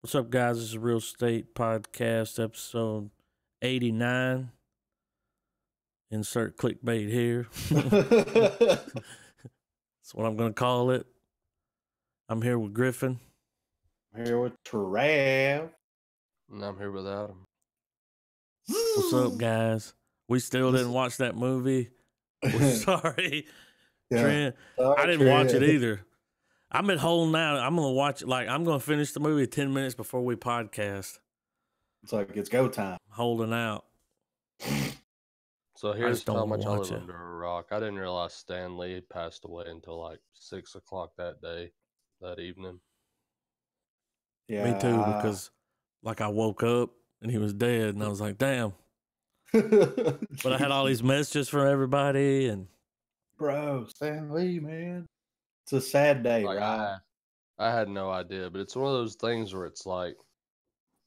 What's up, guys? This is Real Estate Podcast, episode 89. Insert clickbait here. That's what I'm going to call it. I'm here with Griffin. I'm here with Trav. And I'm here with Adam. What's up, guys? We still didn't watch that movie. We're sorry. Yeah. Trent. I didn't watch it either. I'm at holding out. I'm going to watch it. I'm going to finish the movie 10 minutes before we podcast. It's like it's go time. Holding out. So here's how much I watch live it. under a rock. I didn't realize Stanley passed away until like 6 o'clock that evening. Yeah, Me too, because I woke up and he was dead, and I was like, damn. But I had all these messages from everybody, and bro, Stanley, man, it's a sad day, Like, right? I had no idea, but it's one of those things where it's like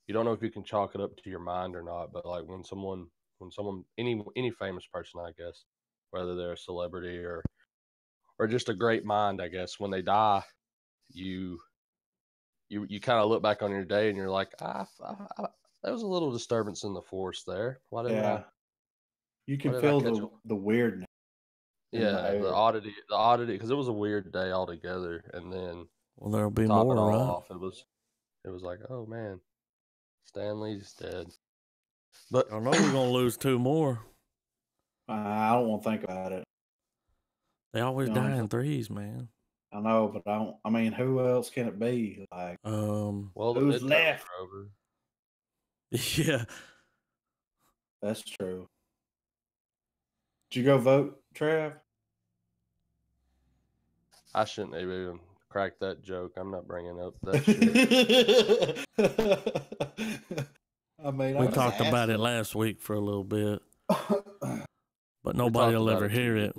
you don't know if you can chalk it up to your mind or not. But like when someone, any famous person, I guess, whether they're a celebrity or just a great mind, I guess, when they die, you kind of look back on your day and you're like, there was a little disturbance in the force there. Why didn't Yeah, you can did I feel catch the weirdness. in the the air. oddity, because it was a weird day altogether, and then well, there'll be top more, it all right? off, it was like, oh man, Stanley's dead. But I know we're going to lose two more. I don't want to think about it. They always No, die in threes, man. I know, but I don't. I mean, who else can it be? Like, well, the who's midterms left? are over. Yeah. That's true. Did you go vote, Trav? I shouldn't have even cracked that joke. I'm not bringing up that shit. I mean, We talked about it last week for a little bit, but We nobody talked will about ever hear two- it.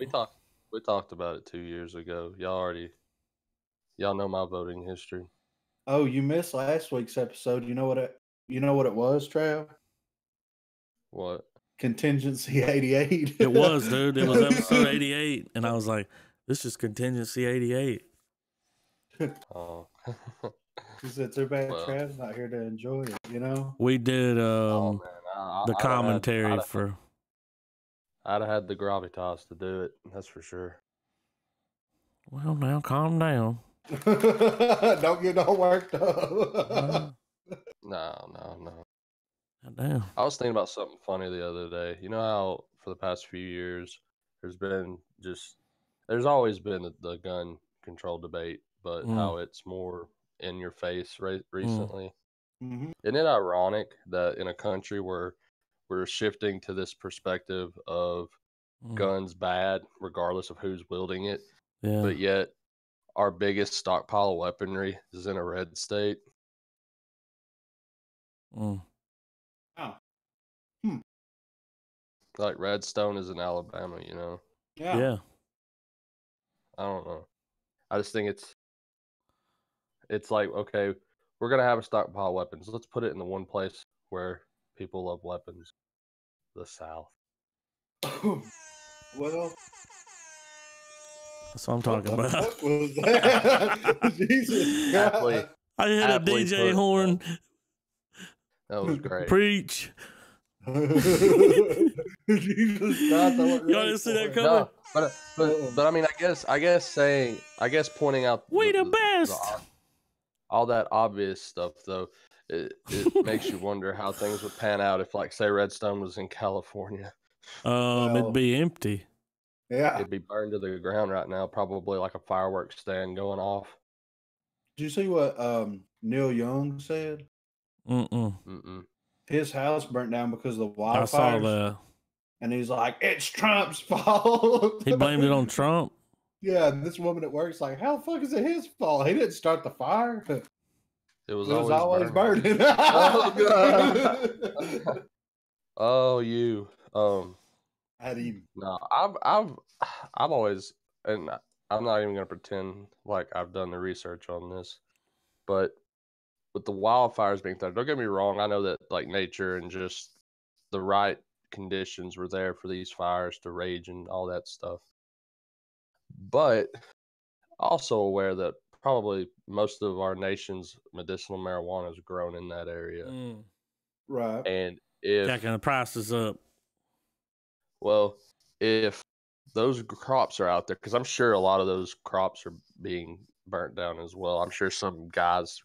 We talked about it 2 years ago. Y'all know my voting history. Oh, you missed last week's episode. You know what it was, Trav? What? Contingency 88. It was, dude. It was episode 88, and I was like, this is Contingency 88. Oh. He said, too bad Well. Trav's not here to enjoy it, you know? We did Oh, man. the commentary for... I'd have had the gravitas to do it. That's for sure. Well, now calm down. Don't get all worked up. No. Damn. I was thinking about something funny the other day. You know how for the past few years there's always been the gun control debate, but how it's more in your face recently. Mm-hmm. Isn't it ironic that in a country where we're shifting to this perspective of guns bad regardless of who's wielding it, Yeah. but yet our biggest stockpile of weaponry is in a red state? Oh. Like Redstone is in Alabama, you know? Yeah. I don't know. I just think it's like, okay, we're going to have a stockpile of weapons. Let's put it in the one place where people love weapons. The South. Well, That's what I'm talking about. What was that? Jesus God. I hit a Aptly DJ put. horn. That was great. Preach. Jesus Christ, Y'all didn't see that coming? No, but I mean, I guess pointing out We the best. all that obvious stuff though, it makes you wonder how things would pan out if, like, say, Redstone was in California. It'd be empty. Yeah. It'd be burned to the ground right now, probably like a fireworks stand going off. Did you see what Neil Young said? Mm-mm. His house burnt down because of the I saw wildfires. that. And he's like, it's Trump's fault. He blamed it on Trump. Yeah, and this woman at work's like, how the fuck is it his fault? He didn't start the fire. It was always burning. Oh, God. Oh, you. How do you? No, I've always, and I'm not even gonna pretend like I've done the research on this, but with the wildfires being there, don't get me wrong, I know that, like, nature and just the right conditions were there for these fires to rage and all that stuff. But also aware that probably most of our nation's medicinal marijuana is grown in that area. Right. And if Jacking the prices up. well, if those crops are out there, because I'm sure a lot of those crops are being burnt down as well. I'm sure some guys,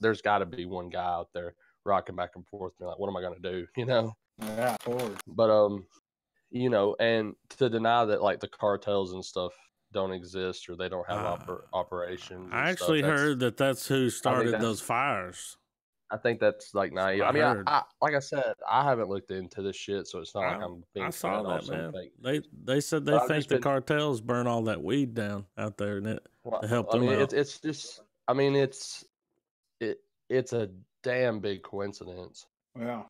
there's got to be one guy out there rocking back and forth, like, what am I going to do? You know? Yeah, of course. But you know, and to deny that like the cartels and stuff don't exist or they don't have operations. I actually heard that that's who started those fires. I think that's like naive. I mean, I like I said, I haven't looked into this shit, so it's not like I'm being. I saw that, man. Fake. They said they think the cartels burn all that weed down out there, and to help them out. It's just. I mean, it's a damn big coincidence. Yeah.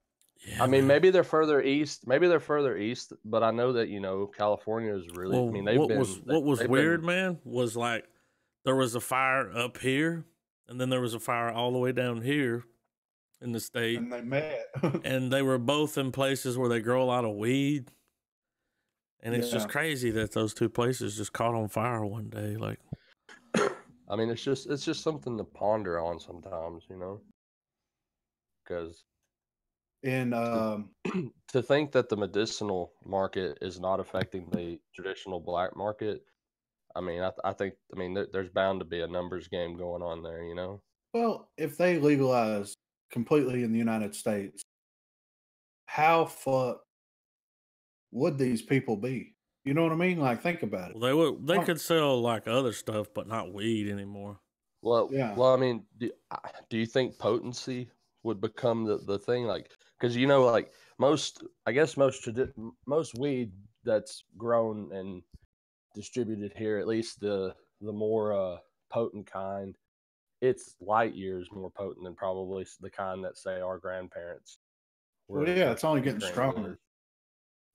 I mean, maybe they're further east. But I know that California is really. Well, I mean, what was weird, man, was like there was a fire up here, and then there was a fire all the way down here in the state, and they met, and they were both in places where they grow a lot of weed, and it's just crazy that those two places just caught on fire one day. Like, I mean, it's just something to ponder on sometimes, because. And to think that the medicinal market is not affecting the traditional black market, I mean, I think there's bound to be a numbers game going on there, Well, if they legalize completely in the United States, how fucked would these people be? You know what I mean? Like, think about it. Well, they could sell like other stuff, but not weed anymore. Well, yeah. Well, I mean, do you think potency would become the thing? Like, because like most weed that's grown and distributed here, at least the more potent kind, it's light years more potent than probably the kind that say our grandparents were. Well, yeah, it's only getting stronger.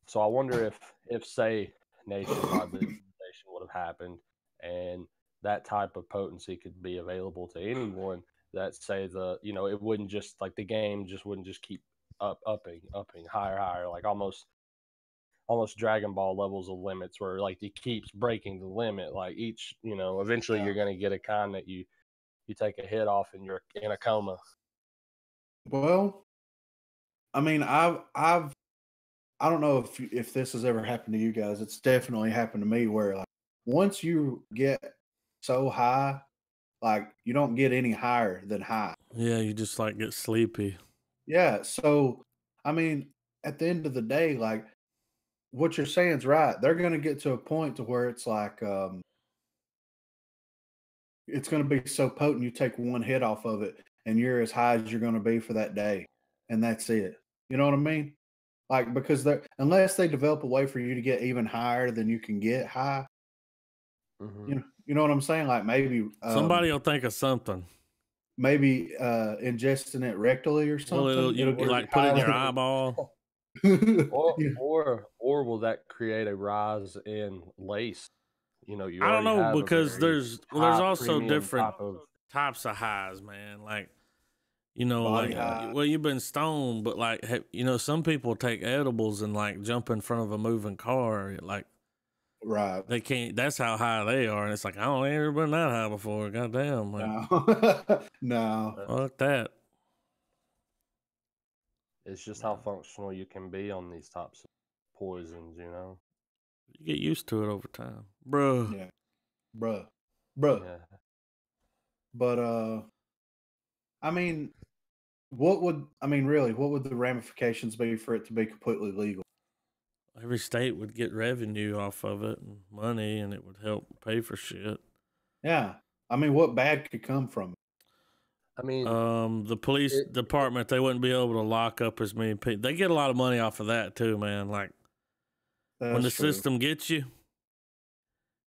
So I wonder if say nationwide legalization would have happened and that type of potency could be available to anyone, that say it wouldn't just like the game just wouldn't just keep upping higher, like almost Dragon Ball levels of limits where like it keeps breaking the limit. Like each, eventually you're going to get a kind that you take a hit off and you're in a coma. Well, I mean, I don't know if this has ever happened to you guys. It's definitely happened to me where like once you get so high, like you don't get any higher than high. Yeah, you just like get sleepy. Yeah, so I mean, at the end of the day, like what you're saying is right. They're going to get to a point to where it's like it's going to be so potent you take one hit off of it and you're as high as you're going to be for that day, and that's it. You know what I mean? Like, because unless they develop a way for you to get even higher than you can get high, you know what I'm saying? Like maybe somebody will think of something. Maybe ingesting it rectally or something. Well, you'll like put it in your eyeball. or will that create a rise in lace? I don't know, because there's also different types of highs, man. Like, well, you've been stoned, but like, some people take edibles and like jump in front of a moving car, like, right? They can't. That's how high they are, and it's like I don't ever been that high before. Goddamn, like, no, fuck that. It's just how functional you can be on these types of poisons, You get used to it over time, bro. Yeah, bro. Yeah. But I mean, what would the ramifications be for it to be completely legal? Every state would get revenue off of it and money, and it would help pay for shit. Yeah, I mean, what bad could come from it? I mean, the police department, they wouldn't be able to lock up as many people. They get a lot of money off of that too, man. Like when the system gets you,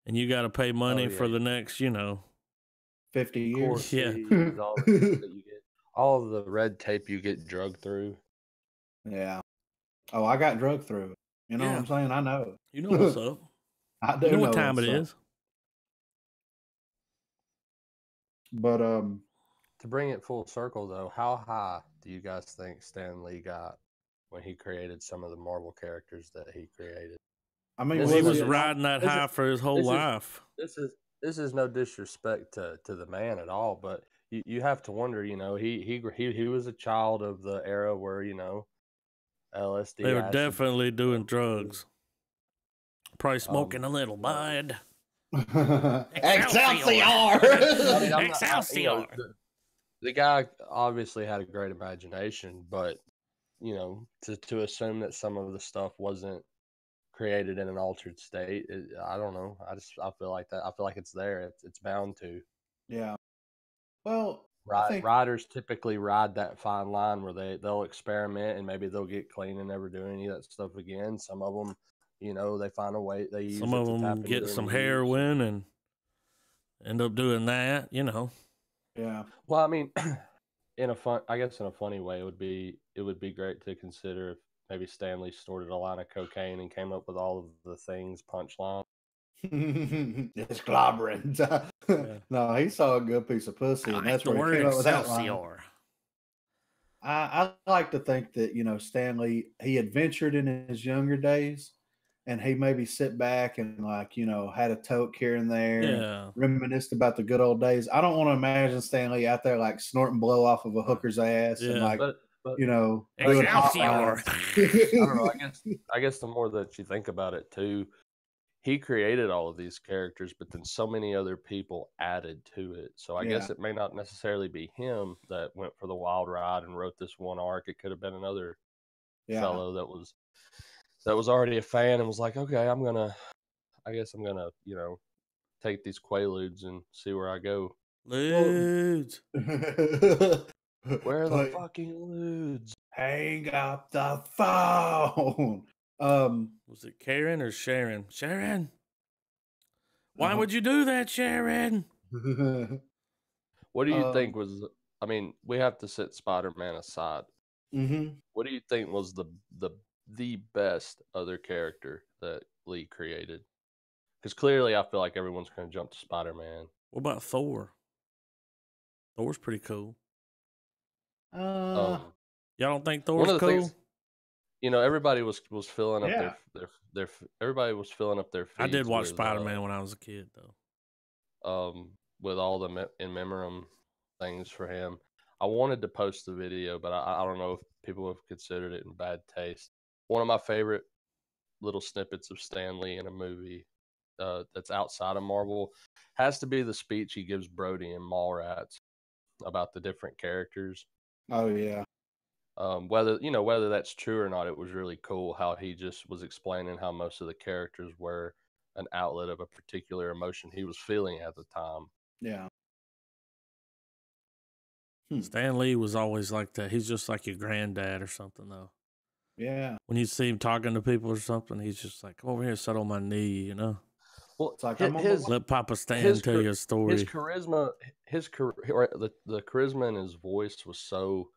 and you got to pay money for the next, 50 years. Yeah, all of the red tape you get drugged through. Yeah. Oh, I got drugged through it. You know what I'm saying? I know. You know what's up. I do know what time it is. But to bring it full circle though, how high do you guys think Stanley got when he created some of the Marvel characters that he created? I mean, he was riding that high for his whole life. This is this is no disrespect to the man at all, but you have to wonder, he was a child of the era where, LSD. They were acid, definitely doing drugs. Probably smoking a little bud. Excelsior! Excelsior! The guy obviously had a great imagination, but to assume that some of the stuff wasn't created in an altered state, I don't know. I feel like that. I feel like it's there. It's bound to. Yeah. Well, riders typically ride that fine line where they'll experiment and maybe they'll get clean and never do any of that stuff again. Some of them, they find a way. They use some of them get some heroin and end up doing that. Yeah. Well, I mean, in a funny way, it would be great to consider if maybe Stanley snorted a line of cocaine and came up with all of the things punchline. It's clobbering. No, he saw a good piece of pussy, and that's where he came up with that line. I like to think that Stanley, he adventured in his younger days, and he maybe sit back and had a toke here and there, reminisced about the good old days. I don't want to imagine Stanley out there snorting blow off of a hooker's ass and doing Excelsior. I don't know. I guess the more that you think about it too, he created all of these characters, but then so many other people added to it. So I guess it may not necessarily be him that went for the wild ride and wrote this one arc. It could have been another fellow that was already a fan and was like, okay, I guess I'm gonna, take these Quaaludes and see where I go. Ludes. Where are the fucking Ludes? Hang up the phone. Was it Karen or Sharon? Sharon, why would you do that, Sharon? What do you think was? I mean, we have to set Spider-Man aside. Mm-hmm. What do you think was the best other character that Lee created? Because clearly, I feel like everyone's going to jump to Spider-Man. What about Thor? Thor's pretty cool. Y'all don't think Thor's cool? Things, everybody was filling up their everybody was filling up their feeds. I did watch Spider-Man when I was a kid, though. With all the in memoriam things for him. I wanted to post the video, but I don't know if people have considered it in bad taste. One of my favorite little snippets of Stanley in a movie that's outside of Marvel has to be the speech he gives Brody in Mallrats about the different characters. Oh yeah. Whether that's true or not, it was really cool how he just was explaining how most of the characters were an outlet of a particular emotion he was feeling at the time. Yeah. Stan Lee was always like that. He's just like your granddad or something, though. Yeah. When you see him talking to people or something, he's just like, come over here, sit on my knee, Well, it's like let Papa Stan tell you a story. His charisma, the charisma in his voice was so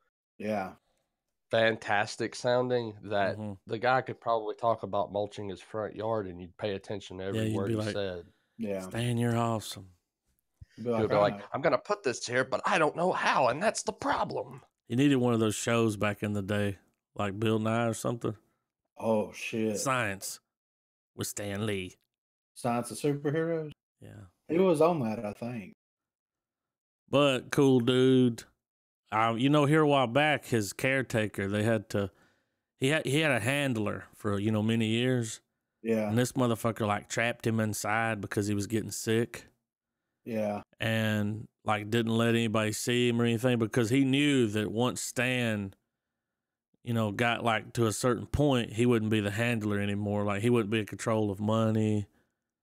fantastic sounding that the guy could probably talk about mulching his front yard and you'd pay attention to every word he said. Yeah, Stan, you're awesome. He'll be like, I'm gonna put this here, but I don't know how, and that's the problem. You needed one of those shows back in the day, like Bill Nye or something. Oh shit! Science with Stan Lee. Science of Superheroes. Yeah, he was on that, I think. But cool dude. Here a while back, his caretaker, he had a handler for many years. Yeah, and this motherfucker trapped him inside because he was getting sick. Yeah. And didn't let anybody see him or anything because he knew that once Stan, got to a certain point, he wouldn't be the handler anymore. He wouldn't be in control of money.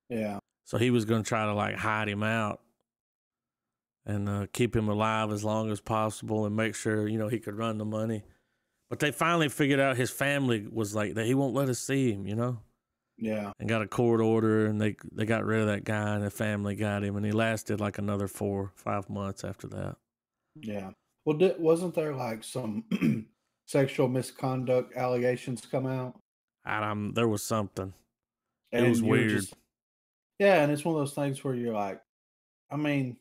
Yeah. So he was going to try to hide him out and keep him alive as long as possible and make sure, he could run the money. But they finally figured out his family was like that. He won't let us see him, Yeah. And got a court order, and they got rid of that guy, and the family got him, and he lasted another 4 or 5 months after that. Yeah. Well, wasn't there some sexual misconduct allegations come out? There was something. And it was weird. Yeah, and it's one of those things where you're like, I mean,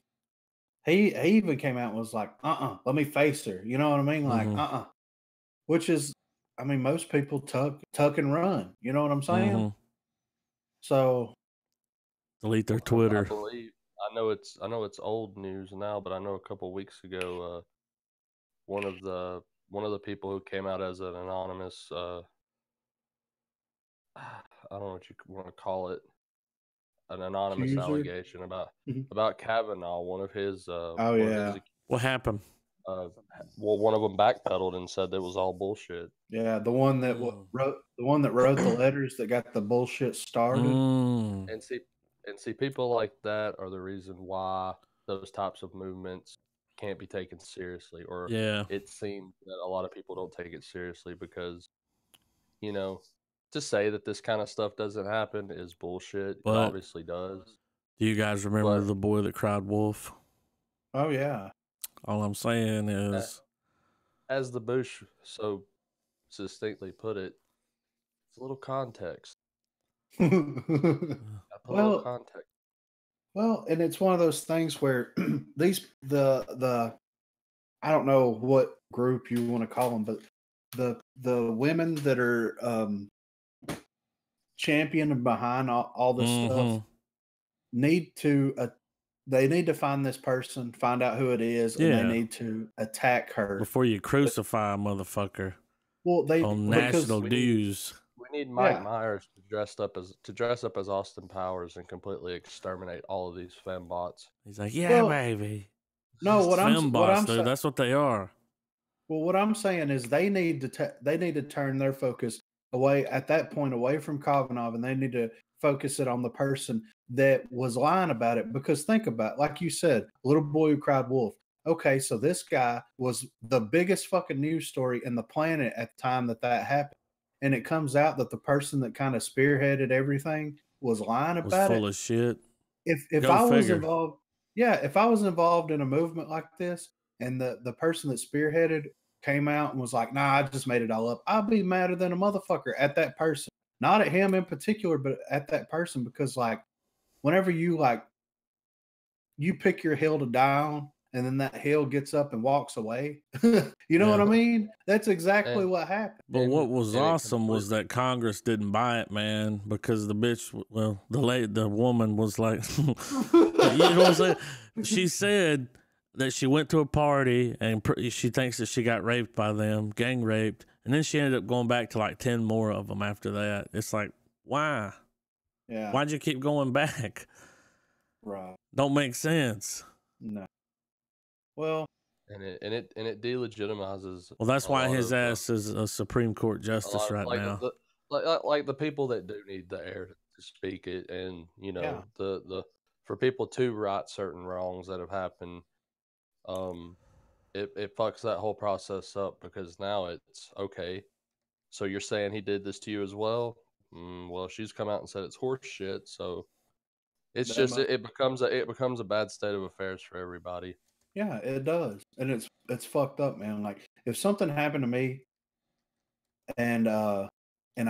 he even came out and was like, let me face her. You know what I mean? Which is, I mean, most people tuck and run. You know what I'm saying? So delete their Twitter. know it's old news now, but I know a couple weeks ago, one of the people who came out as an anonymous, I don't know what you want to call it, an anonymous Accuser? allegation about Kavanaugh. One of his, Oh yeah. What happened? Well, one of them backpedaled and said that was all bullshit. Yeah, the one that wrote the letters that got the bullshit started. And see, people like that are the reason why those types of movements can't be taken seriously, or it seems that a lot of people don't take it seriously because, to say that this kind of stuff doesn't happen is bullshit. It obviously does. Do you guys remember the boy that cried wolf? Oh yeah. All I'm saying is, as the Bush so succinctly put it, it's a little context. Well, context. Well, and it's one of those things where the I don't know what group you want to call them, but the women that are championing behind all this stuff need to they need to find this person, find out who it is, and they need to attack her before you crucify a motherfucker. Well, on national news. We need Mike Myers to dress up as Austin Powers and completely exterminate all of these fembots. He's like, baby. No, what I'm saying, that's what they are. Well, what I'm saying is they need to turn their focus away at that point away from Kavanaugh, and they need to focus it on the person that was lying about it. Because think about it, like you said, little boy who cried wolf. Okay, so this guy was the biggest fucking news story in the planet at the time that happened. And it comes out that the person that kind of spearheaded everything was lying about it. Full of shit. If I was involved, if I was involved in a movement like this and the person that spearheaded came out and was like, nah, I just made it all up, I'd be madder than a motherfucker at that person. Not at him in particular, but at that person, because like whenever you pick your hill to die on, and then that hill gets up and walks away. You know what I mean? That's exactly what happened. But what was awesome was that Congress didn't buy it, man, because the bitch, the woman was like, you know what I'm saying? She said that she went to a party and she thinks that she got raped by them, gang raped, and then she ended up going back to like 10 more of them after that. It's like, why? Yeah. Why'd you keep going back? Right. Don't make sense. No. Well, and it delegitimizes. Well, that's why his ass is a Supreme Court justice right now. Like the people that do need the air to speak it, and the for people to right certain wrongs that have happened, it fucks that whole process up, because now it's okay. So you're saying he did this to you as well? Well, she's come out and said it's horse shit. So it's it becomes a bad state of affairs for everybody. Yeah, it does. And it's fucked up, man. Like if something happened to me and I went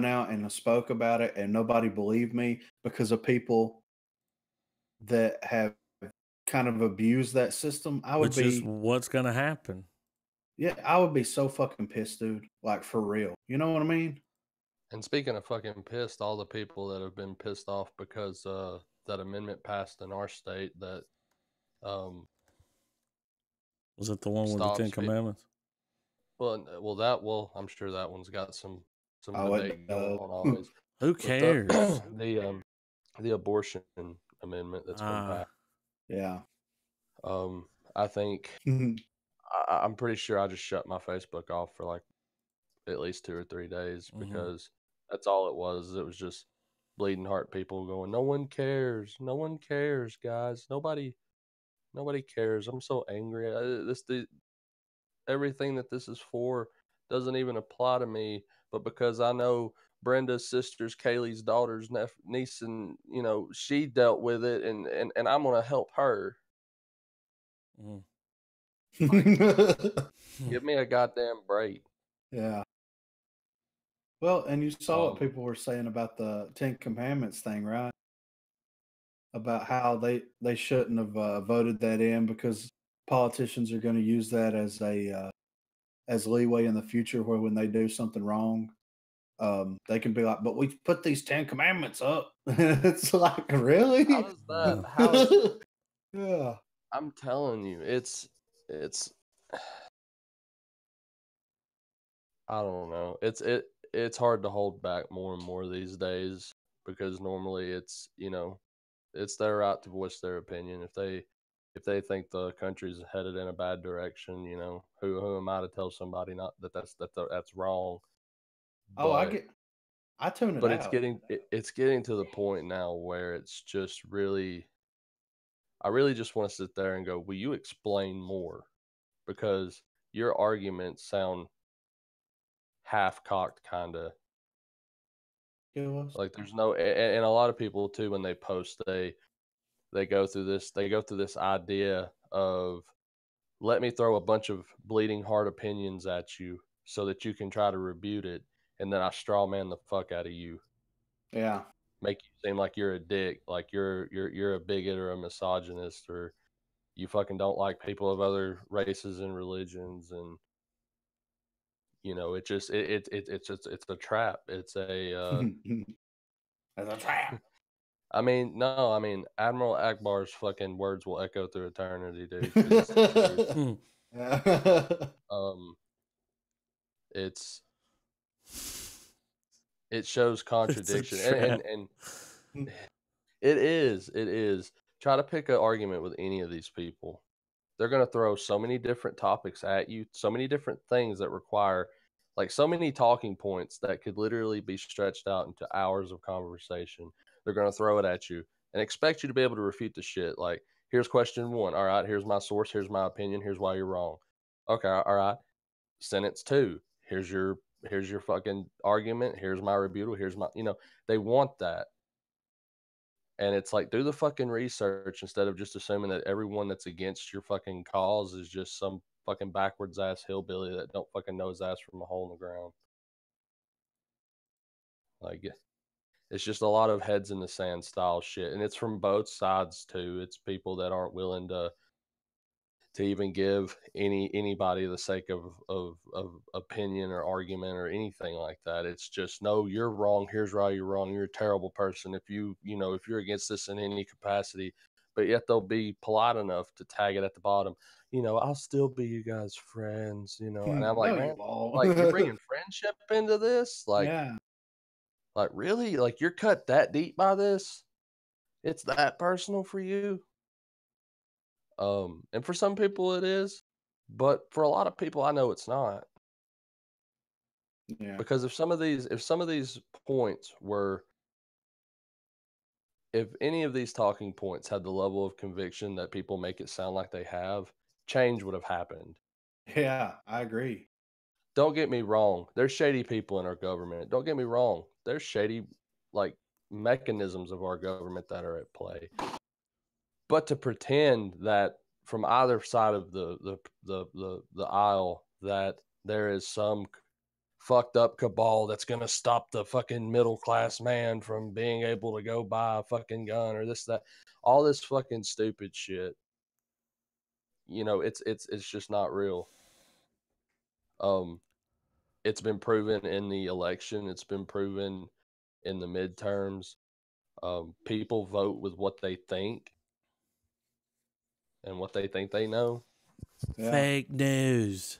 out and spoke about it and nobody believed me because of people that have kind of abused that system, Which is what's gonna happen. Yeah, I would be so fucking pissed, dude. Like for real. You know what I mean? And speaking of fucking pissed, all the people that have been pissed off because that amendment passed in our state that was it the one with the 10 Commandments? Well, I'm sure that one's got some debate going on always. Who cares? The abortion amendment that's been passed. Yeah. I think I'm pretty sure I just shut my Facebook off for like at least 2 or 3 days, because that's all it was. It was just bleeding heart people going, no one cares, guys, nobody cares. I'm so angry. Everything that this is for doesn't even apply to me, but because I know Brenda's sister's, Kaylee's daughter's niece, and she dealt with it, and I'm gonna help her. Give me a goddamn break. Yeah. Well, and you saw what people were saying about the 10 Commandments thing, right? About how they shouldn't have voted that in, because politicians are going to use that as leeway in the future, where when they do something wrong, they can be like, but we put these 10 commandments up. It's like, really? How is that? How is yeah. I'm telling you, it's I don't know. It's hard to hold back more and more these days because normally it's, it's their right to voice their opinion. If they think the country's headed in a bad direction, who am I to tell somebody not that's wrong? Oh, I tune it But out. it's getting to the point now where it's just really, I really just want to sit there and go, will you explain more? Because your arguments sound half cocked, kind of. Like there's no, and a lot of people too, when they post, they go through this idea of, let me throw a bunch of bleeding heart opinions at you so that you can try to rebuke it, and then I straw man the fuck out of you. Yeah. Make you seem like you're a dick, like you're a bigot or a misogynist, or you fucking don't like people of other races and religions, and it's a trap. It's a It's a trap. I mean, Admiral Akbar's fucking words will echo through eternity, dude. It's it shows contradiction, and it is. Try to pick an argument with any of these people. They're going to throw so many different topics at you, so many different things that require, like, so many talking points that could literally be stretched out into hours of conversation. They're going to throw it at you and expect you to be able to refute the shit. Like, here's question 1. All right, here's my source. Here's my opinion. Here's why you're wrong. Okay, all right. Sentence 2. Here's your fucking argument. Here's my rebuttal. Here's my, they want that. And it's like, do the fucking research instead of just assuming that everyone that's against your fucking cause is just some fucking backwards ass hillbilly that don't fucking know his ass from a hole in the ground. Like, it's just a lot of heads in the sand style shit. And it's from both sides too. It's people that aren't willing to even give anybody the sake of opinion or argument or anything like that. It's just, no, you're wrong. Here's why you're wrong. You're a terrible person if if you're against this in any capacity. But yet they'll be polite enough to tag it at the bottom. I'll still be you guys' friends. And I'm like, man, like, you're bringing friendship into this, like, yeah. Like, really, like, you're cut that deep by this. It's that personal for you. And for some people it is, but for a lot of people I know it's not. Yeah. Because if some of these points were, if any of these talking points had the level of conviction that people make it sound like they have, change would have happened. Yeah, I agree. Don't get me wrong. There's shady people in our government. Don't get me wrong. There's shady, like, mechanisms of our government that are at play. But to pretend that from either side of the aisle that there is some fucked up cabal that's going to stop the fucking middle class man from being able to go buy a fucking gun or this, that, all this fucking stupid shit. It's just not real. It's been proven in the election. It's been proven in the midterms. People vote with what they think and what they think they know. Yeah. Fake news.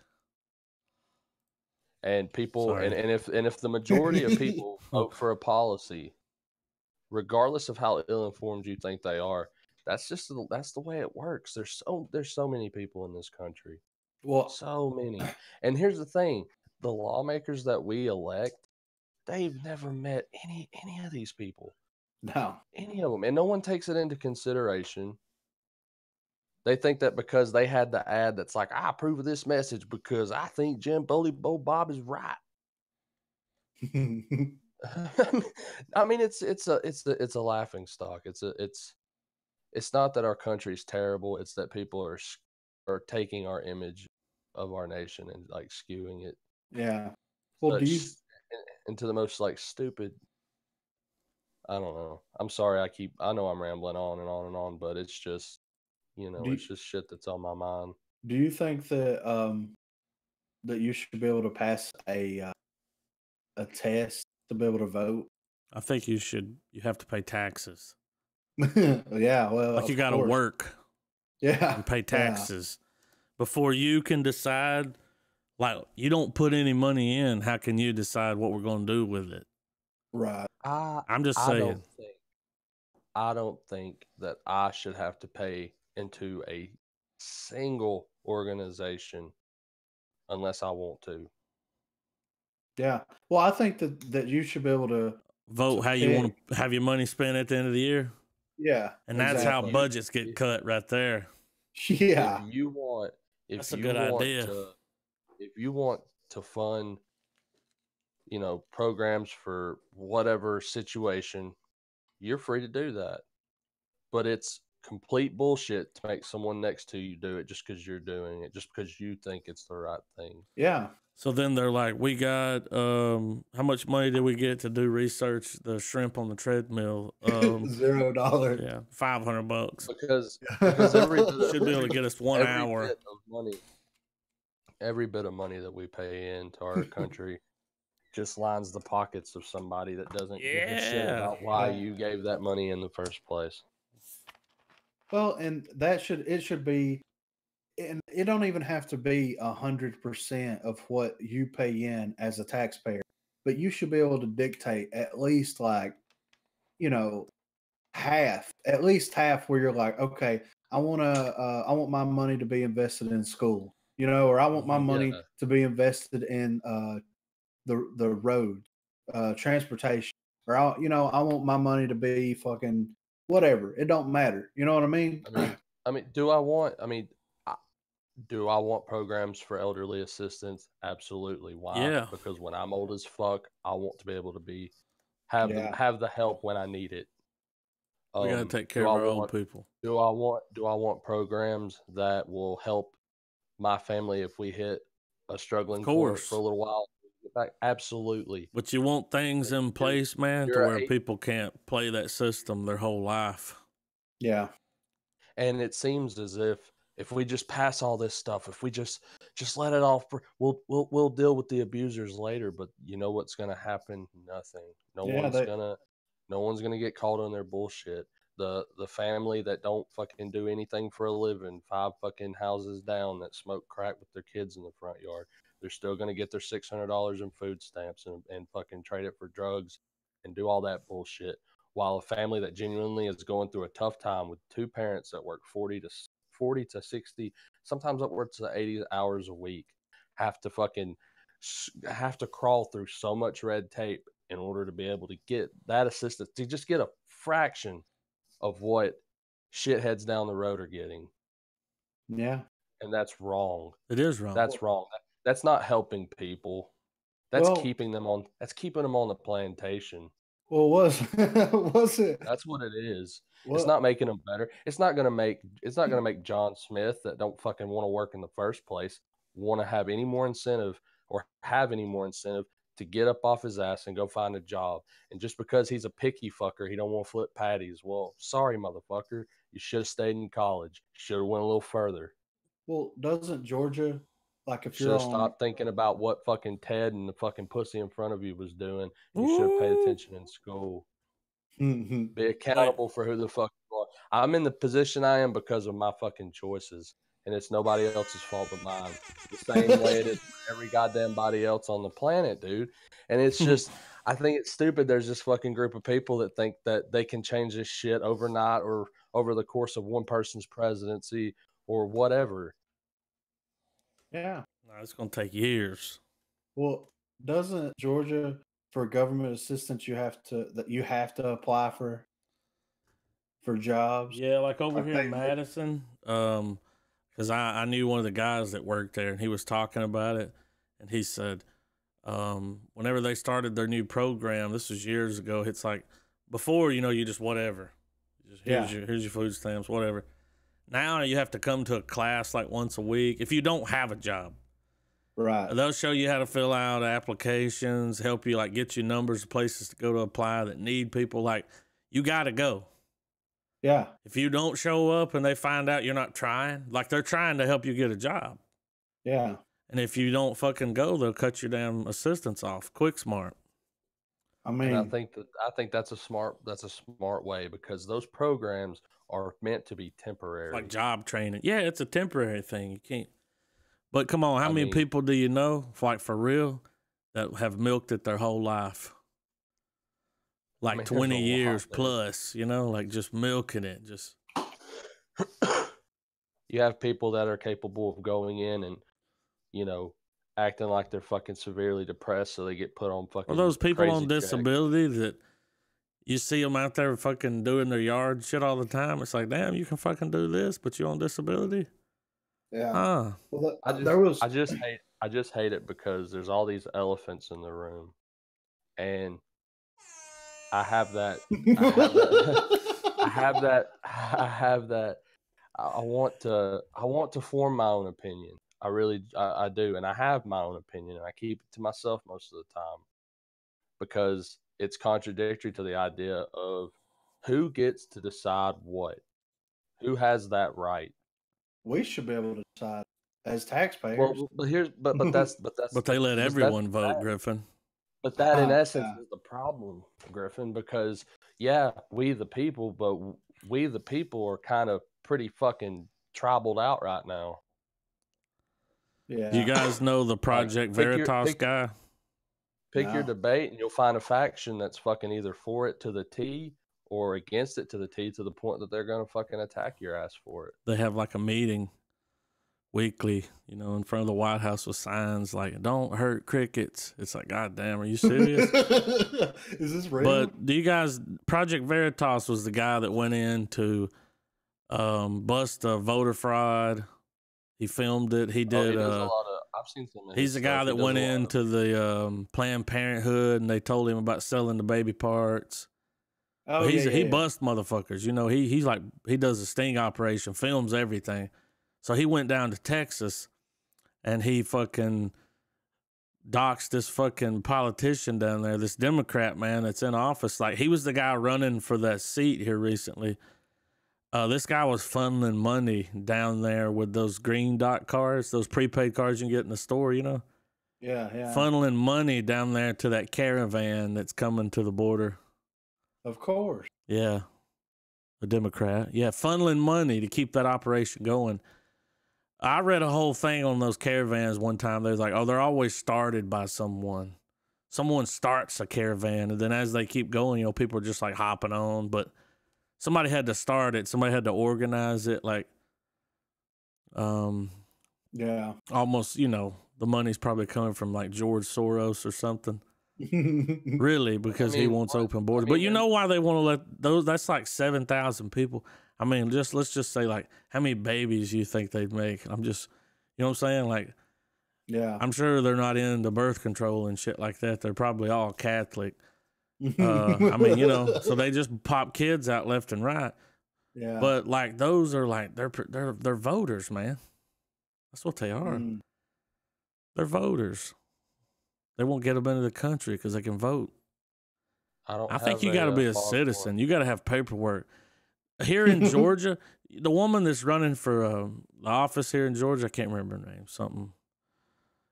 And people, and if the majority of people vote for a policy, regardless of how ill-informed you think they are, that's the way it works. There's so many people in this country. Well, so many. And here's the thing: the lawmakers that we elect, they've never met any of these people. No, any of them, and no one takes it into consideration. They think that because they had the ad that's like, I approve of this message because I think Jim Bully Bo Bob is right. I mean, it's a laughing stock. It's not that our country's terrible. It's that people are taking our image of our nation and, like, skewing it. Yeah. Well, into the most, like, stupid. I don't know. I'm sorry. I know I'm rambling on and on and on, but it's just, it's just shit that's on my mind. Do you think that that you should be able to pass a a test to be able to vote? I think you have to pay taxes. Yeah, well, like you got to work. Yeah, and pay taxes before you can decide. Like, you don't put any money in, how can you decide what we're going to do with it? Right. I'm just saying. I don't think that I should have to pay into a single organization unless I want to. Yeah. Well, I think that you should be able to vote how you want to have your money spent at the end of the year. Yeah. And that's how budgets get cut right there. Yeah. If you want, that's a good idea. If you want to fund, programs for whatever situation, you're free to do that. But it's complete bullshit to make someone next to you do it just because you're doing it, just because you think it's the right thing. Yeah. So then they're like, we got, how much money did we get to do research the shrimp on the treadmill? $0. Yeah, $500. Because every should be able to get us 1 hour. Bit of money, every bit of money that we pay into our country just lines the pockets of somebody that doesn't give a shit about why you gave that money in the first place. Well, and it should be, and it don't even have to be 100% of what you pay in as a taxpayer, but you should be able to dictate at least half, at least half, where you're like, okay, I want my money to be invested in school, or I want my money to be invested in the road, transportation, or I want my money to be fucking whatever. It don't matter. You know what I mean? Do I want programs for elderly assistance? Absolutely. Why? Yeah. Because when I'm old as fuck, I want to be able to have the help when I need it. We gotta take care of our old people. Do I want programs that will help my family if we hit a struggling point for a little while? Absolutely. But you want things in place, man, to where people can't play that system their whole life. Yeah. And it seems as if we just pass all this stuff, if we just let it off, we'll deal with the abusers later. But you know what's going to happen? Nothing. No one's gonna get caught on their bullshit. The family that don't fucking do anything for a living, 5 fucking houses down, that smoke crack with their kids in the front yard, they're still gonna get their $600 in food stamps and fucking trade it for drugs and do all that bullshit. While a family that genuinely is going through a tough time with 2 parents that work 40 to 60, sometimes upwards to 80 hours a week, have to crawl through so much red tape in order to be able to get that assistance, to just get a fraction of what shitheads down the road are getting. Yeah. And that's wrong. It is wrong. That's wrong. That's not helping people. That's keeping them on the plantation. Well, was it? That's what it is. It's not making them better. It's not gonna make John Smith, that don't fucking want to work in the first place, want to have any more incentive to get up off his ass and go find a job. And just because he's a picky fucker, he don't want to flip patties. Well, sorry, motherfucker. You should have stayed in college. You should have went a little further. Well, doesn't Georgia, like, if you should have stopped thinking about what fucking Ted and the fucking pussy in front of you was doing. You should have paid attention in school. Mm-hmm. Be accountable for who the fuck you are. I'm in the position I am because of my fucking choices. And it's nobody else's fault but mine. The same way it is for every goddamn body else on the planet, dude. And it's just, I think it's stupid. There's this fucking group of people that think that they can change this shit overnight or over the course of one person's presidency or whatever. Yeah. No, it's going to take years. Well, doesn't Georgia, for government assistance, you have to apply for jobs? Yeah, like over here in Madison, because I knew one of the guys that worked there, and he was talking about it, and he said, whenever they started their new program, this was years ago, it's like, before, you just whatever. Here's your food stamps, whatever. Now you have to come to a class like once a week if you don't have a job. Right. They'll show you how to fill out applications, help you, like, get you numbers of places to go to apply that need people. Like, you got to go. Yeah. If you don't show up and they find out you're not trying, like, they're trying to help you get a job. Yeah. And if you don't fucking go, they'll cut your damn assistance off. Quick smart. I mean, and I think that's a smart way, because those programs are meant to be temporary. Like job training. Yeah, it's a temporary thing. You can't. But come on, how many people do you know, like for real, that have milked it their whole life? Like 20 years plus, you know, like just milking it. Just you have people that are capable of going in and, you know, acting like they're fucking severely depressed, so they get put on fucking. Or those people on check. disability that you see them out there fucking doing their yard shit all the time. It's like, damn, you can fucking do this, but you're on disability. Yeah. Well, I just hate it because there's all these elephants in the room, and I have that. I want to form my own opinion. I do, and I have my own opinion, and I keep it to myself most of the time because it's contradictory to the idea of who gets to decide what, who has that right. We should be able to decide as taxpayers. Well, but they let everyone vote, Griffin. But that, in essence, is the problem, Griffin, because, yeah, we the people are kind of pretty fucking tribaled out right now. Yeah. You guys know the Project Veritas guy? Pick your debate, and you'll find a faction that's fucking either for it to the T or against it to the T, to the point that they're going to fucking attack your ass for it. They have like a meeting weekly, you know, in front of the White House with signs like "Don't hurt crickets." It's like, God damn, are you serious? Is this real? But do you guys? Project Veritas was the guy that went in to bust a voter fraud. He filmed it. He did. He does a lot of. I've seen some. He's the guy that went into the Planned Parenthood, and they told him about selling the baby parts. Oh, he busts motherfuckers. You know, he's like, he does a sting operation, films everything. So he went down to Texas, and he fucking doxed this fucking politician down there, this Democrat man that's in office. Like, he was the guy running for that seat here recently. This guy was funneling money down there with those green dot cards, those prepaid cards you can get in the store, you know? Yeah. Funneling money down there to that caravan that's coming to the border. Of course. Yeah. A Democrat. Yeah, funneling money to keep that operation going. I read a whole thing on those caravans one time. They was like, oh, they're always started by someone. Someone starts a caravan, and then as they keep going, you know, people are just like hopping on, but somebody had to start it. Somebody had to organize it. Like, yeah, almost, you know, the money's probably coming from like George Soros or something. Really, because he wants open borders. But you know why they want to let those? That's like 7,000 people. I mean, let's just say, like, how many babies you think they'd make? I'm just, you know what I'm saying? Like, yeah, I'm sure they're not into birth control and shit like that. They're probably all Catholic. I mean, you know, so they just pop kids out left and right. Yeah. But like, those are like, they're voters, man. That's what they are. They're voters. They won't get them into the country because they can vote. I think you got to be a citizen. You got to have paperwork. Here in Georgia, the woman that's running for the office here in Georgia, I can't remember her name, something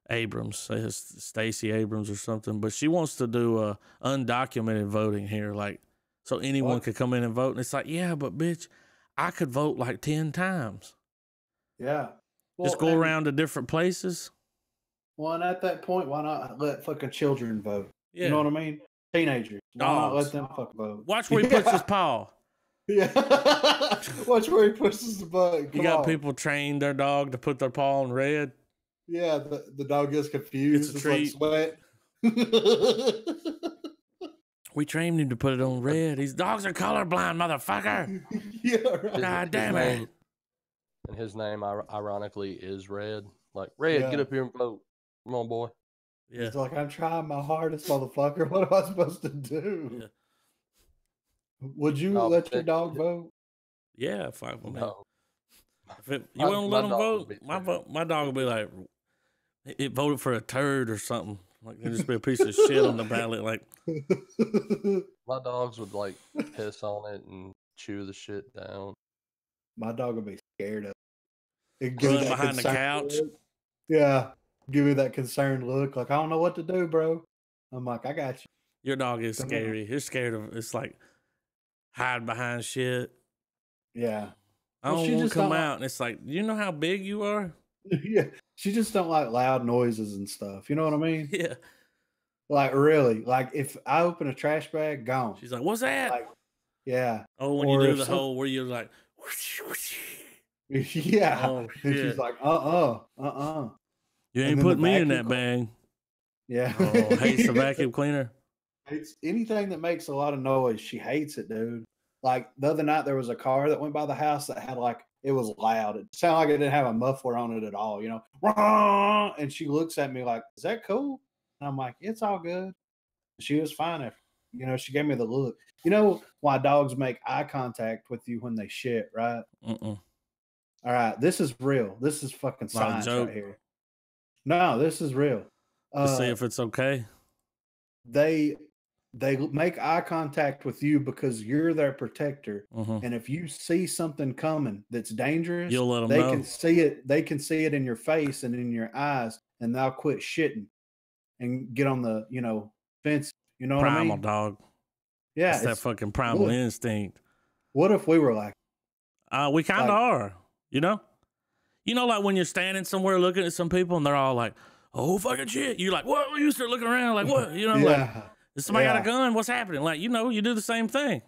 Abrams, Stacey Abrams or something, but she wants to do undocumented voting here, like, so anyone could come in and vote. And it's like, yeah, but bitch, I could vote like 10 times. Yeah. Well, just go around to different places. Well, and at that point, why not let fucking children vote? Yeah. You know what I mean? Teenagers. Why not let them fucking vote? Watch where he puts his paw. Yeah. Watch where he pushes the button. You got people train their dog to put their paw on red. Yeah, the dog gets confused. It's a treat. Like sweat. We trained him to put it on red. These dogs are colorblind, motherfucker. Yeah, right. God damn it. And his name, ironically, is Red. Like, Red, get up here and vote. Come on, boy. Yeah. It's like, I'm trying my hardest, motherfucker. What am I supposed to do? Yeah. Would you let your dog vote? Yeah, fuck with me. No. You won't let him vote? My dog will be like, it voted for a turd or something. Like, there'd just be a piece of shit on the ballot. Like, my dogs would like piss on it and chew the shit down. My dog would be scared of it. Run behind the couch. Look. Yeah, give me that concerned look. Like, I don't know what to do, bro. I'm like, I got you. Your dog is scary. You're scared of. It's like hide behind shit. Yeah. I don't want to come out, and it's like, you know how big you are? Yeah. She just don't like loud noises and stuff. You know what I mean? Yeah. Like, really. Like, if I open a trash bag, gone. She's like, what's that? Like, yeah. Oh, when you do the whole where you're like, whoosh, whoosh. Yeah. Oh, and she's like, You ain't putting me in that bag. Yeah. Oh, hates the vacuum cleaner. Hates anything that makes a lot of noise. She hates it, dude. Like the other night, there was a car that went by the house that had it was loud. It sounded like it didn't have a muffler on it at all, you know. And she looks at me like, "Is that cool?" And I'm like, "It's all good." She was fine after, you know. She gave me the look. You know why dogs make eye contact with you when they shit, right? All right, this is real. This is fucking science right here. No, this is real. To see if it's okay. They make eye contact with you because you're their protector. And if you see something coming that's dangerous, you'll let them know. Can see it. They can see it in your face and in your eyes, and they'll quit shitting and get on the, you know, fence. You know what I mean? Primal dog. Yeah. It's that fucking primal instinct. What if we were like, we kind of are, you know? You know, like when you're standing somewhere looking at some people and they're all like, oh, fucking shit. You're like, what? You start looking around like, what? You know, like, is somebody got a gun? What's happening? Like, you know, you do the same thing.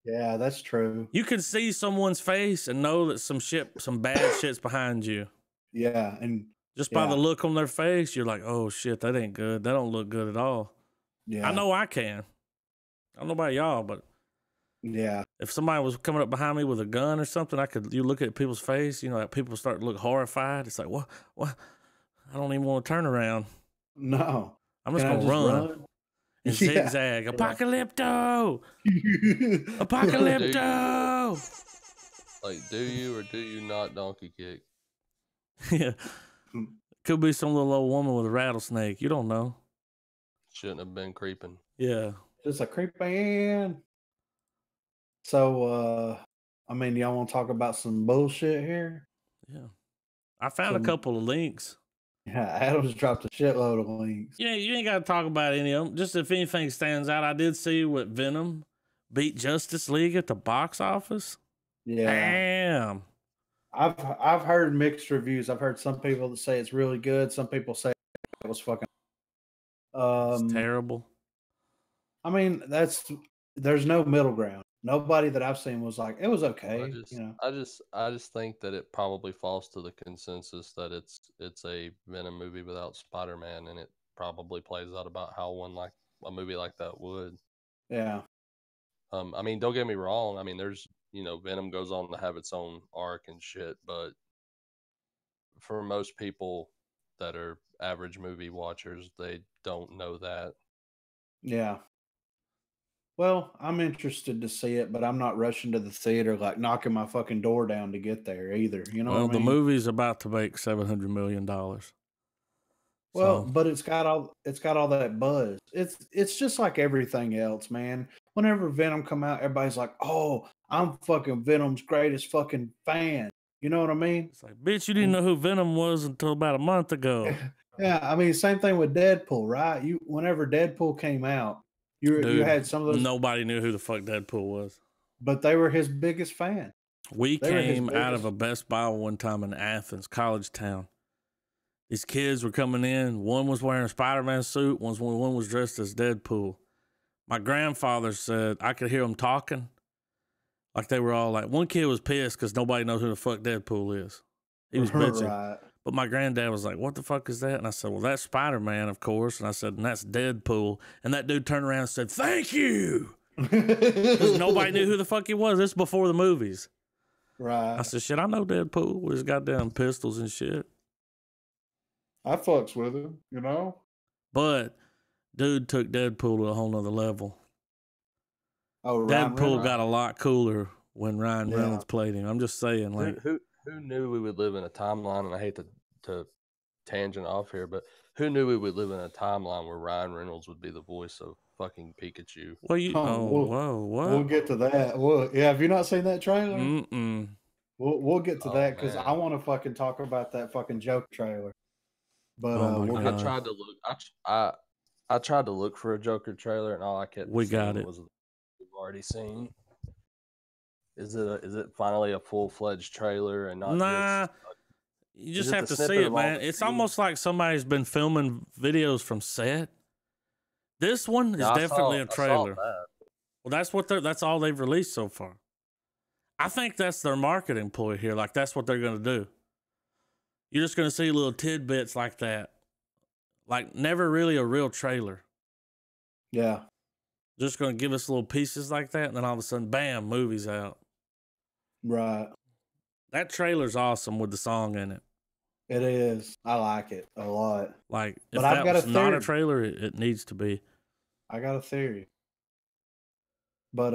Yeah, that's true. You can see someone's face and know that some bad shit's behind you. Yeah. And just by the look on their face, you're like, oh, shit, that ain't good. That don't look good at all. Yeah. I know I can. I don't know about y'all, but yeah, if somebody was coming up behind me with a gun or something, you look at people's face, you know, like people start to look horrified. It's like, what? I don't even want to turn around. No. I'm just going to run and zigzag. Apocalypto! Apocalypto! Like, do you or do you not donkey kick? Yeah. Could be some little old woman with a rattlesnake. You don't know. Shouldn't have been creeping. Yeah. Just a creeping. So, I mean, y'all want to talk about some bullshit here? Yeah. I found a couple of links. Yeah, Adam's dropped a shitload of links. Yeah, you ain't got to talk about any of them. Just if anything stands out, I did see what Venom beat Justice League at the box office. Yeah. Damn. I've heard mixed reviews. I've heard some people that say it's really good. Some people say it was fucking it's terrible. I mean, there's no middle ground. Nobody that I've seen was like, it was okay. I just think that it probably falls to the consensus that it's a Venom movie without Spider-Man, and it probably plays out about how a movie like that would. Yeah. I mean, don't get me wrong. I mean, there's, you know, Venom goes on to have its own arc and shit, but for most people that are average movie watchers, they don't know that. Yeah. Well, I'm interested to see it, but I'm not rushing to the theater, like knocking my fucking door down to get there either. You know what I mean? The movie's about to make $700 million. Well, but it's got all that buzz. It's just like everything else, man. Whenever Venom come out, everybody's like, "Oh, I'm fucking Venom's greatest fucking fan." You know what I mean? It's like, bitch, you didn't know who Venom was until about a month ago. Yeah, I mean, same thing with Deadpool, right? Whenever Deadpool came out, you had some of those. Nobody knew who the fuck Deadpool was, but they were his biggest fan. We came out of a Best Buy one time in Athens, college town. These kids were coming in. One was wearing a SpiderMan suit. One was dressed as Deadpool. My grandfather said I could hear them talking. Like they were all like, one kid was pissed because nobody knows who the fuck Deadpool is. He was bitching. Right. But my granddad was like, what the fuck is that? And I said, well, that's Spider-Man, of course. And I said, and that's Deadpool. And that dude turned around and said, thank you. Because nobody knew who the fuck he was. This is before the movies. Right. I said, shit, I know Deadpool with his goddamn pistols and shit. I fucks with him, you know? But dude took Deadpool to a whole nother level. Oh, Deadpool got a lot cooler when Ryan Reynolds played him. I'm just saying, like, who knew we would live in a timeline? And I hate to tangent off here, but who knew we would live in a timeline where Ryan Reynolds would be the voice of fucking Pikachu? Well, we'll get to that. Have you not seen that trailer? Mm-mm. We'll get to that because I want to fucking talk about that fucking joke trailer. But I tried to look. I tried to look for a Joker trailer, and all I kept We seeing got it. was we've already seen. Is it finally a full-fledged trailer and not just? You just have to see it, man. It's almost like somebody's been filming videos from set. This one is definitely a trailer. Well, that's all they've released so far. I think that's their marketing ploy here. Like, that's what they're going to do. You're just going to see little tidbits like that. Like, never really a real trailer. Yeah. Just going to give us little pieces like that, and then all of a sudden, bam, movie's out. Right. That trailer's awesome with the song in it. It is. I like it a lot. Like, if that was not a trailer, it needs to be. I got a theory. But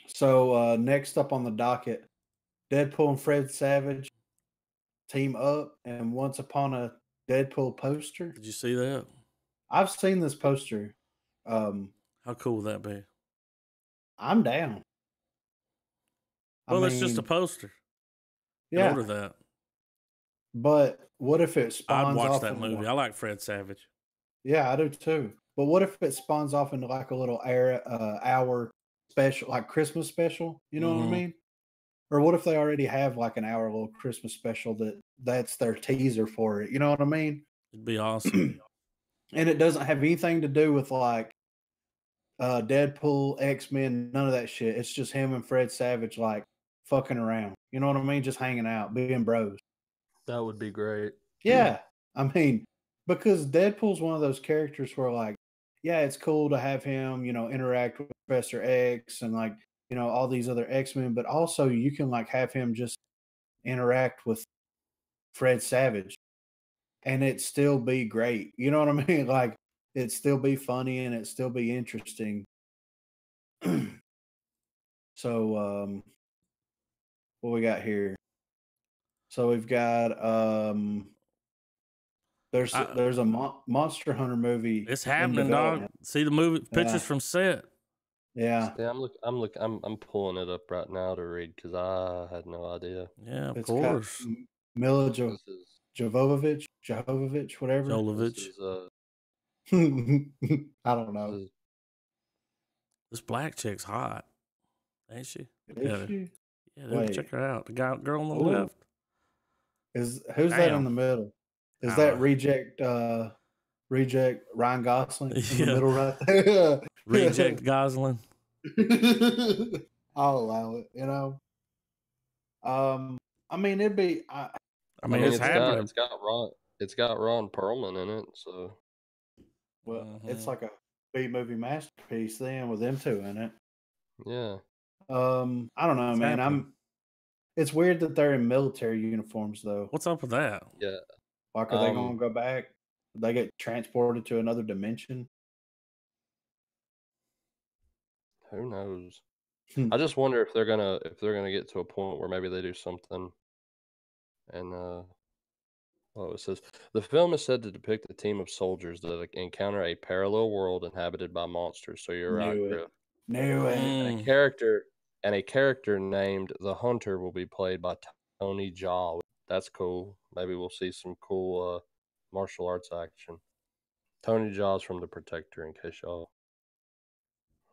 so next up on the docket, Deadpool and Fred Savage team up and Once Upon a Deadpool poster. Did you see that? I've seen this poster. How cool would that be? I'm down. Well, it's just a poster. Yeah. Order that. But what if it spawns I'd watch off that movie. I like Fred Savage. Yeah, I do too. But what if it spawns off into like a little hour special, like Christmas special? You know what I mean? Or what if they already have like an hour little Christmas special that's their teaser for it? You know what I mean? It'd be awesome. And it doesn't have anything to do with like Deadpool, X-Men, none of that shit. It's just him and Fred Savage like fucking around. You know what I mean? Just hanging out, being bros. That would be great. Yeah. I mean, because Deadpool's one of those characters where like, yeah, it's cool to have him, interact with Professor X and like, all these other X-Men, but also you can like have him just interact with Fred Savage and it still be great. You know what I mean? Like it still be funny and it still be interesting. So, what we got here? So we've got there's a Monster Hunter movie. It's happening, dog. See the movie pictures from set. Yeah. I'm pulling it up right now to read because I had no idea. Yeah, of course. Mila Jovovich, whatever. Jovovich. I don't know. This black chick's hot, ain't she? Is she? Yeah, check her out. The girl on the left. Who's that in the middle? Is that reject Ryan Gosling in the middle right there? Reject Gosling. I'll allow it, I mean, it'd be. I mean, it's happening. It's got Ron Perlman in it, so. Well, it's like a B-movie masterpiece then with them two in it. Yeah. I don't know, man. It's weird that they're in military uniforms, though. What's up with that? Yeah. Like, are they going to go back? They get transported to another dimension? Who knows? I just wonder if they're gonna get to a point where maybe they do something. And it says the film is said to depict a team of soldiers that encounter a parallel world inhabited by monsters. So you're right, Griff. Knew it. And a character named the Hunter will be played by Tony Jaa. That's cool. Maybe we'll see some cool martial arts action. Tony Jaa's from The Protector, in case y'all.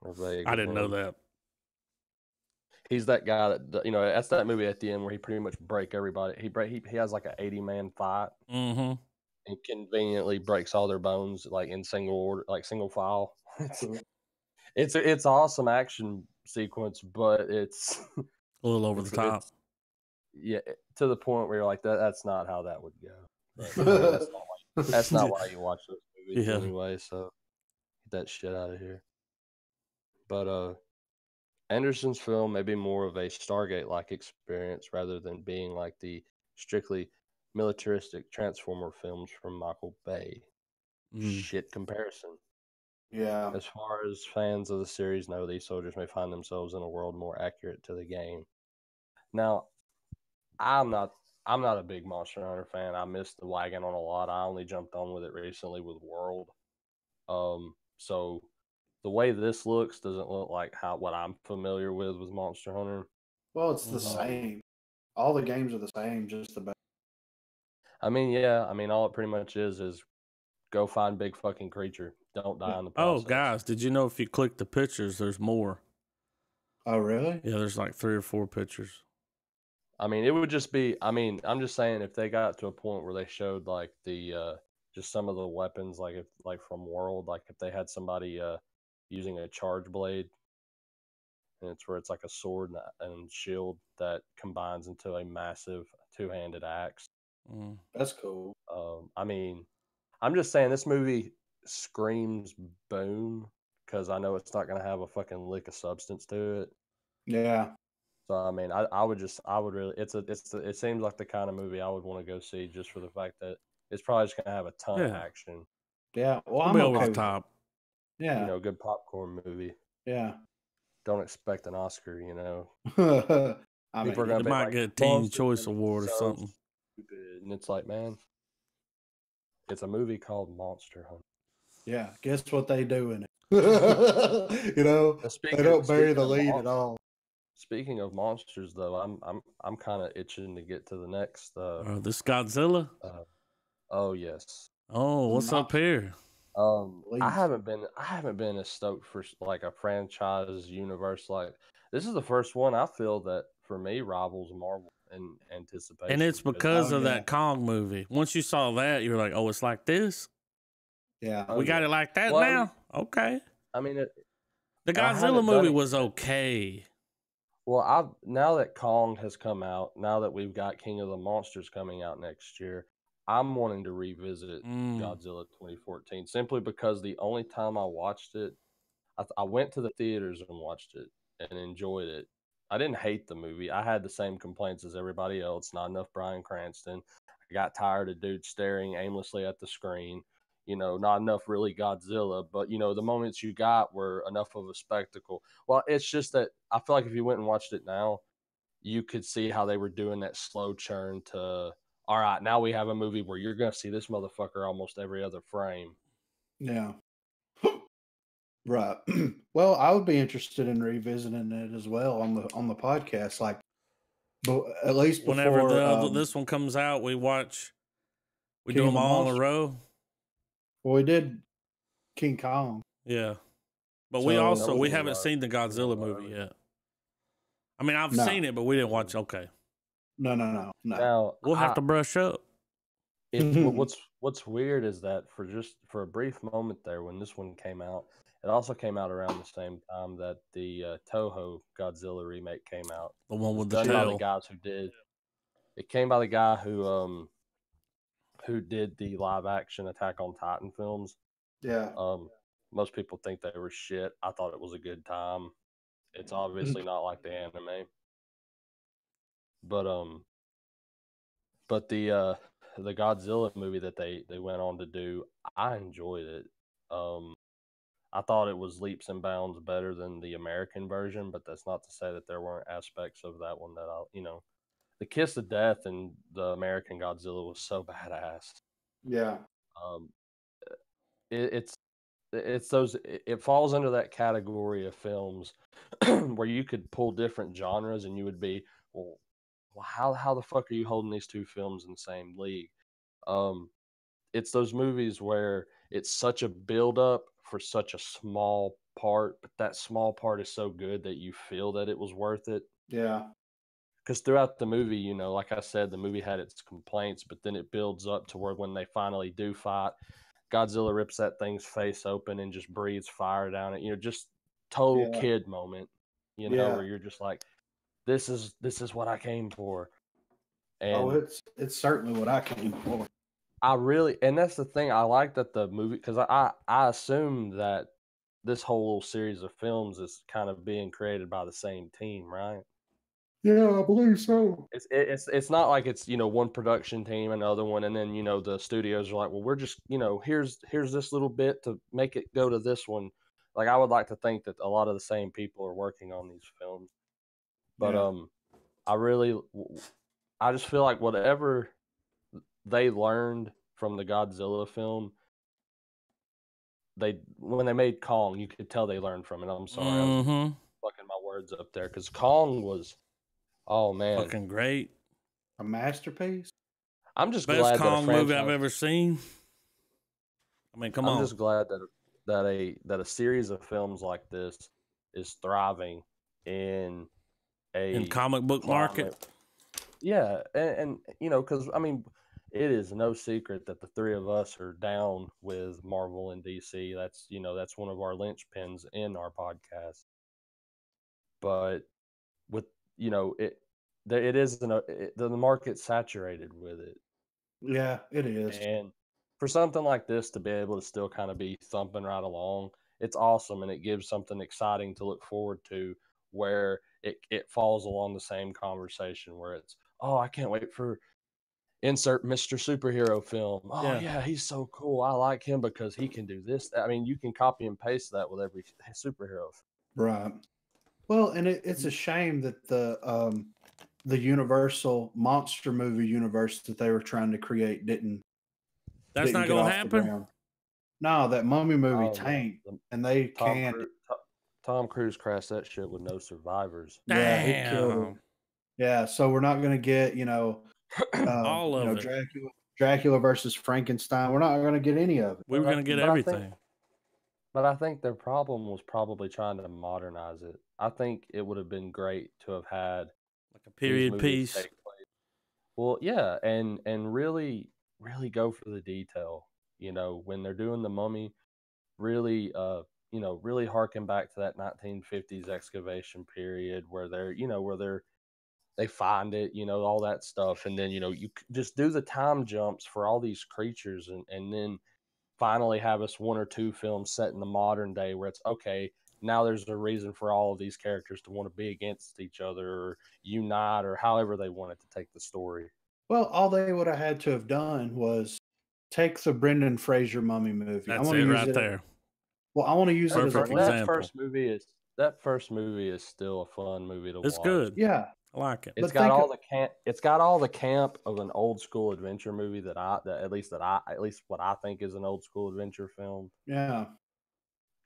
I didn't know that. He's that guy that that's that movie at the end where he pretty much break everybody. He has like an 80-man fight, and conveniently breaks all their bones like in single order, like single file. It's awesome action sequence, but it's a little over the top. Yeah, to the point where you're like that's not how that would go. But, that's not why you watch those movies anyway. So get that shit out of here. But Anderson's film may be more of a Stargate-like experience rather than being like the strictly militaristic Transformer films from Michael Bay. Shit comparison. Yeah. As far as fans of the series know, these soldiers may find themselves in a world more accurate to the game. Now, I'm not a big Monster Hunter fan. I missed the wagon on a lot. I only jumped on with it recently with World. So the way this looks doesn't look like what I'm familiar with Monster Hunter. Well, it's the same. All the games are the same, just about. I mean, yeah. I mean, all it pretty much is Go find big fucking creature. Don't die in the Oh, process. guys, did you know if you click the pictures, there's more? Oh, really? Yeah, there's like 3 or 4 pictures. I mean, it would just be. I mean, I'm just saying if they got to a point where they showed like the just some of the weapons, like if like from World, like if they had somebody using a charge blade, and it's where it's like a sword and shield that combines into a massive 2-handed axe. That's cool. I mean, I'm just saying this movie screams boom because I know it's not going to have a fucking lick of substance to it. Yeah. So I mean, I would really. It seems like the kind of movie I would want to go see just for the fact that it's probably just going to have a ton of action. Yeah. Well, I'm okay over the top. Yeah. You know, good popcorn movie. Yeah. Don't expect an Oscar. You know. People are gonna might get a Teen Choice Award or something. Stupid. And it's like, man, it's a movie called Monster Hunt. Yeah, guess what they do in it? You know, they don't bury the lead at all. Speaking of monsters, though, I'm kind of itching to get to the next. This Godzilla. Oh yes. Oh, what's up here? I haven't been as stoked for like a franchise universe. Like this is the first one I feel that for me rivals Marvel in anticipation. And it's because of that Kong movie. Once you saw that, you're like, oh, it's like this. Yeah, we got it like that now. Okay. I mean, the Godzilla movie was okay. Well, now that Kong has come out, now that we've got King of the Monsters coming out next year, I'm wanting to revisit Godzilla 2014 simply because the only time I watched it, I went to the theaters and watched it and enjoyed it. I didn't hate the movie. I had the same complaints as everybody else. Not enough Bryan Cranston. I got tired of dudes staring aimlessly at the screen. You know, not enough really Godzilla, but you know, the moments you got were enough of a spectacle. Well, it's just that I feel like if you went and watched it now, you could see how they were doing that slow churn to, all right, now we have a movie where you're going to see this motherfucker almost every other frame. Yeah. Right. Well, I would be interested in revisiting it as well on the podcast. Like, but at least whenever this one comes out, we do them all in a row. Well, we did King Kong. Yeah. But we haven't seen the Godzilla movie yet. I mean, I've seen it, but we didn't watch. Okay. No. Now, we'll have to brush up. What's weird is that for a brief moment there when this one came out, it also came out around the same time that the Toho Godzilla remake came out. The one with the done tail. By the guys who did. It came by the guy who did the live action Attack on Titan films. Yeah. Most people think they were shit. I thought it was a good time. It's obviously not like the anime. But the Godzilla movie that they went on to do, I enjoyed it. I thought it was leaps and bounds better than the American version, but that's not to say that there weren't aspects of that one that the kiss of death in the American Godzilla was so badass. Yeah. It falls under that category of films where you could pull different genres and you would be, well, how the fuck are you holding these two films in the same league? It's those movies where it's such a build up for such a small part, but that small part is so good that you feel that it was worth it. Yeah. Because throughout the movie, you know, like I said, the movie had its complaints, but then it builds up to where when they finally do fight, Godzilla rips that thing's face open and just breathes fire down it. You know, just total kid moment, you know, where you're just like, this is what I came for. And it's certainly what I came for. And that's the thing. I like that the movie, because I assume that this whole series of films is kind of being created by the same team, right? Yeah, I believe so. It's not like it's, you know, one production team, another one, and then, you know, the studios are like, well, we're just, you know, here's this little bit to make it go to this one. Like, I would like to think that a lot of the same people are working on these films. But I just feel like whatever they learned from the Godzilla film, when they made Kong, you could tell they learned from it. I'm sorry, I was fucking my words up there, because Kong was, oh man, fucking great, a masterpiece. I'm just best glad Kong movie I've ever seen. I mean, come I'm on. just glad that a series of films like this is thriving in comic book market. Yeah, and you know, because I mean, it is no secret that the three of us are down with Marvel and DC. That's that's one of our linchpins in our podcast. But with it isn't the market's saturated with it. Yeah, it is. And for something like this to be able to still kind of be thumping right along, it's awesome, and it gives something exciting to look forward to where it falls along the same conversation where it's, oh, I can't wait for insert Mr. Superhero film. Oh, yeah, he's so cool. I like him because he can do this. I mean, you can copy and paste that with every superhero. Right. Well, and it's a shame that the Universal monster movie universe that they were trying to create didn't not going to happen. No, that Mummy movie tanked, and they canned. Tom Cruise crashed that shit with no survivors. Damn. Yeah, he killed him. Yeah, so we're not going to get all of it. Dracula versus Frankenstein. We're not going to get any of it. We were going to get everything. But I think their problem was probably trying to modernize it. I think it would have been great to have had like a period piece. Well, yeah, and really go for the detail. When they're doing the Mummy, really really harken back to that 1950s excavation period where they find it, all that stuff, and then you just do the time jumps for all these creatures, and then finally have us one or two films set in the modern day where it's okay, now there's a reason for all of these characters to want to be against each other or unite or however they wanted to take the story. Well, all they would have had to have done was take the Brendan Fraser Mummy movie. That's it right there. Well, I want to use it as an example. That first movie is still a fun movie to watch. It's good. Yeah, I like it. It's got all the camp of an old school adventure movie that at least what I think is an old school adventure film. Yeah.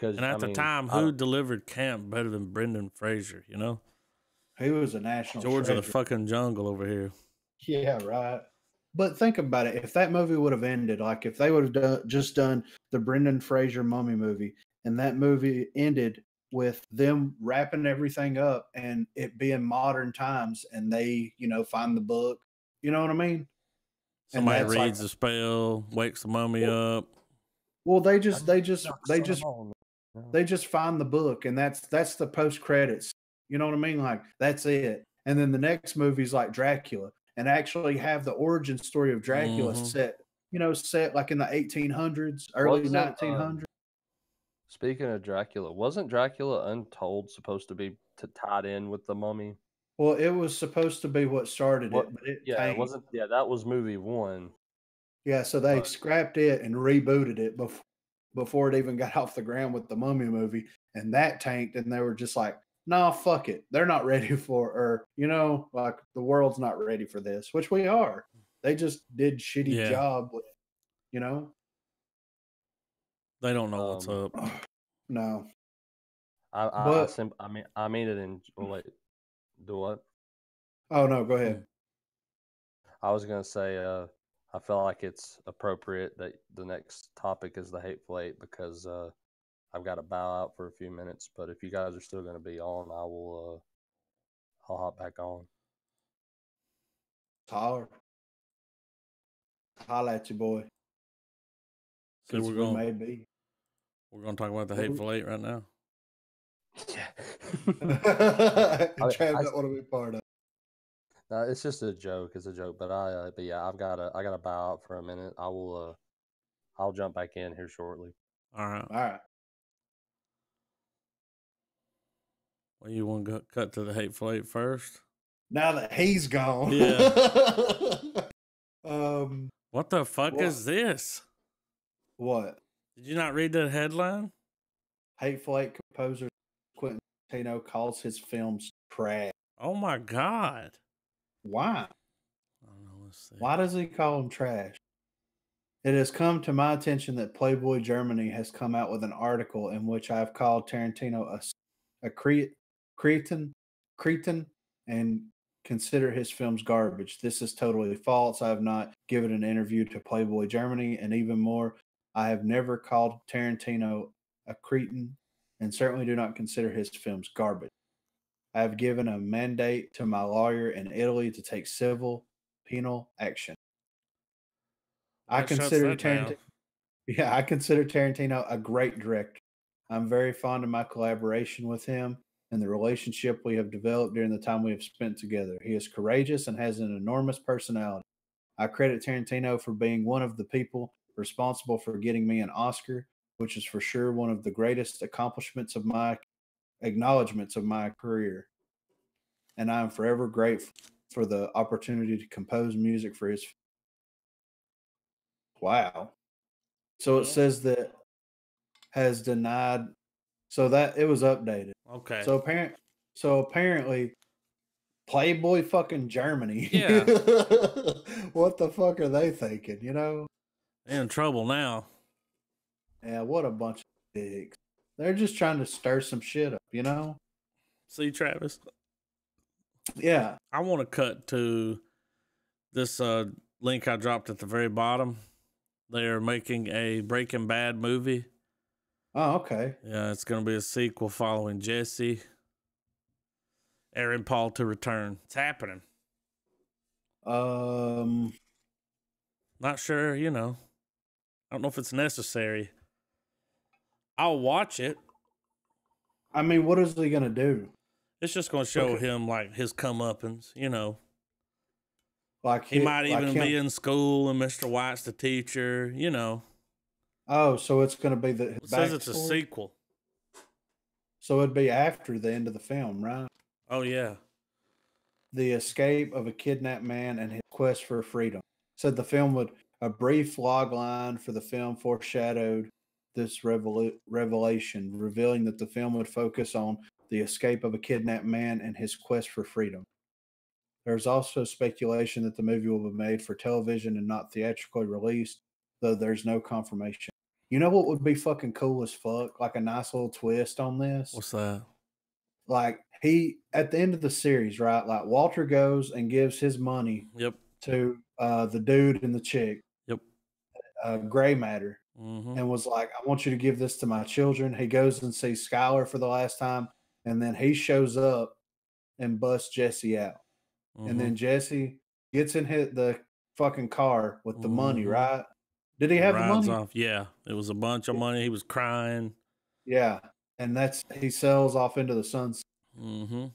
And at the time, who delivered camp better than Brendan Fraser? He was a national George of the fucking jungle over here. Yeah, right. But think about it. If that movie would have ended, like if they would have just done the Brendan Fraser Mummy movie, and that movie ended with them wrapping everything up and it being modern times, and they, find the book, you know what I mean? Somebody reads the spell, wakes the mummy up. Well, they just find the book, and that's the post credits. You know what I mean? Like that's it. And then the next movie's like Dracula, and actually have the origin story of Dracula set like in the 1800s, early 1900s. Speaking of Dracula, wasn't Dracula Untold supposed to be tied in with the Mummy? Well, it was supposed to be what started it, but it wasn't. Yeah, that was movie one. Yeah, so they scrapped it and rebooted it before it even got off the ground with the Mummy movie, and that tanked, and they were just like, nah, fuck it. They're not ready for, like the world's not ready for this, which we are. They just did shitty job with, They don't know what's up. No. I mean it in do what? Oh no, go ahead. I was gonna say I feel like it's appropriate that the next topic is the Hateful Eight because I've got to bow out for a few minutes, but if you guys are still going to be on, I'll hop back on. Holler at you, boy. So we're going to talk about the Hateful Eight right now. Yeah. Trav don't want to be part of it. No, it's just a joke. It's a joke, but I gotta bow out for a minute. I'll jump back in here shortly. All right. Well, you want to cut to the Hateful Eight first? Now that he's gone. Yeah. What the fuck is this? What? Did you not read that headline? Hateful Eight composer Quentin Tarantino calls his films trash. Oh my God. Why? I don't know. Let's see. Why does he call them trash? It has come to my attention that Playboy Germany has come out with an article in which I have called Tarantino a cretin, and consider his films garbage. This is totally false. I have not given an interview to Playboy Germany, and even more, I have never called Tarantino a cretin and certainly do not consider his films garbage. I have given a mandate to my lawyer in Italy to take civil penal action. I consider Tarantino. Yeah, I consider Tarantino a great director. I'm very fond of my collaboration with him and the relationship we have developed during the time we have spent together. He is courageous and has an enormous personality. I credit Tarantino for being one of the people responsible for getting me an Oscar, which is for sure one of the greatest acknowledgments of my career. And I am forever grateful for the opportunity to compose music for his. Wow. So it says that has denied. So that it was updated. Okay. So apparently, Playboy fucking Germany. Yeah. What the fuck are they thinking? You know, they're in trouble now. Yeah, what a bunch of dicks. They're just trying to stir some shit up. You know. See, Travis. Yeah. I want to cut to this link I dropped at the very bottom. They're making a Breaking Bad movie. Oh, okay. Yeah, it's going to be a sequel following Jesse. Aaron Paul to return. It's happening. Not sure, I don't know if it's necessary. I'll watch it. I mean, what is he going to do? It's just going to show him, like, his comeuppance, Like he might even be in school and Mr. White's the teacher, Oh, so it's going to be the. It says it's a sequel. So it'd be after the end of the film, right? Oh, yeah. The escape of a kidnapped man and his quest for freedom. Said the film would. A brief log line for the film foreshadowed this revelation, revealing that the film would focus on the escape of a kidnapped man and his quest for freedom. There's also speculation that the movie will be made for television and not theatrically released, though there's no confirmation. You know what would be fucking cool as fuck? Like a nice little twist on this? What's that? Like at the end of the series, right? Like Walter goes and gives his money to the dude and the chick. Yep. Gray Matter. And was like, I want you to give this to my children. He goes and sees Skylar for the last time. And then he shows up and busts Jesse out. And then Jesse gets in the fucking car with the money, right? Did he have the money? Off. Yeah, it was a bunch of money. He was crying. Yeah, and he sells off into the sunset.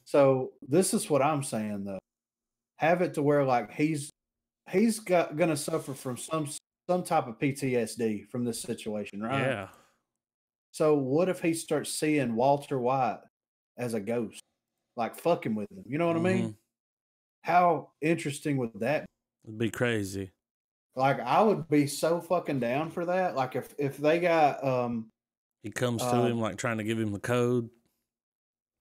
So this is what I'm saying though. Have it to where like he's gonna suffer from some type of PTSD from this situation, right? Yeah. So what if he starts seeing Walter White as a ghost, like fucking with him? You know what I mean? How interesting would that be? It'd be crazy. Like I would be so fucking down for that. Like if they got he comes to him like trying to give him the code.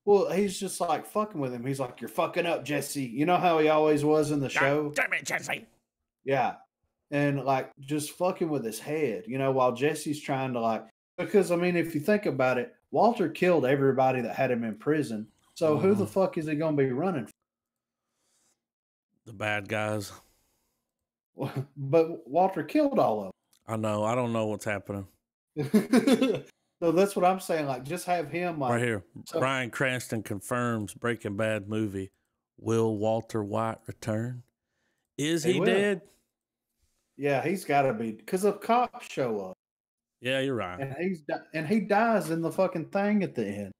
Well, he's just like fucking with him. He's like, "You're fucking up, Jesse." You know how he always was in the show? Damn it, Jesse. Yeah. And like just fucking with his head, while Jesse's trying to because I mean, if you think about it, Walter killed everybody that had him in prison. So who the fuck is he going to be running for? The bad guys. But Walter killed all of them. I know. I don't know what's happening. So that's what I'm saying. Like, just have him right here. Bryan Cranston confirms Breaking Bad movie. Will Walter White return? Is he dead? Yeah, he's got to be because the cops show up. Yeah, you're right. And he dies in the fucking thing at the end.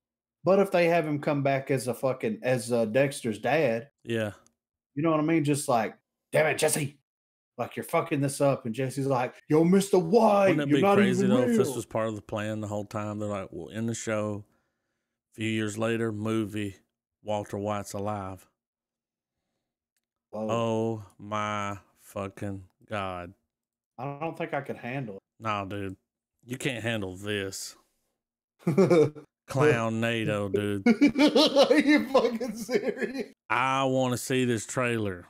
But if they have him come back as Dexter's dad, yeah, you know what I mean? Just like, damn it, Jesse. Like, you're fucking this up. And Jesse's like, yo, Mr. White, wouldn't it be crazy, though, if this was part of the plan the whole time? They're like, well, in the show, a few years later, movie, Walter White's alive. Whoa. Oh, my fucking God. I don't think I could handle it. No, dude. You can't handle this. Clown NATO, dude. Are you fucking serious? I want to see this trailer.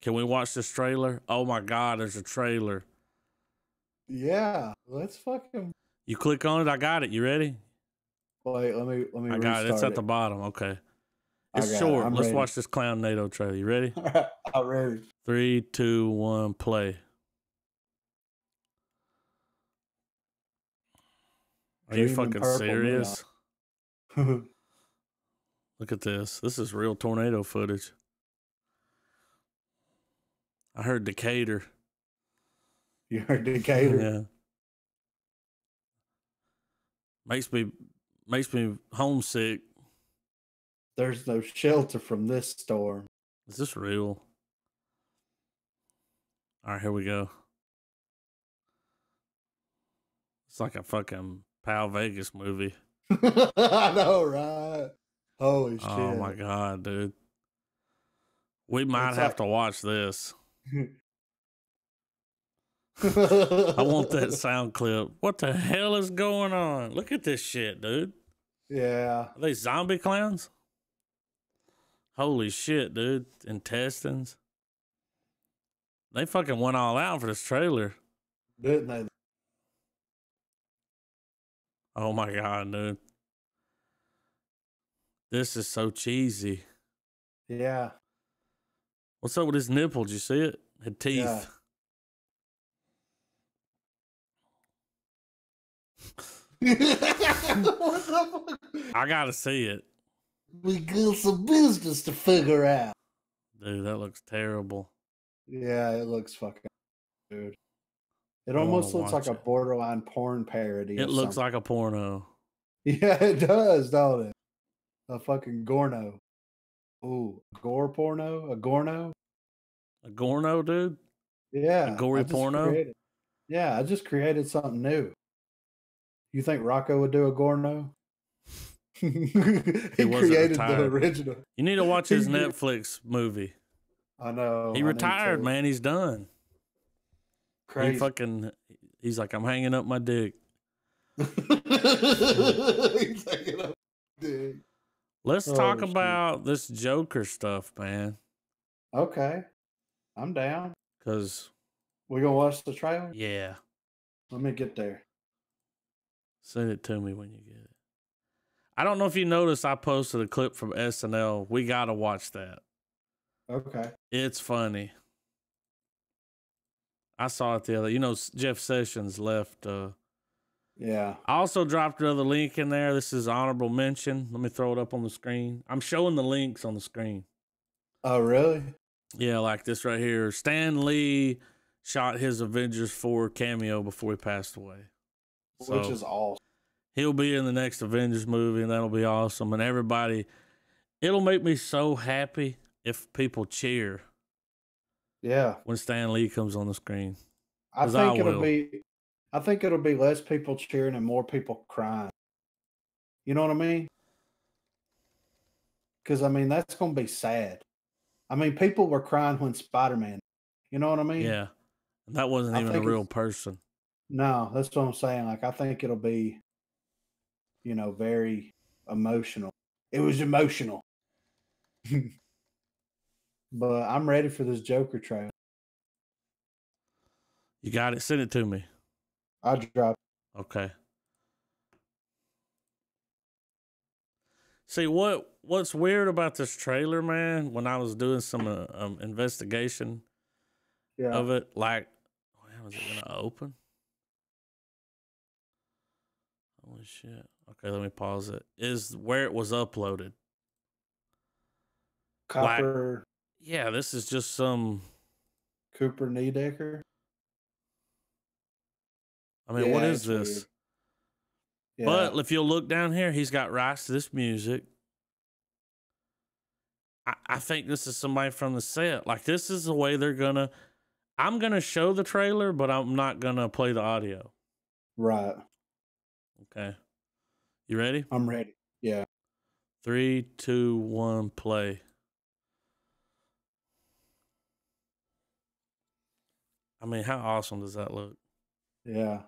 Can we watch this trailer? Oh my God, there's a trailer. Yeah, let's fucking. You click on it. I got it. You ready? Wait, let me. I got it. It's at the bottom. Okay. It's short. Let's watch this Clown NATO trailer. You ready? I'm ready. 3, 2, 1, play. Are you fucking serious? Look at this. This is real tornado footage. I heard Decatur. You heard Decatur? Yeah. Makes me homesick. There's no shelter from this storm. Is this real? All right, here we go. It's like a fucking Pal Vegas movie. I know, right? Holy shit. Oh my God, dude. We might have to watch this. I want that sound clip. What the hell is going on? Look at this shit, dude. Yeah. Are they zombie clowns? Holy shit, dude. Intestines. They fucking went all out for this trailer. Didn't they? Oh my God, dude. This is so cheesy. Yeah. What's up with his nipple? Did you see it? Had teeth. Yeah. I gotta see it. We got some business to figure out. Dude, that looks terrible. Yeah, it looks fucking dude. It almost looks like a borderline porn parody. It looks like a porno. Yeah, it does, don't it? A fucking gorno. Ooh, gore porno? A gorno? A gorno, dude? Yeah. A gory porno? Yeah, I just created something new. You think Rocco would do a gorno? He created the original. You need to watch his Netflix movie. I know. He retired, man. He's done. Crazy. He's like, I'm hanging up my dick. He's hanging up dick. Let's talk about this Joker stuff, man. Okay. I'm down. Because we gonna watch the trailer? Yeah. Let me get there. Send it to me when you get it. I don't know if you noticed, I posted a clip from SNL. We got to watch that. Okay. It's funny. I saw it the other. Jeff Sessions left. Yeah. I also dropped another link in there. This is honorable mention. Let me throw it up on the screen. I'm showing the links on the screen. Oh, really? Yeah, like this right here. Stanley shot his Avengers 4 cameo before he passed away. Which is awesome. He'll be in the next Avengers movie, and that'll be awesome. And everybody, it'll make me so happy if people cheer. Yeah. When Stan Lee comes on the screen. I think it'll be less people cheering and more people crying. You know what I mean? Because, that's going to be sad. People were crying when SpiderMan. You know what I mean? Yeah. That wasn't even a real person. No, that's what I'm saying. I think it'll be, very emotional. It was emotional. But I'm ready for this Joker trailer. You got it? Send it to me. I'll drop it. Okay. See, what's weird about this trailer, man, when I was doing some investigation of it, like, is it going to open? Holy shit. Okay, let me pause it. Is where it was uploaded. Copper. Yeah, this is just some Cooper Niedecker. What is this? Yeah. But if you'll look down here, he's got rights to this music. I think this is somebody from the set. Like, this is the way I'm going to show the trailer, but I'm not going to play the audio. Right. Okay. You ready? I'm ready. Yeah. 3, 2, 1, play. How awesome does that look? Yeah.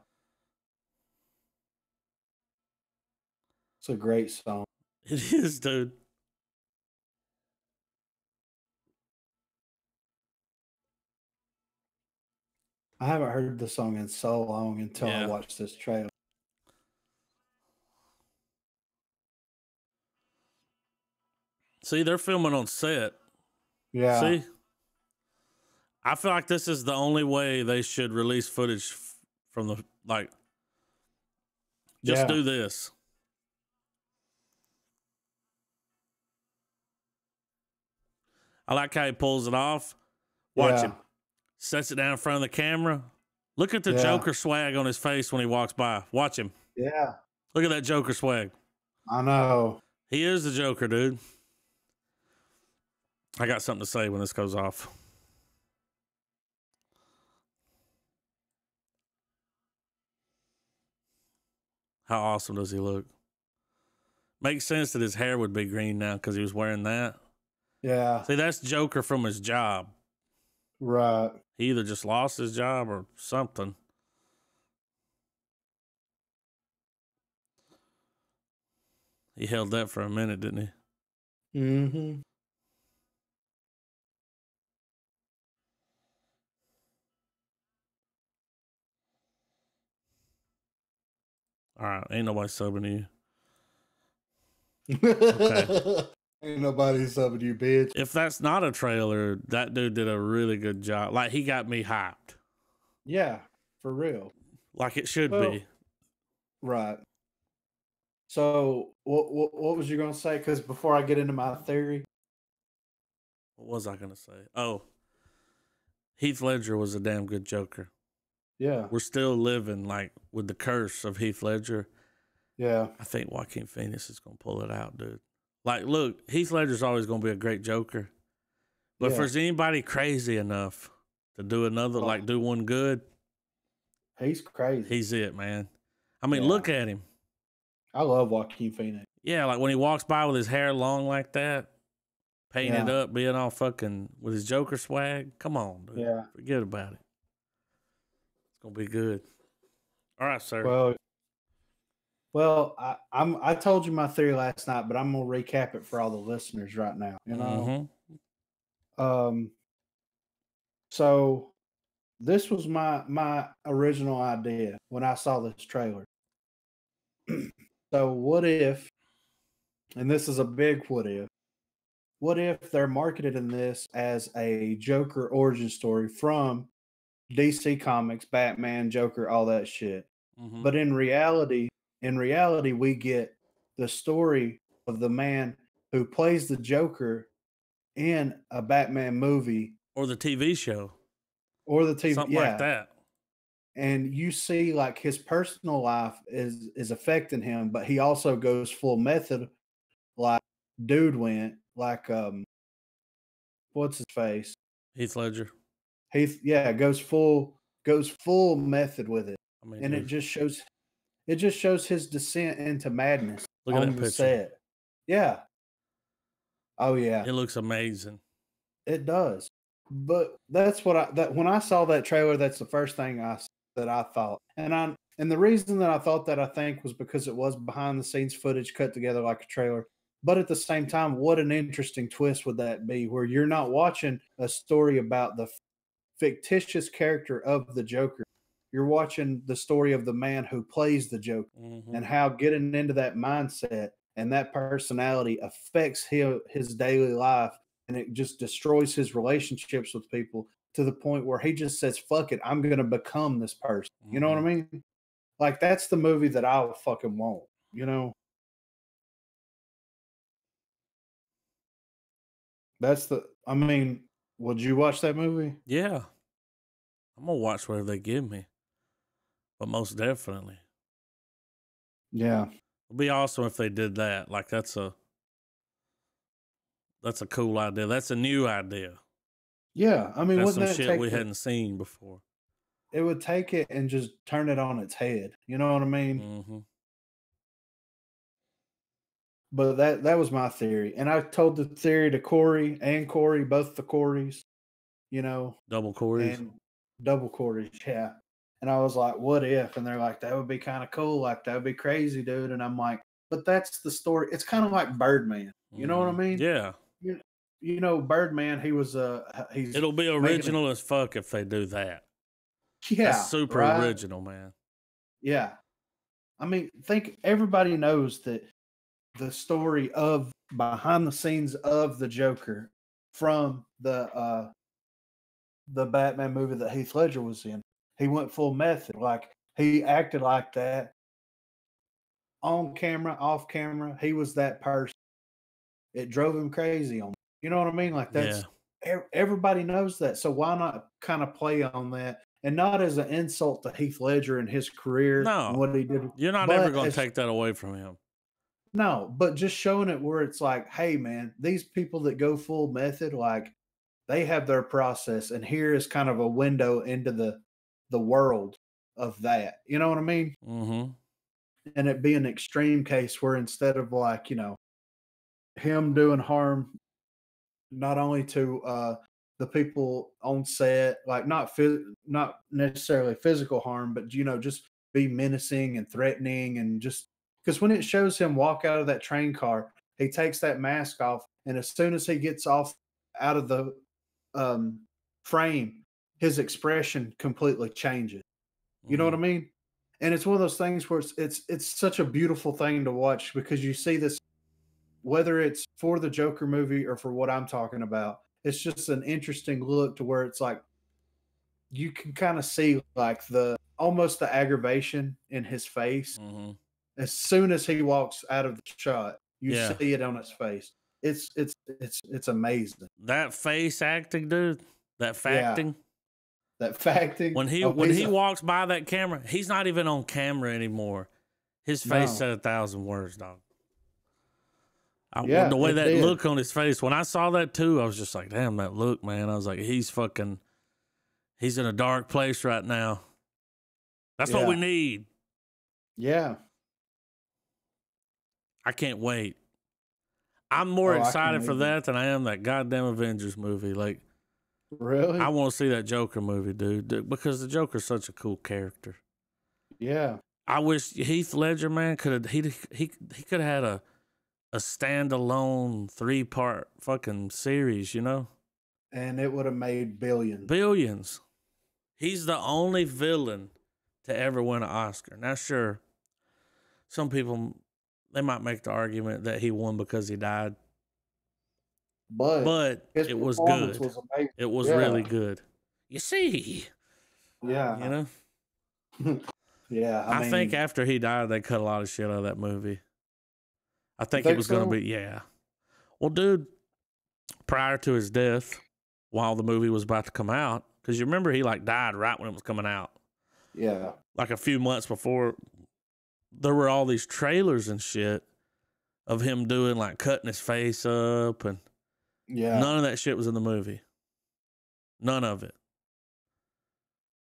It's a great song. It is, dude. I haven't heard the song in so long until I watched this trailer. See, they're filming on set. Yeah. See? I feel like this is the only way they should release footage from the, Just do this. I like how he pulls it off. Watch him. Sets it down in front of the camera. Look at the Joker swag on his face when he walks by. Watch him. Yeah. Look at that Joker swag. I know. He is the Joker, dude. I got something to say when this goes off. How awesome does he look? Makes sense that his hair would be green now because he was wearing that. Yeah. See, that's Joker from his job. Right. He either just lost his job or something. He held that for a minute, didn't he? Mm-hmm. All right, ain't nobody subbing you. Okay. Ain't nobody subbing you, bitch. If that's not a trailer, that dude did a really good job. Like, he got me hyped. Yeah, for real. Like it should be. Right. So, what was you going to say? Because before I get into my theory. What was I going to say? Oh, Heath Ledger was a damn good Joker. Yeah. We're still living, like, with the curse of Heath Ledger. Yeah. I think Joaquin Phoenix is going to pull it out, dude. Like, look, Heath Ledger's always going to be a great Joker. But if there's anybody crazy enough to do another, like, do one good. He's crazy. He's it, man. I mean, look at him. I love Joaquin Phoenix. Yeah, like when he walks by with his hair long like that, painted up, being all fucking with his Joker swag. Come on, dude. Yeah. Forget about it. It's going to be good. All right, sir. Well, I told you my theory last night, but I'm gonna recap it for all the listeners right now. You know, so this was my original idea when I saw this trailer. So what if, and this is a big what if they're marketed in this as a Joker origin story from DC Comics, Batman, Joker, all that shit, but in reality, we get the story of the man who plays the Joker in a Batman movie or the TV show or the TV, something like that. And you see, like, his personal life is affecting him, but he also goes full method, like dude went, like what's his face? Heath Ledger. Goes full method with it, and it just shows his descent into madness. Look at that picture. Set. Yeah. Oh yeah. It looks amazing. It does. But that's what when I saw that trailer, that's the first thing I thought. And the reason that I thought that, I think, was because it was behind the scenes footage cut together like a trailer. But at the same time, what an interesting twist would that be, where you're not watching a story about the fictitious character of the Joker. You're watching the story of the man who plays the Joker, and how getting into that mindset and that personality affects his daily life, and it just destroys his relationships with people to the point where he just says, fuck it, I'm going to become this person. You know what I mean? Like, that's the movie that I would fucking want, you know? I mean, would you watch that movie? Yeah. I'm going to watch whatever they give me. But most definitely. Yeah. It'd be awesome if they did that. Like, that's a cool idea. That's a new idea. Yeah. I mean, that's some shit we hadn't seen before. It would take it and just turn it on its head. You know what I mean? But that was my theory. And I told the theory to Corey, both the Coreys, you know. Double Coreys. And double Coreys, yeah. And I was like, what if? And they're like, that would be kind of cool. Like, that would be crazy, dude. And I'm like, but that's the story. It's kind of like Birdman. You know what I mean? Yeah. You know, Birdman, it'll be original as fuck if they do that. Yeah. That's super original, man. Yeah. I mean, everybody knows that the story of behind the scenes of the Joker from the Batman movie that Heath Ledger was in. He went full method. Like, he acted like that on camera, off camera, he was that person. It drove him crazy on. You know what I mean? Like that's everybody knows that. So why not kind of play on that, and not as an insult to Heath Ledger and his career and what he did. You're not ever going to take that away from him. No, but just showing it where it's like, hey man, these people that go full method, like they have their process, and here is kind of a window into the world of that. You know what I mean? Mm-hmm. And it be an extreme case where instead of like, you know, him doing harm not only to the people on set, like not necessarily physical harm, but you know, just be menacing and threatening, and just because when it shows him walk out of that train car, he takes that mask off, and as soon as he gets off out of the frame, his expression completely changes. You know what I mean? And it's one of those things where it's such a beautiful thing to watch, because you see this, whether it's for the Joker movie or for what I'm talking about, it's just an interesting look to where it's like you can kind of see like almost the aggravation in his face. Mm-hmm. As soon as he walks out of the shot, you see it on his face. It's amazing. That face acting, dude. That facting. Yeah. That facting. When he walks by that camera, he's not even on camera anymore. His face said 1,000 words, dog. The way that look on his face, when I saw that too, I was just like, damn, that look, man. I was like, he's in a dark place right now. That's what we need. Yeah. I can't wait. I'm more excited for that than I am that goddamn Avengers movie. Like, really? I want to see that Joker movie, dude, because the Joker's such a cool character. Yeah. I wish Heath Ledger, man, could have had a standalone 3-part fucking series, you know? And it would have made billions. Billions. He's the only villain to ever win an Oscar. Now, sure, some people, they might make the argument that he won because he died. But it was good. It was really good. You see? Yeah. You know? Yeah. I think after he died, they cut a lot of shit out of that movie. I think it was going to be, Well, dude, prior to his death, while the movie was about to come out, because you remember he like died right when it was coming out. Yeah. Like a few months before, there were all these trailers and shit of him doing like cutting his face up, and none of that shit was in the movie. None of it.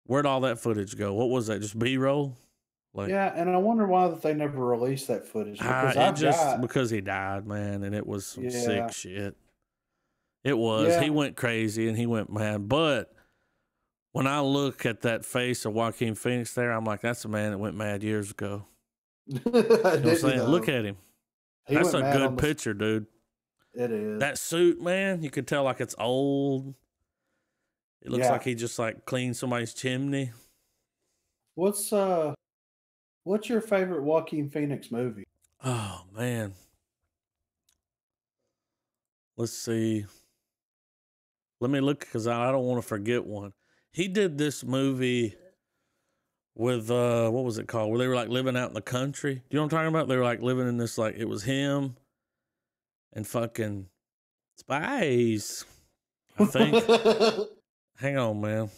Where'd all that footage go? What was that? Just B-roll? Like, yeah, and I wonder why that they never released that footage. Because because he died, man, and it was some sick shit. It was. He went crazy and he went mad. But when I look at that face of Joaquin Phoenix there, I'm like, that's a man that went mad years ago. You know what I'm saying? Look at him. That's a good picture, dude. It is. That suit, man, you could tell like it's old. It looks like he just like cleaned somebody's chimney. What's your favorite Joaquin Phoenix movie? Oh, man. Let's see. Let me look, because I don't want to forget one. He did this movie with, what was it called? Where they were like living out in the country. Do you know what I'm talking about? They were like living in this, like, it was him and fucking spies, I think. Hang on, man.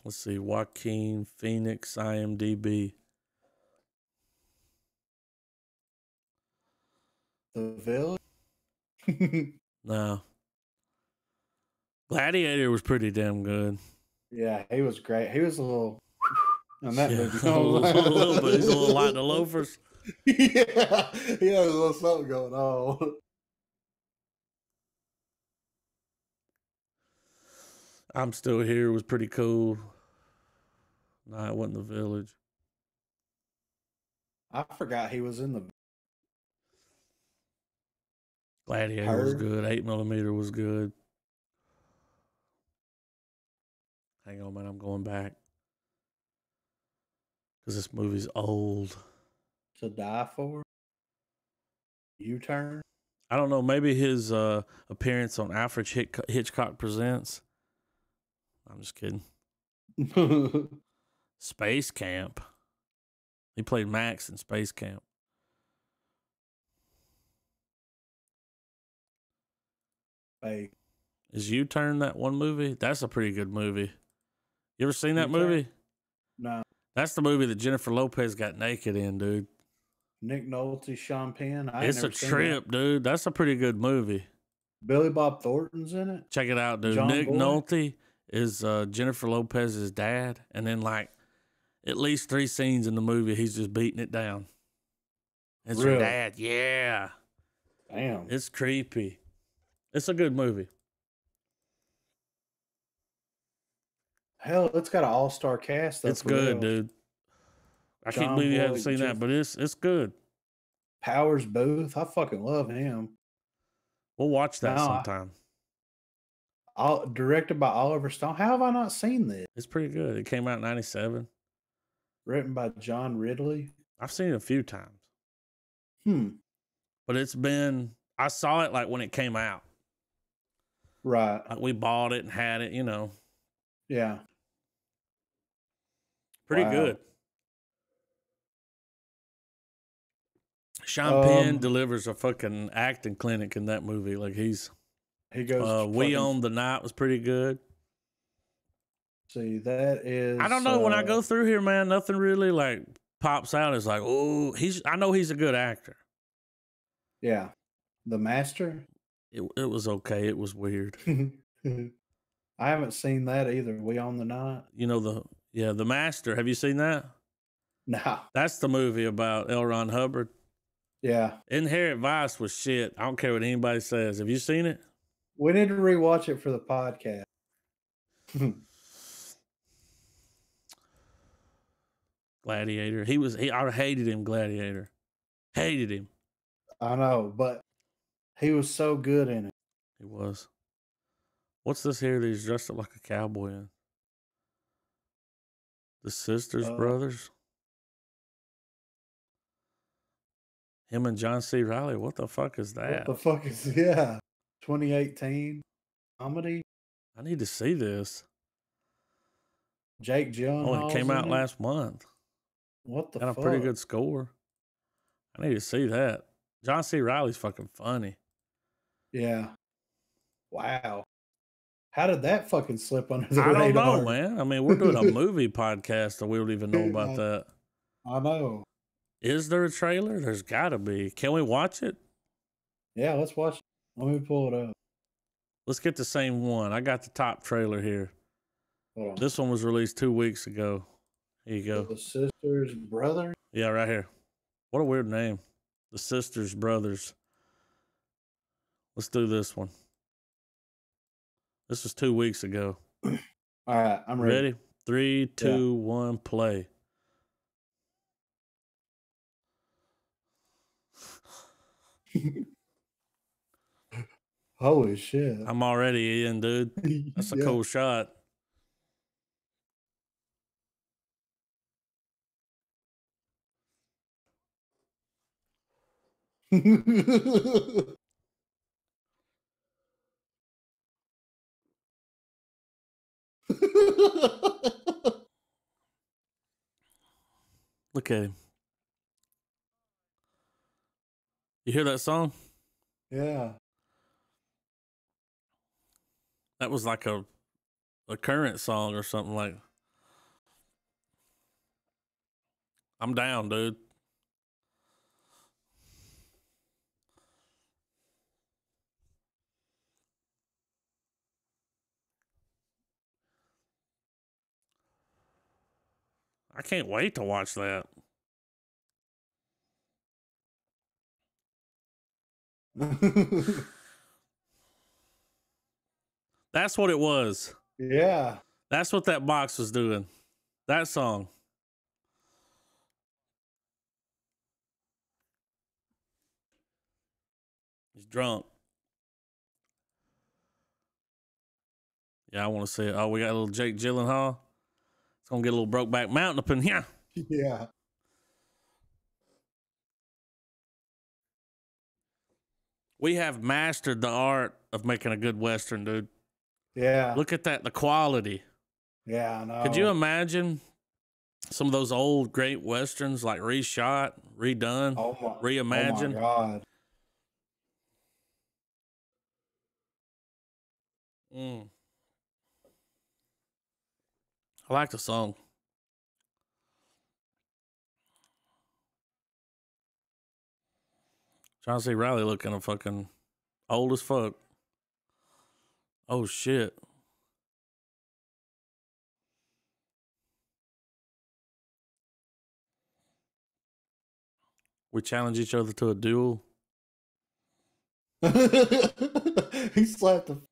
Let's see. Joaquin Phoenix, IMDb. The Village? No. Gladiator was pretty damn good. Yeah, he was great. He was a little on that movie. A little bit. He's a little light in the loafers. Yeah, he had a little something going on. I'm Still Here was pretty cool. No, it wasn't The Village. I forgot he was in the Gladiator was good. 8mm was good. Hang on, man. I'm going back. Because this movie's old. To Die For? U-Turn? I don't know. Maybe his appearance on Alfred Hitchcock Presents. I'm just kidding. Space Camp. He played Max in Space Camp. Hey, Is U-Turn that one movie? That's a pretty good movie. You ever seen that movie? No. That's the movie that Jennifer Lopez got naked in, dude. Nick Nolte, Sean Penn. It's a trip, dude. That's a pretty good movie. Billy Bob Thornton's in it. Check it out, dude. Nick Nolte is Jennifer Lopez's dad, and then like at least 3 scenes in the movie, he's just beating it down. It's her dad, yeah. Damn, it's creepy. It's a good movie. Hell, it's got an all-star cast. It's good, dude. I can't believe you haven't seen that, but it's good. Powers Booth, I fucking love him. We'll watch that sometime. Directed by Oliver Stone. How have I not seen this? It's pretty good. It came out in 97. Written by John Ridley. I've seen it a few times. But I saw it like when it came out. Right. Like we bought it and had it, Yeah. Pretty good. Sean Penn delivers a fucking acting clinic in that movie. Like he goes. We Own the Night was pretty good. See, that is. I don't know. When I go through here, man, nothing really like pops out. It's like, oh, I know he's a good actor. Yeah, The Master. It was okay. It was weird. I haven't seen that either. We Own the Night. The Master. Have you seen that? No. That's the movie about L. Ron Hubbard. Yeah. Inherent Vice was shit. I don't care what anybody says. Have you seen it? We need to rewatch it for the podcast. Gladiator. I hated him, Gladiator. Hated him. I know, but he was so good in it. He was. What's this here that he's dressed up like a cowboy in? The Sisters Brothers? Him and John C. Reilly. What the fuck is that? What the fuck is 2018 comedy? I need to see this. Jake Gyllenhaal. Oh, it came out last month. What the fuck? Got a pretty good score. I need to see that. John C. Reilly's fucking funny. Yeah. Wow. How did that fucking slip under the radar? I don't know, man. I mean, we're doing a movie podcast, and we don't even know about that. I know. Is there a trailer? There's got to be. Can we watch it? Yeah, let's watch it. Let me pull it up. Let's get the same one. I got the top trailer here. Hold on. This one was released 2 weeks ago. Here you go. The Sisters Brothers? Yeah, right here. What a weird name. The Sisters Brothers. Let's do this one. This was 2 weeks ago. All right, I'm ready. Ready? 3, 2, 1, play. Holy shit. I'm already in, dude. That's a cool shot. Look at him. You hear that song? Yeah. That was like a current song or something like. I'm down, dude. I can't wait to watch that. That's what it was. Yeah. That's what that box was doing. That song. He's drunk. Yeah, I want to see it. Oh, we got a little Jake Gyllenhaal. It's going to get a little Brokeback Mountain up in here. Yeah. We have mastered the art of making a good Western, dude. Yeah. Look at that, the quality. Yeah, I know. Could you imagine some of those old great Westerns, like reshot, redone, reimagined? Oh, my God. I like the song. John C. Reilly looking a fucking old as fuck. Oh shit. We challenge each other to a duel. He slapped him.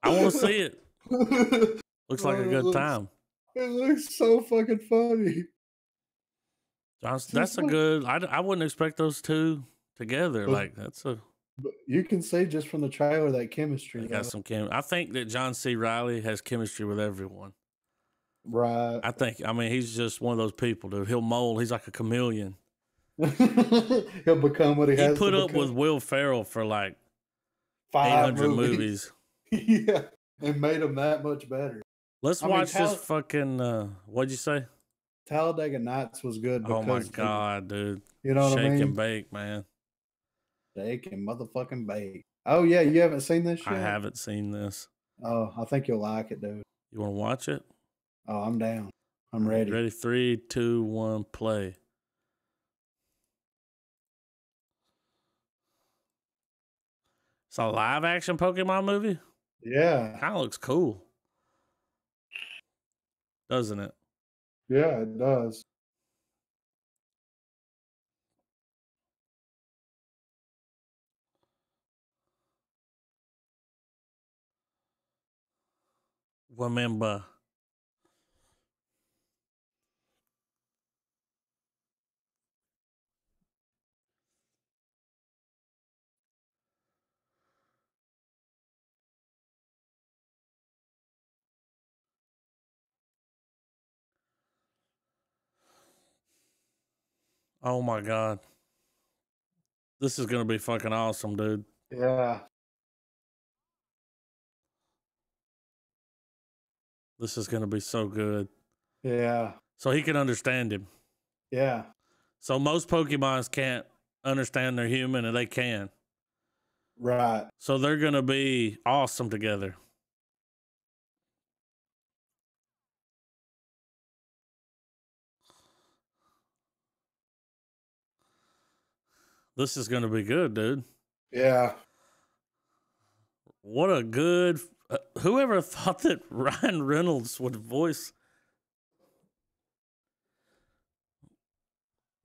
I want to see it. Looks like a good time. It looks so fucking funny. That's a good. I wouldn't expect those two together. Like that's a. But you can see just from the trailer that chemistry. They got some I think that John C. Reilly has chemistry with everyone. Right. I mean, he's just one of those people, dude. He'll mold. He's like a chameleon. He'll become what he has. He put up with Will Ferrell for like 500 movies. Yeah, and made him that much better. Let's watch this fucking. What'd you say? Talladega Nights was good. Oh my god, dude! You know what I mean? Shake and bake, man. Shake and motherfucking bake. Oh yeah, you haven't seen this yet? I haven't seen this. Oh, I think you'll like it, dude. You want to watch it? Oh, I'm down. I'm ready. Ready? 3, 2, 1, play. It's a live action Pokemon movie? Yeah. Kind of looks cool. Doesn't it? Yeah, it does. Remember. Oh my god. This is going to be fucking awesome, dude. Yeah. This is going to be so good. Yeah. So he can understand him. Yeah. So most Pokemons can't understand they're human, and they can. Right. So they're going to be awesome together. This is going to be good, dude. Yeah. What a good... whoever thought that Ryan Reynolds would voice...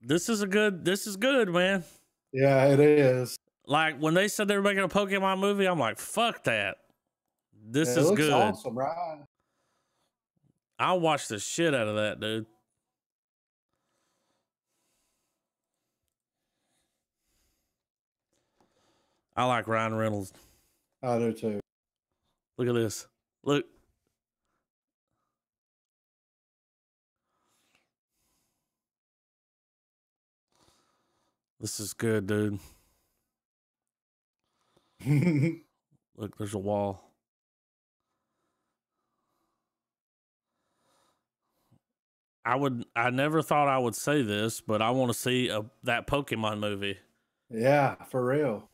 This is good, man. Yeah, it is. Like, when they said they were making a Pokemon movie, I'm like, fuck that. This is good. Awesome, right? I'll watch the shit out of that, dude. I like Ryan Reynolds. I do too. Look at this. Look. This is good, dude. Look, there's a wall. I never thought I would say this, but I want to see that Pokemon movie. Yeah, for real.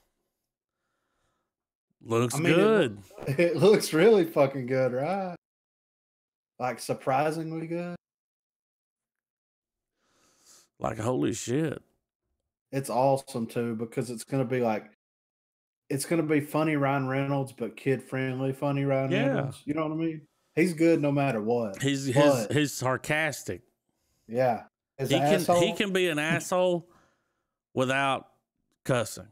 Looks good. It looks really fucking good, right? Like surprisingly good. Like, holy shit. It's awesome too, because it's gonna be funny Ryan Reynolds, but kid friendly funny Ryan Reynolds. You know what I mean? He's good no matter what. He's sarcastic. Yeah. He can be an asshole without cussing.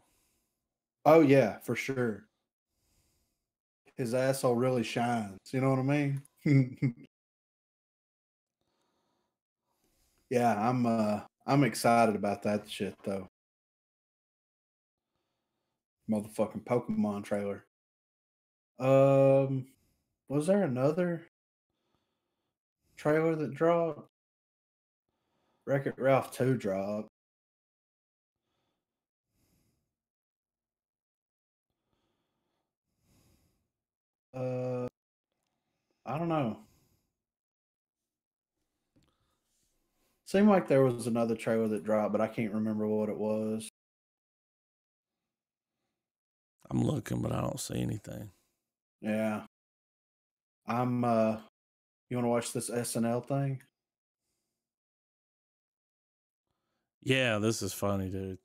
Oh yeah, for sure. His asshole really shines. You know what I mean? Yeah, I'm excited about that shit though. Motherfucking Pokemon trailer. Was there another trailer that dropped? Wreck-It Ralph 2 dropped. I don't know. Seemed like there was another trailer that dropped, but I can't remember what it was. I'm looking, but I don't see anything. Yeah. I'm you want to watch this SNL thing? Yeah, this is funny, dude.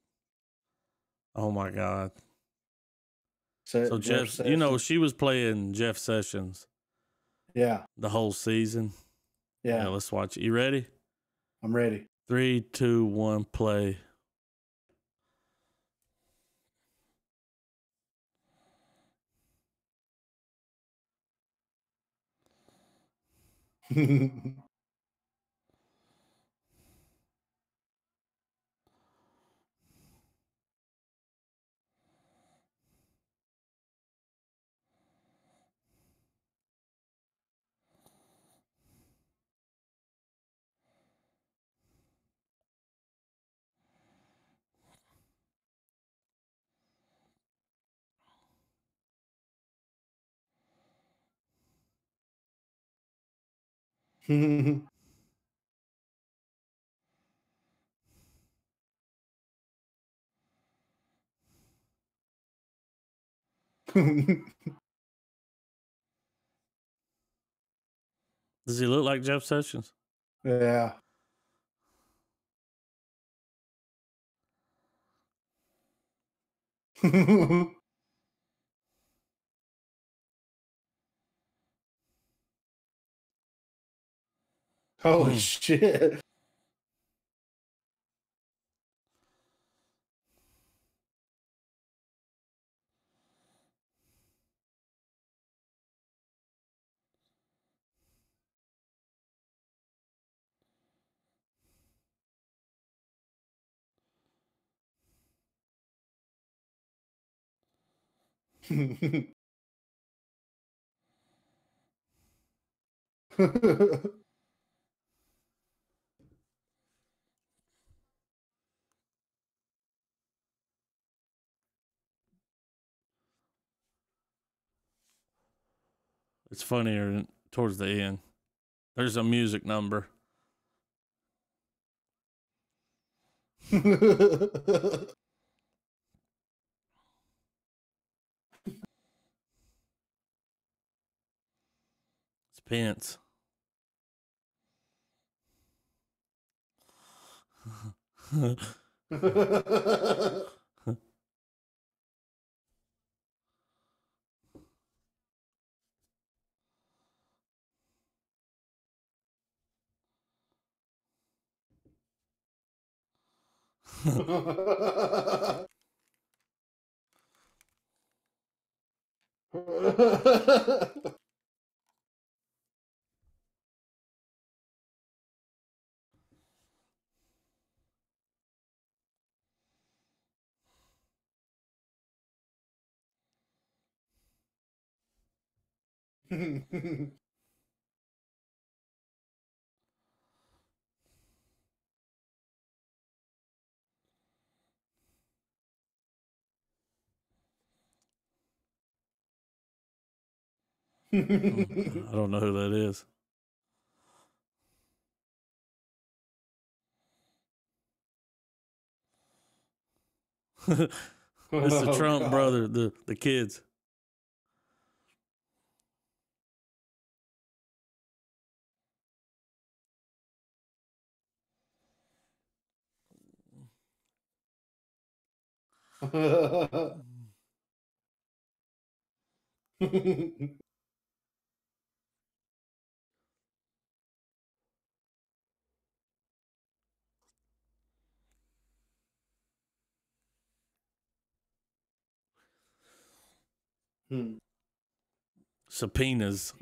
Oh my God. So Jeff, you know, she was playing Jeff Sessions. Yeah. The whole season. Yeah, let's watch it. You ready? I'm ready. 3, 2, 1, play. Does he look like Jeff Sessions? Yeah. Holy shit. It's funnier towards the end. There's a music number. It's Pence. I don't know who that is. It's the Trump brother, the kids. Subpoenas.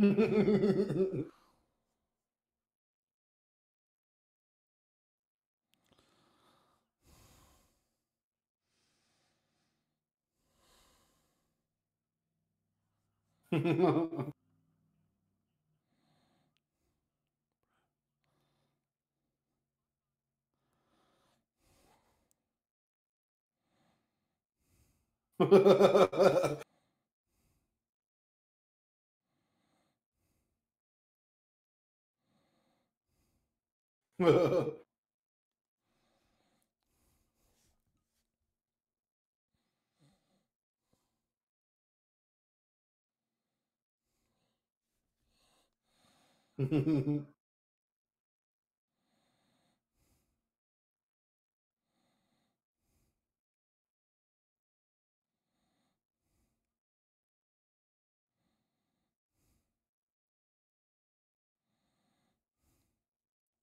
Look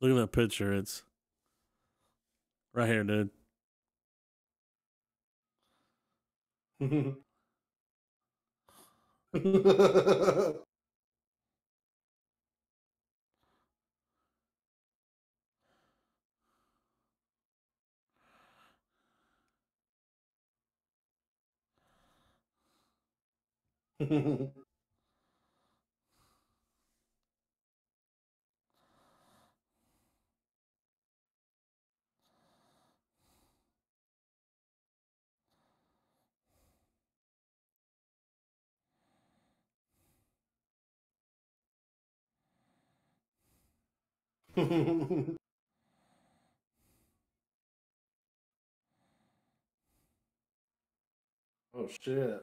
at that picture. It's right here, dude. Oh shit.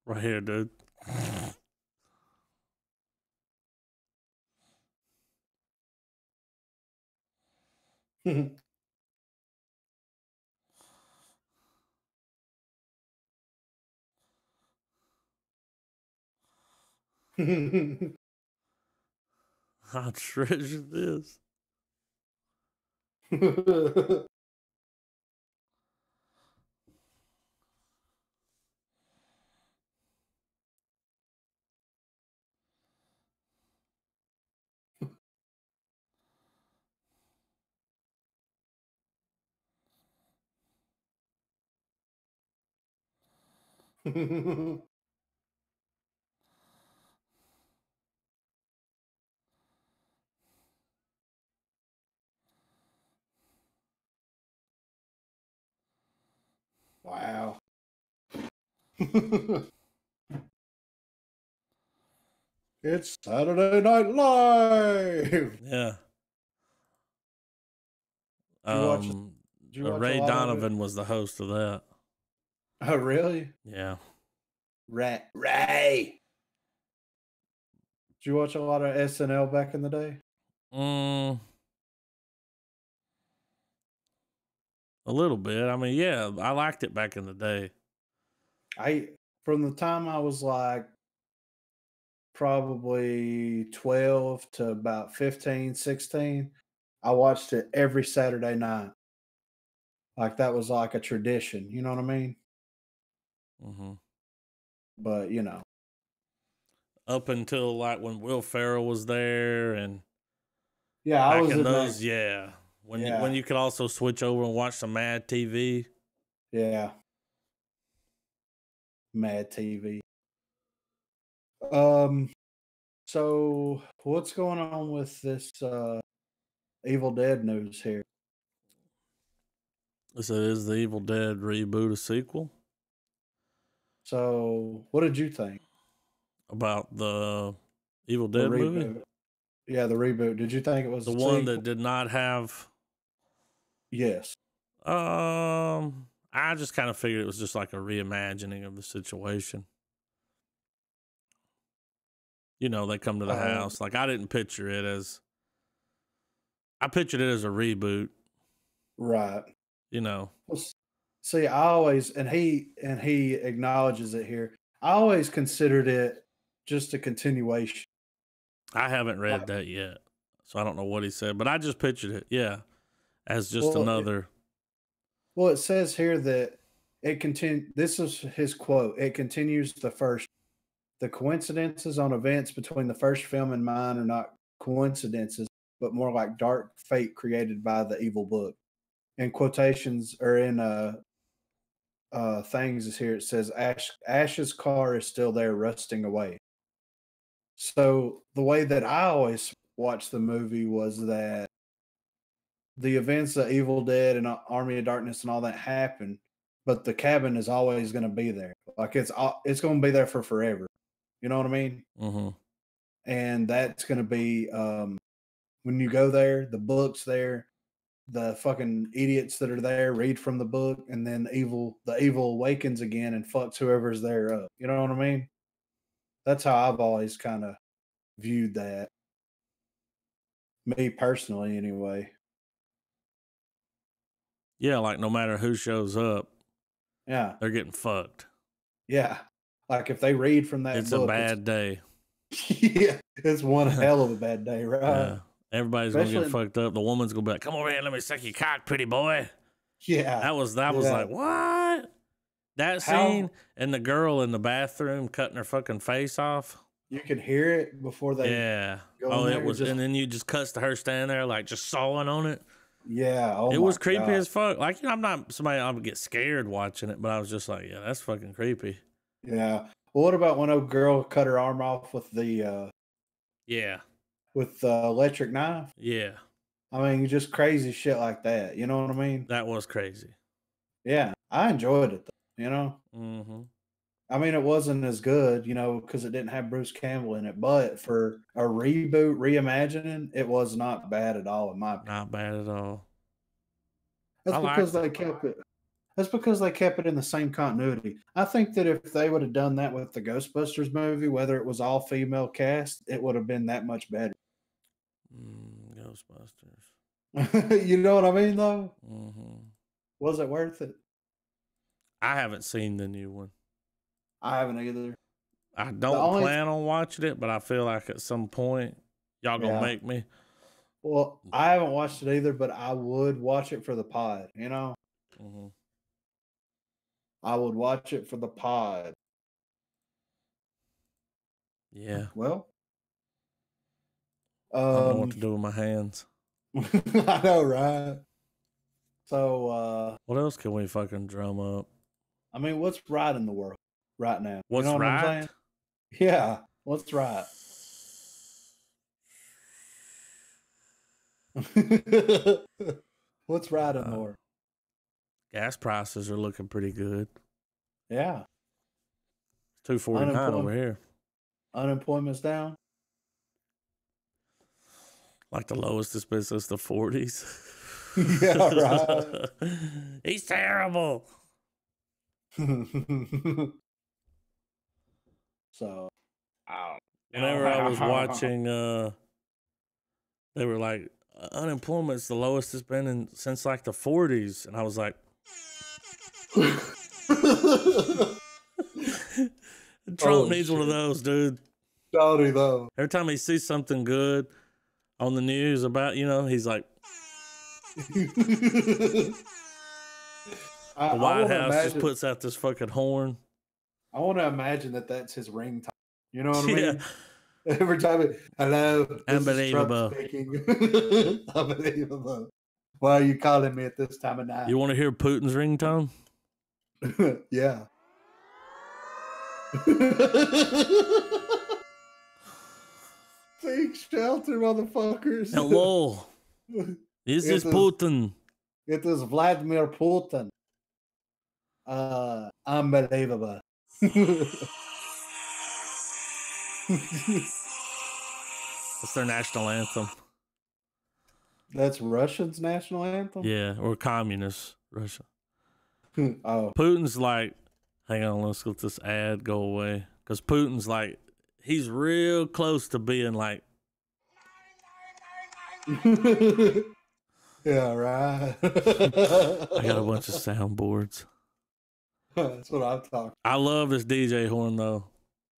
Right here, dude. I treasure this. Wow. It's Saturday Night Live. Yeah. Did you watch? Did you watch Ray a lot Donovan of it? was the host of that. Oh, really? Yeah. Ray. Did you watch a lot of SNL back in the day? A little bit. I mean, yeah, I liked it back in the day. From the time I was like probably 12 to about 15, 16, I watched it every Saturday night. Like that was like a tradition, you know what I mean? Mm-hmm. But up until like when Will Ferrell was there, and yeah, I back was in in those, that. yeah, Yeah. when you could also switch over and watch some Mad TV. Yeah. Mad TV. So what's going on with this Evil Dead news here? So is the Evil Dead reboot a sequel? So what did you think About the Evil the Dead movie? reboot? Yeah, the reboot. Did you think it was The a one sequel? that did not have. Yes. I just kind of figured it was just like a reimagining of the situation. You know, they come to the house. Like I didn't picture it as. I pictured it as a reboot. Right. You know. Well, see, I always and he acknowledges it here. I always considered it just a continuation. I haven't read that yet, so I don't know what he said, but I just pictured it, yeah, as just another. Well, it says here that This is his quote. It continues the coincidences on events between the first film and mine are not coincidences, but more like dark fate created by the evil book. In quotations or in things is here, it says Ash's car is still there rusting away. So the way that I always watched the movie was that the events of Evil Dead and Army of Darkness and all that happened, but the cabin is always going to be there. Like it's going to be there for forever. You know what I mean? Mm-hmm. And that's going to be when you go there, the book's there, the fucking idiots that are there read from the book, and then the evil awakens again and fucks whoever's there up. You know what I mean? That's how I've always kind of viewed that. Me personally, anyway. Yeah, like no matter who shows up, yeah, they're getting fucked. Yeah, like if they read from that it's book, a bad day. Yeah, it's one hell of a bad day, right? Yeah. Everybody's gonna get fucked up. The woman's gonna be like, "Come over here, let me suck your cock, pretty boy." Yeah, that was like what? That scene and the girl in the bathroom cutting her fucking face off. You could hear it before they. Yeah. It was, and then you just cuts to her standing there like just sawing on it. Yeah. It was creepy as fuck. Like, I'm not somebody I would get scared watching it, but I was just like, yeah, that's fucking creepy. Yeah. Well, what about when a girl cut her arm off with the with the electric knife? Yeah. I mean, just crazy shit like that. You know what I mean? That was crazy. Yeah, I enjoyed it though. You know. Mm-hmm. I mean, it wasn't as good, you know, because it didn't have Bruce Campbell in it. But for a reboot, reimagining, it was not bad at all, in my opinion. Not bad at all. That's because they kept it. That's because they kept it in the same continuity. I think that if they would have done that with the Ghostbusters movie, whether it was all female cast, it would have been that much better. Ghostbusters. You know what I mean, though? Mm-hmm. Was it worth it? I haven't seen the new one. I haven't either. I don't plan on watching it, but I feel like at some point y'all gonna make me. Well, I haven't watched it either, but I would watch it for the pod, you know? Mm-hmm. I would watch it for the pod. Yeah. Well, I don't know what to do with my hands. I know, right? So, what else can we fucking drum up? I mean, what's right in the world right now? What's you know what right? I'm saying? Yeah, what's right? What's right in the world? Gas prices are looking pretty good. Yeah. $2.49 over here. Unemployment's down. Like the lowest it's been since the 40s. Yeah, right. He's terrible. So, whenever I was watching, they were like, unemployment's the lowest it's been since like the 40s. And I was like, Trump needs one of those, dude. Don't he, though? Every time he sees something good on the news about, you know, he's like, the White House just puts out this fucking horn. I want to imagine that that's his ringtone. You know what I mean? Every time hello, unbelievable. Unbelievable. Why are you calling me at this time of night? You want to hear Putin's ringtone? Yeah. Take shelter, motherfuckers. Hello. This is Putin. It is Vladimir Putin. Unbelievable. That's their national anthem. That's Russia's national anthem? Yeah, or communist Russia. Oh. Putin's like, hang on, let's let this ad go away. Because Putin's like, he's real close to being like. Yeah, right. I got a bunch of soundboards. That's what I'm talking. I love this DJ horn though.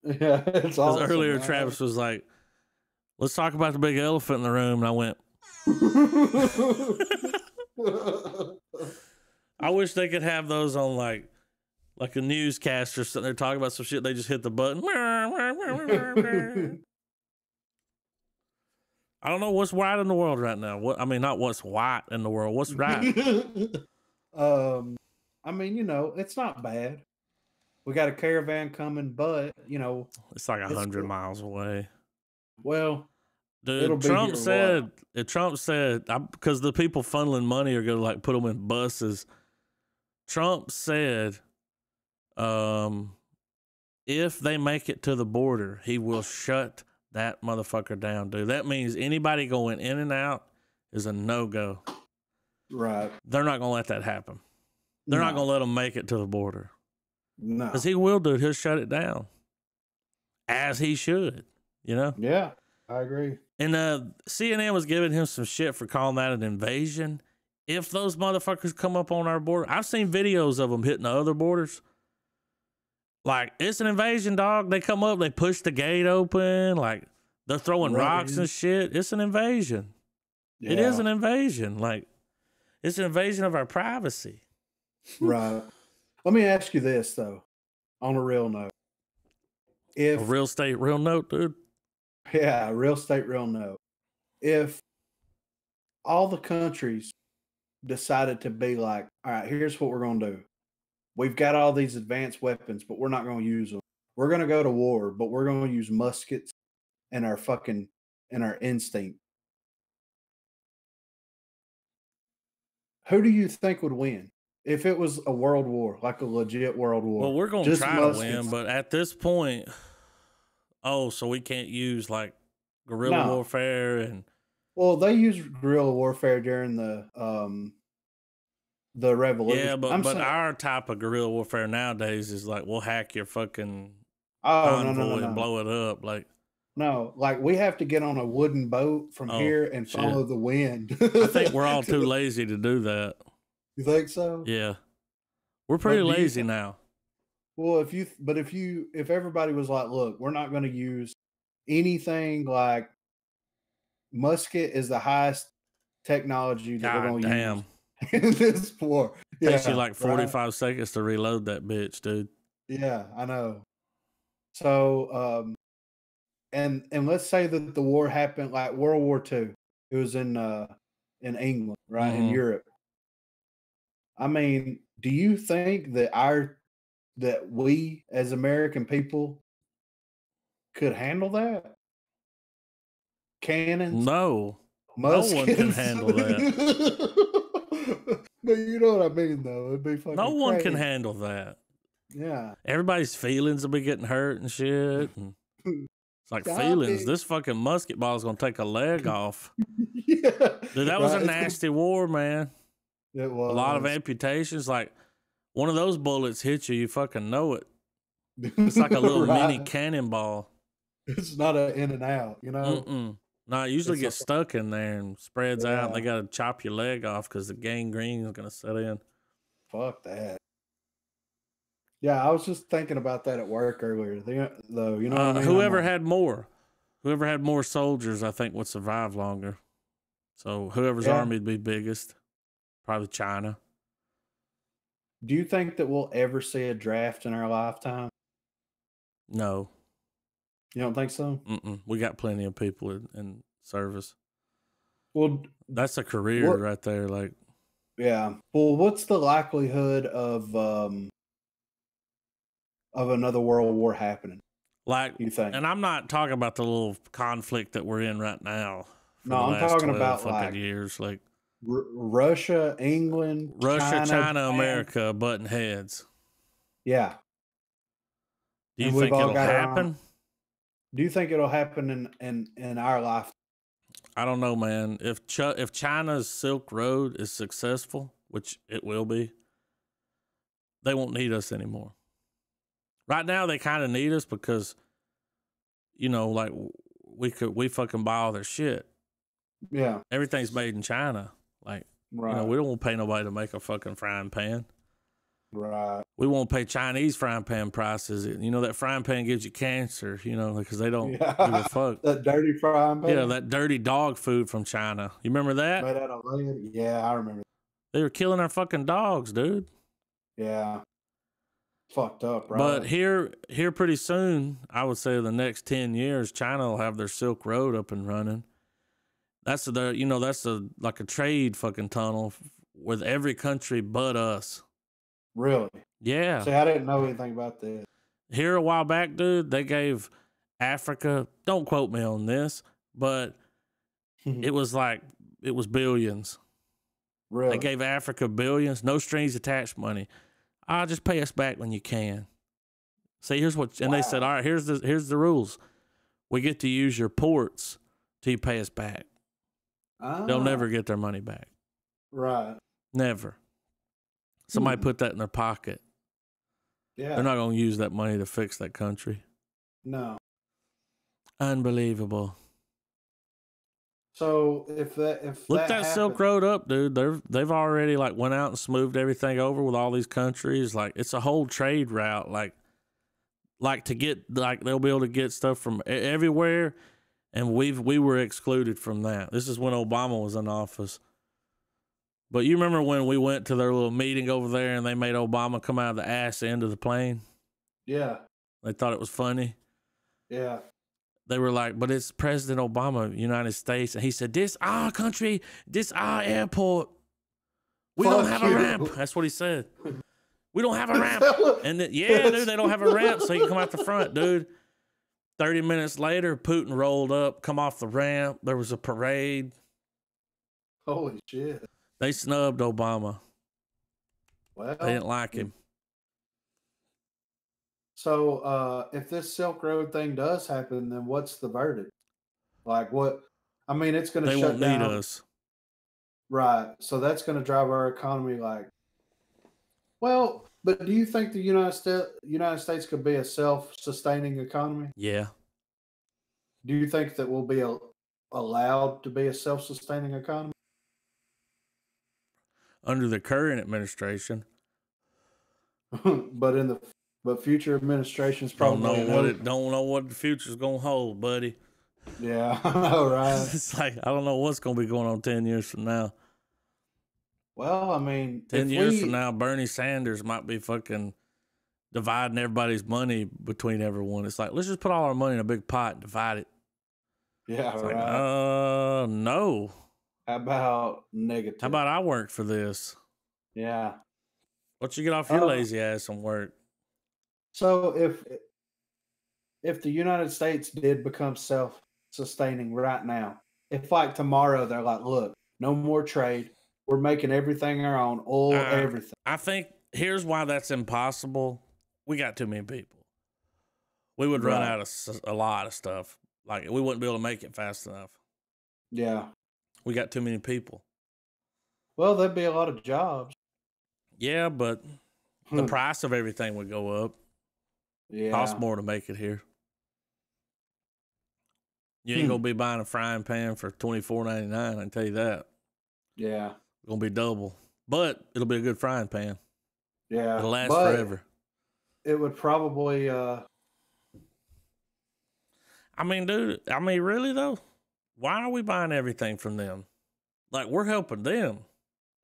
Yeah, it's awesome. Earlier, man. Travis was like, "Let's talk about the big elephant in the room," and I went. I wish they could have those on like like a newscaster sitting there talking about some shit. They just hit the button. I don't know what's white in the world right now. Not what's white in the world. What's right? I mean, you know, it's not bad. We got a caravan coming, but you know, it's like 100 miles away. Well, dude, Trump said because the people funneling money are gonna like put them in buses. Trump said, if they make it to the border, he will shut that motherfucker down, dude. That means anybody going in and out is a no-go. Right. They're not going to let that happen. They're not going to let them make it to the border. No. Because he will, dude. He'll shut it down. As he should, you know? Yeah, I agree. And CNN was giving him some shit for calling that an invasion. If those motherfuckers come up on our border, I've seen videos of them hitting the other borders. Like, it's an invasion, dog. They come up, they push the gate open. Like, they're throwing rocks and shit. It's an invasion. Yeah. It is an invasion. Like, it's an invasion of our privacy. Right. Let me ask you this, though, on a real note. A real estate, real note, dude. Yeah, real estate, real note. If all the countries decided to be like, all right, here's what we're going to do. We've got all these advanced weapons, but we're not going to use them. We're going to go to war, but we're going to use muskets and our instinct. Who do you think would win if it was a world war, like a legit world war? Well, we're going to try to win, but at this point, so we can't use like guerrilla warfare and. Well, they use guerrilla warfare during the revolution. Yeah, but our type of guerrilla warfare nowadays is like we'll hack your fucking convoy and blow it up. Like we have to get on a wooden boat from here and follow the wind. I think we're all too lazy to do that. You think so? Yeah, we're pretty lazy now. Well, if everybody was like, look, we're not going to use anything like musket is the highest technology that we're going to use. In this war. Takes you like 45 seconds to reload that bitch, dude. Yeah, I know. So, and let's say that the war happened like World War II. It was in England, right? In Europe. I mean, do you think that we as American people could handle that? Cannons? No. Muskets? No one can handle that. No, you know what I mean, though. It'd be fucking No one crazy. can handle that. Yeah. Everybody's feelings will be getting hurt and shit. And it's like feelings. This fucking musket ball is going to take a leg off. Yeah. Dude, that was a nasty war, man. It was. A lot of amputations. Like, one of those bullets hits you, you fucking know it. It's like a little mini cannonball. It's not an in and out, you know? No, it usually gets stuck in there and spreads out. And they got to chop your leg off because the gangrene is going to set in. Fuck that. Yeah, I was just thinking about that at work earlier. Though, you know what I mean? Whoever had more soldiers, I think, would survive longer. So whoever's army would be biggest, probably China. Do you think that we'll ever see a draft in our lifetime? No. You don't think so? We got plenty of people in service. Well, that's a career right there. Like, yeah. Well, what's the likelihood of another world war happening? Like, you think? And I'm not talking about the little conflict that we're in right now. No, I'm talking about like years, like Russia, England, China, America butting heads. Yeah. Do you think it'll happen? Do you think it'll happen in our life? I don't know, man. If China's Silk Road is successful, which it will be, they won't need us anymore. Right now, they kind of need us because, you know, like we fucking buy all their shit. Yeah, everything's made in China. Like, you know, we don't want to pay nobody to make a fucking frying pan. Right. We won't pay Chinese frying pan prices. You know, that frying pan gives you cancer, you know, because they don't give a fuck. That dirty frying pan? Yeah, that dirty dog food from China. You remember that? Made out of lead? Yeah, I remember. They were killing our fucking dogs, dude. Yeah. fucked up, right? But here pretty soon, I would say the next 10 years, China will have their Silk Road up and running. That's like a trade fucking tunnel with every country but us. Really? Yeah. See, I didn't know anything about this. Here a while back, dude, they gave Africa, don't quote me on this, but it was billions. Really? They gave Africa billions, no strings attached money. Just pay us back when you can. See, here's what, and they said, all right, here's the rules. We get to use your ports till you pay us back. They'll never get their money back. Right. Never. Somebody put that in their pocket. Yeah. They're not going to use that money to fix that country. No. Unbelievable. So look that Silk Road up, dude. They've already like went out and smoothed everything over with all these countries. Like it's a whole trade route. Like to get they'll be able to get stuff from everywhere, and we were excluded from that. This is when Obama was in office. But you remember when we went to their little meeting over there and they made Obama come out of the ass end of the plane? Yeah. They thought it was funny. Yeah. They were like, but it's President Obama, United States. And he said, this our country, this our airport. We don't have a ramp. That's what he said. We don't have a ramp. And dude, they don't have a ramp, so you can come out the front, dude. 30 minutes later, Putin rolled up, come off the ramp. There was a parade. Holy shit. They snubbed Obama. Well, they didn't like him. So if this Silk Road thing does happen, then what's the verdict? Like what? I mean, it's going to shut down. They won't need us. Right. So that's going to drive our economy like, well, but do you think the United States could be a self-sustaining economy? Yeah. Do you think that we'll be allowed to be a self-sustaining economy? Under the current administration. But future administrations probably don't know what the future's gonna hold, buddy. Yeah, I know, right? It's like I don't know what's gonna be going on 10 years from now. Well, I mean, 10 years from now, Bernie Sanders might be fucking dividing everybody's money between everyone. It's like, let's just put all our money in a big pot and divide it. Yeah, it's right. Like, no. How about negative? How about I work for this? Yeah. What you get off your lazy ass and work? So if the United States did become self-sustaining right now, if like tomorrow they're like, look, no more trade. We're making everything our own, oil, everything. I think here's why that's impossible. We got too many people. We would run out of a lot of stuff. Like we wouldn't be able to make it fast enough. Yeah. We got too many people. Well, there'd be a lot of jobs. Yeah, but the price of everything would go up. Yeah. Costs more to make it here. You ain't gonna be buying a frying pan for $24.99, I can tell you that. Yeah. It's gonna be double. But it'll be a good frying pan. Yeah. It'll last forever. It would probably I mean, dude, really though? Why are we buying everything from them? Like we're helping them.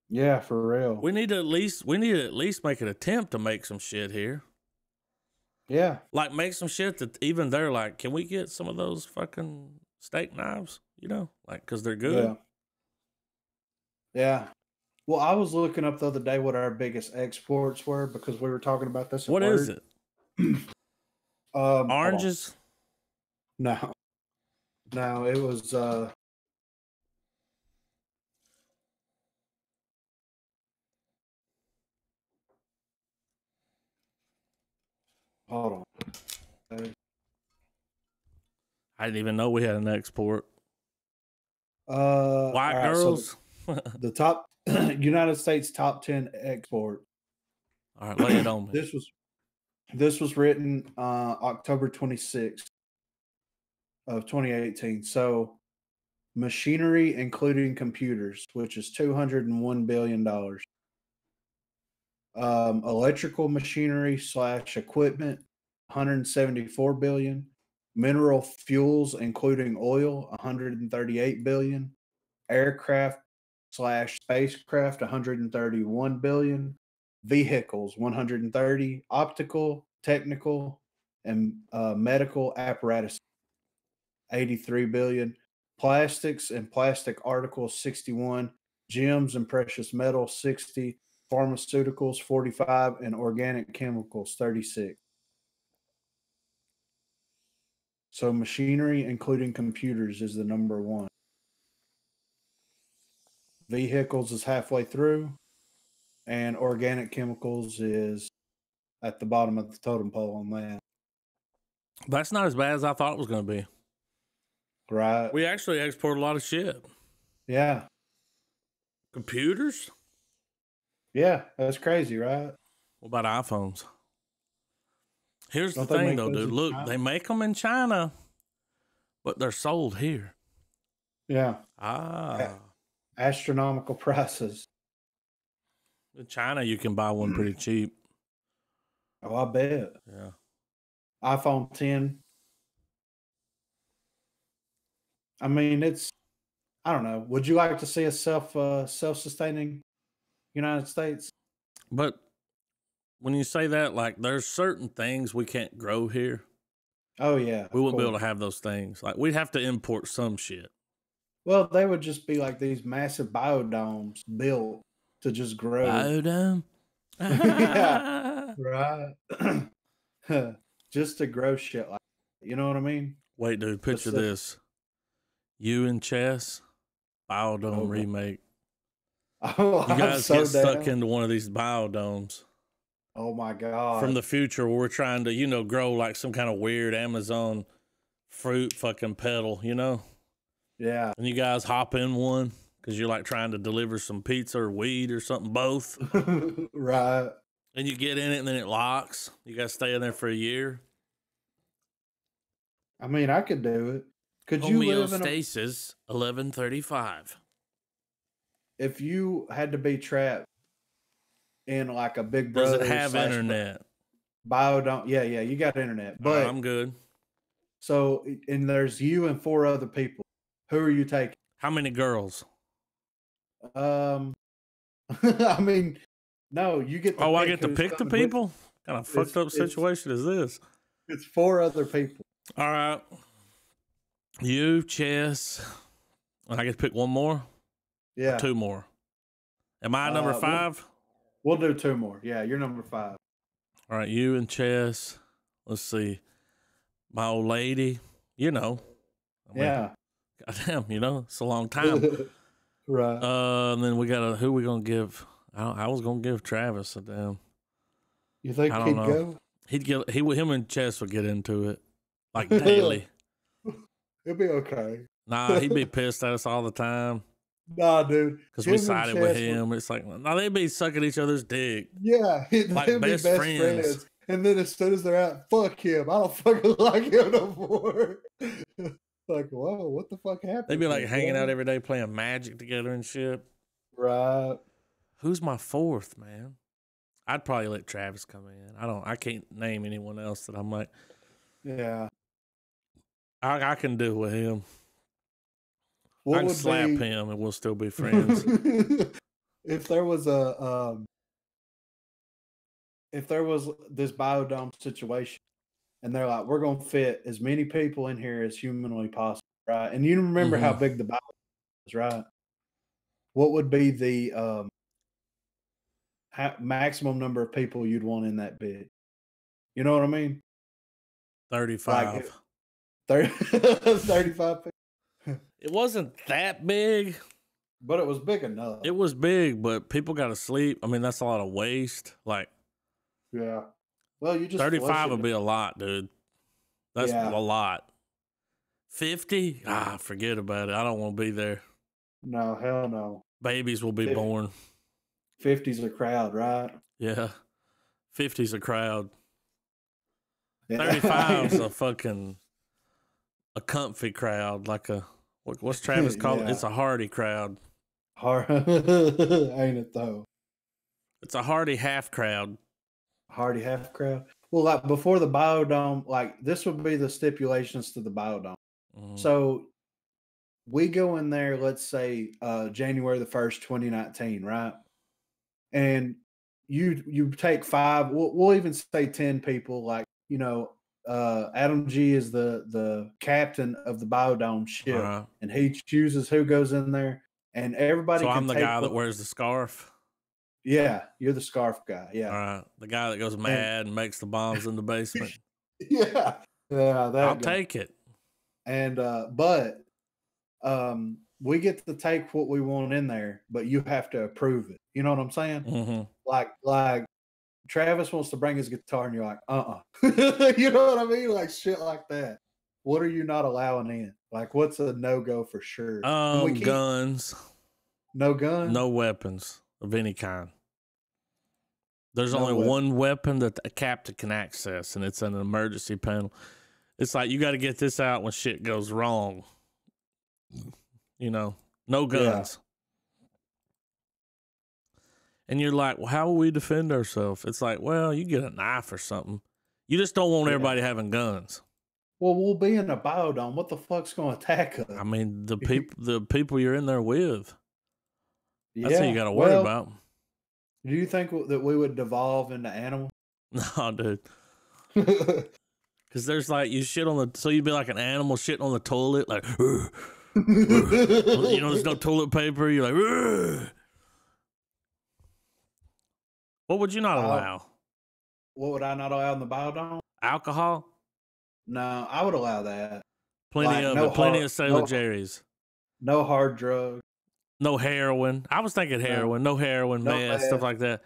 Yeah, for real. We need to at least make an attempt to make some shit here. Yeah. Like make some shit that even they're like, can we get some of those fucking steak knives? You know, like, cause they're good. Yeah. Yeah. Well, I was looking up the other day what our biggest exports were because we were talking about this. What is it? Oranges? No, it was hold on. I didn't even know we had an export. White right, girls. So the top United States top 10 export. All right, lay it on me. This was written October 26th of 2018. So machinery, including computers, which is $201 billion. Electrical machinery / equipment, $174 billion. Mineral fuels, including oil, $138 billion. Aircraft / spacecraft, $131 billion. vehicles 130, optical, technical, and medical apparatus 83 billion, plastics and plastic articles 61, gems and precious metals 60, pharmaceuticals 45, and organic chemicals 36. So machinery, including computers, is the number one. Vehicles is halfway through, and organic chemicals is at the bottom of the totem pole on that. That's not as bad as I thought it was going to be. Right. We actually export a lot of shit. Yeah. Computers? Yeah, that's crazy, right? What about iPhones? Here's the thing, though, dude. Look, they make them in China, but they're sold here. Yeah. Astronomical prices. In China, you can buy one pretty cheap. Oh, I bet. Yeah. iPhone 10. I mean, I don't know. Would you like to see a self-sustaining United States? But when you say that, like, there's certain things we can't grow here. Oh, yeah. We wouldn't be able to have those things. Like, we'd have to import some shit. Well, they would just be like these massive biodomes built to just grow. Biodome? Yeah. Right. Just to grow shit like that. You know what I mean? Wait, dude, picture this. You in chess, biodome remake. Oh, you guys get stuck into one of these biodomes. Oh my God. From the future where we're trying to, grow like some kind of weird Amazon fruit fucking petal, Yeah. And you guys hop in one because you're like trying to deliver some pizza or weed or something, both. Right. And you get in it and then it locks. You guys stay in there for a year. I mean, I could do it. Could you live in homeostasis 1135? If you had to be trapped in like a Big Brother, does it have internet? Biodome, yeah, you got internet, but I'm good. So, and there's you and 4 other people. Who are you taking? How many girls? I mean, no, you get. To I get to pick the people. What kind of fucked up situation is this? It's 4 other people. All right. You, Chess. I get to pick one more? Yeah. Or 2 more. Am I number 5? We'll do 2 more. Yeah, you're number 5. All right, you and Chess. Let's see. My old lady, yeah. Goddamn, it's a long time. Right. And then we got who we gonna give? I was gonna give Travis a damn. You think he'd go? Him and Chess would get into it like daily. It'd be okay. Nah, he'd be pissed at us all the time. Nah, dude. Because we sided with him. It's like, they'd be sucking each other's dick. Yeah. Like best friends. And then as soon as they're out, fuck him. I don't fucking like him no more. Like, whoa, what the fuck happened? They'd be like hanging out every day playing Magic together and shit. Right. Who's my 4th, man? I'd probably let Travis come in. I can't name anyone else that I'm like. Yeah. I can do with him. I can slap him and we'll still be friends. If there was this biodome situation and they're like, we're going to fit as many people in here as humanly possible, right? And you remember how big the biodome is, right? What would be the maximum number of people you'd want in that bid? You know what I mean? 35. 35 people. It wasn't that big. But it was big enough. It was big, but people got to sleep. I mean, that's a lot of waste. Like, yeah. Well, you just 35 would be a lot, dude. That's a lot. 50? Forget about it. I don't want to be there. No, hell no. Babies will be born. 50's a crowd, right? Yeah. 50's a crowd. Yeah. 35's a comfy crowd, like what's Travis called it? It's a hardy crowd. Ain't it though? It's a hardy half crowd. Hardy half crowd. Well, like before the biodome, like this would be the stipulations to the biodome. So we go in there, let's say January the 1st, 2019, right? And you take 5. We'll even say 10 people. Like Adam G is the captain of the biodome ship, and he chooses who goes in there, and everybody. So can I'm the guy that wears the scarf. Yeah, you're the scarf guy. Yeah, all right, the guy that goes mad and makes the bombs in the basement. Yeah, I'll take it. And we get to take what we want in there, but you have to approve it. You know what I'm saying? Mm-hmm. Like Travis wants to bring his guitar, and you're like, you know what I mean? Like shit like that. What are you not allowing in? Like, what's a no-go for sure? Guns. No guns? No weapons of any kind. There's only one weapon that the captain can access, and it's an emergency panel. It's like, you got to get this out when shit goes wrong. No guns. Yeah. And you're like, well, how will we defend ourselves? It's like, well, you get a knife or something. You just don't want everybody having guns. Well, we'll be in a biodome. What the fuck's going to attack us? I mean, the people you're in there with. That's what you got to worry about. Do you think that we would devolve into animals? No, dude. Because there's like, you shit on so you'd be like an animal shitting on the toilet, like, there's no toilet paper. You're like, what would you not allow? What would I not allow in the biodome? Alcohol? No, I would allow that. Plenty of Sailor Jerry's. No hard drugs. No heroin. I was thinking heroin. No heroin, meth, stuff like that.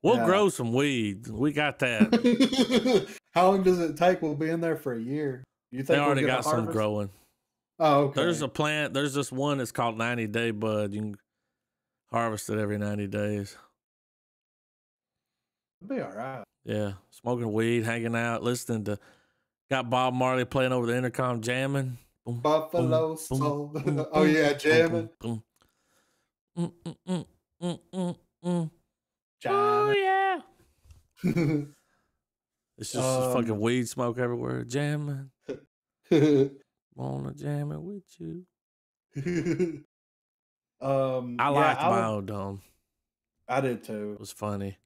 We'll grow some weed. We got that. How long does it take? We'll be in there for a year. You think they already got some growing? Oh, okay. There's a plant. There's this one that's called 90 Day Bud. You can harvest it every 90 days. It'll be all right. Yeah. Smoking weed, hanging out, listening to, got Bob Marley playing over the intercom, jamming. Boom, Buffalo Soul. Oh, yeah, jamming. Boom, Oh, yeah. It's just fucking weed smoke everywhere. Jamming. Wanna jam it with you. I liked Biodome. I did too. It was funny.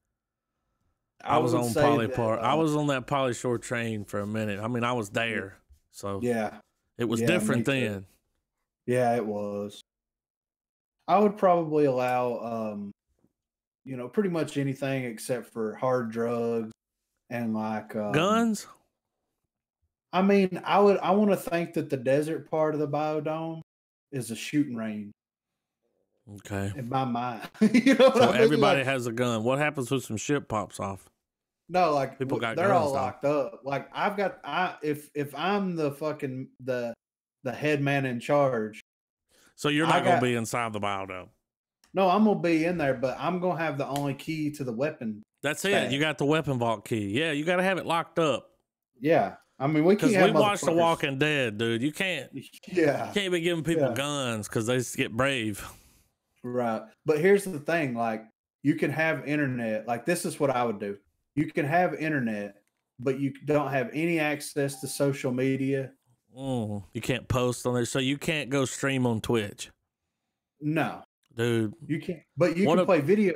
I was on I was on that Pauly Shore train for a minute. I mean, I was there. So yeah. It was different then. Yeah, it was. I would probably allow pretty much anything except for hard drugs and like guns. I mean, I want to think that the desert part of the biodome is a shooting range. Okay. In my mind. You know what I mean? Everybody has a gun. What happens when some shit pops off? No, like people got they're guns, all locked up. Like if I'm the fucking the head man in charge. So you're not gonna be inside the biodome. No, I'm gonna be in there, but I'm gonna have the only key to the weapon. That's it. You got the weapon vault key. Yeah, you got to have it locked up. Yeah, I mean we can't. Because we watched The Walking Dead, dude. You can't. Yeah, you can't be giving people guns because they just get brave. Right, but here's the thing: like you can have internet. Like this is what I would do. You can have internet, but you don't have any access to social media. You can't post on there, so you can't go stream on Twitch. No, dude, you can't. But you can play video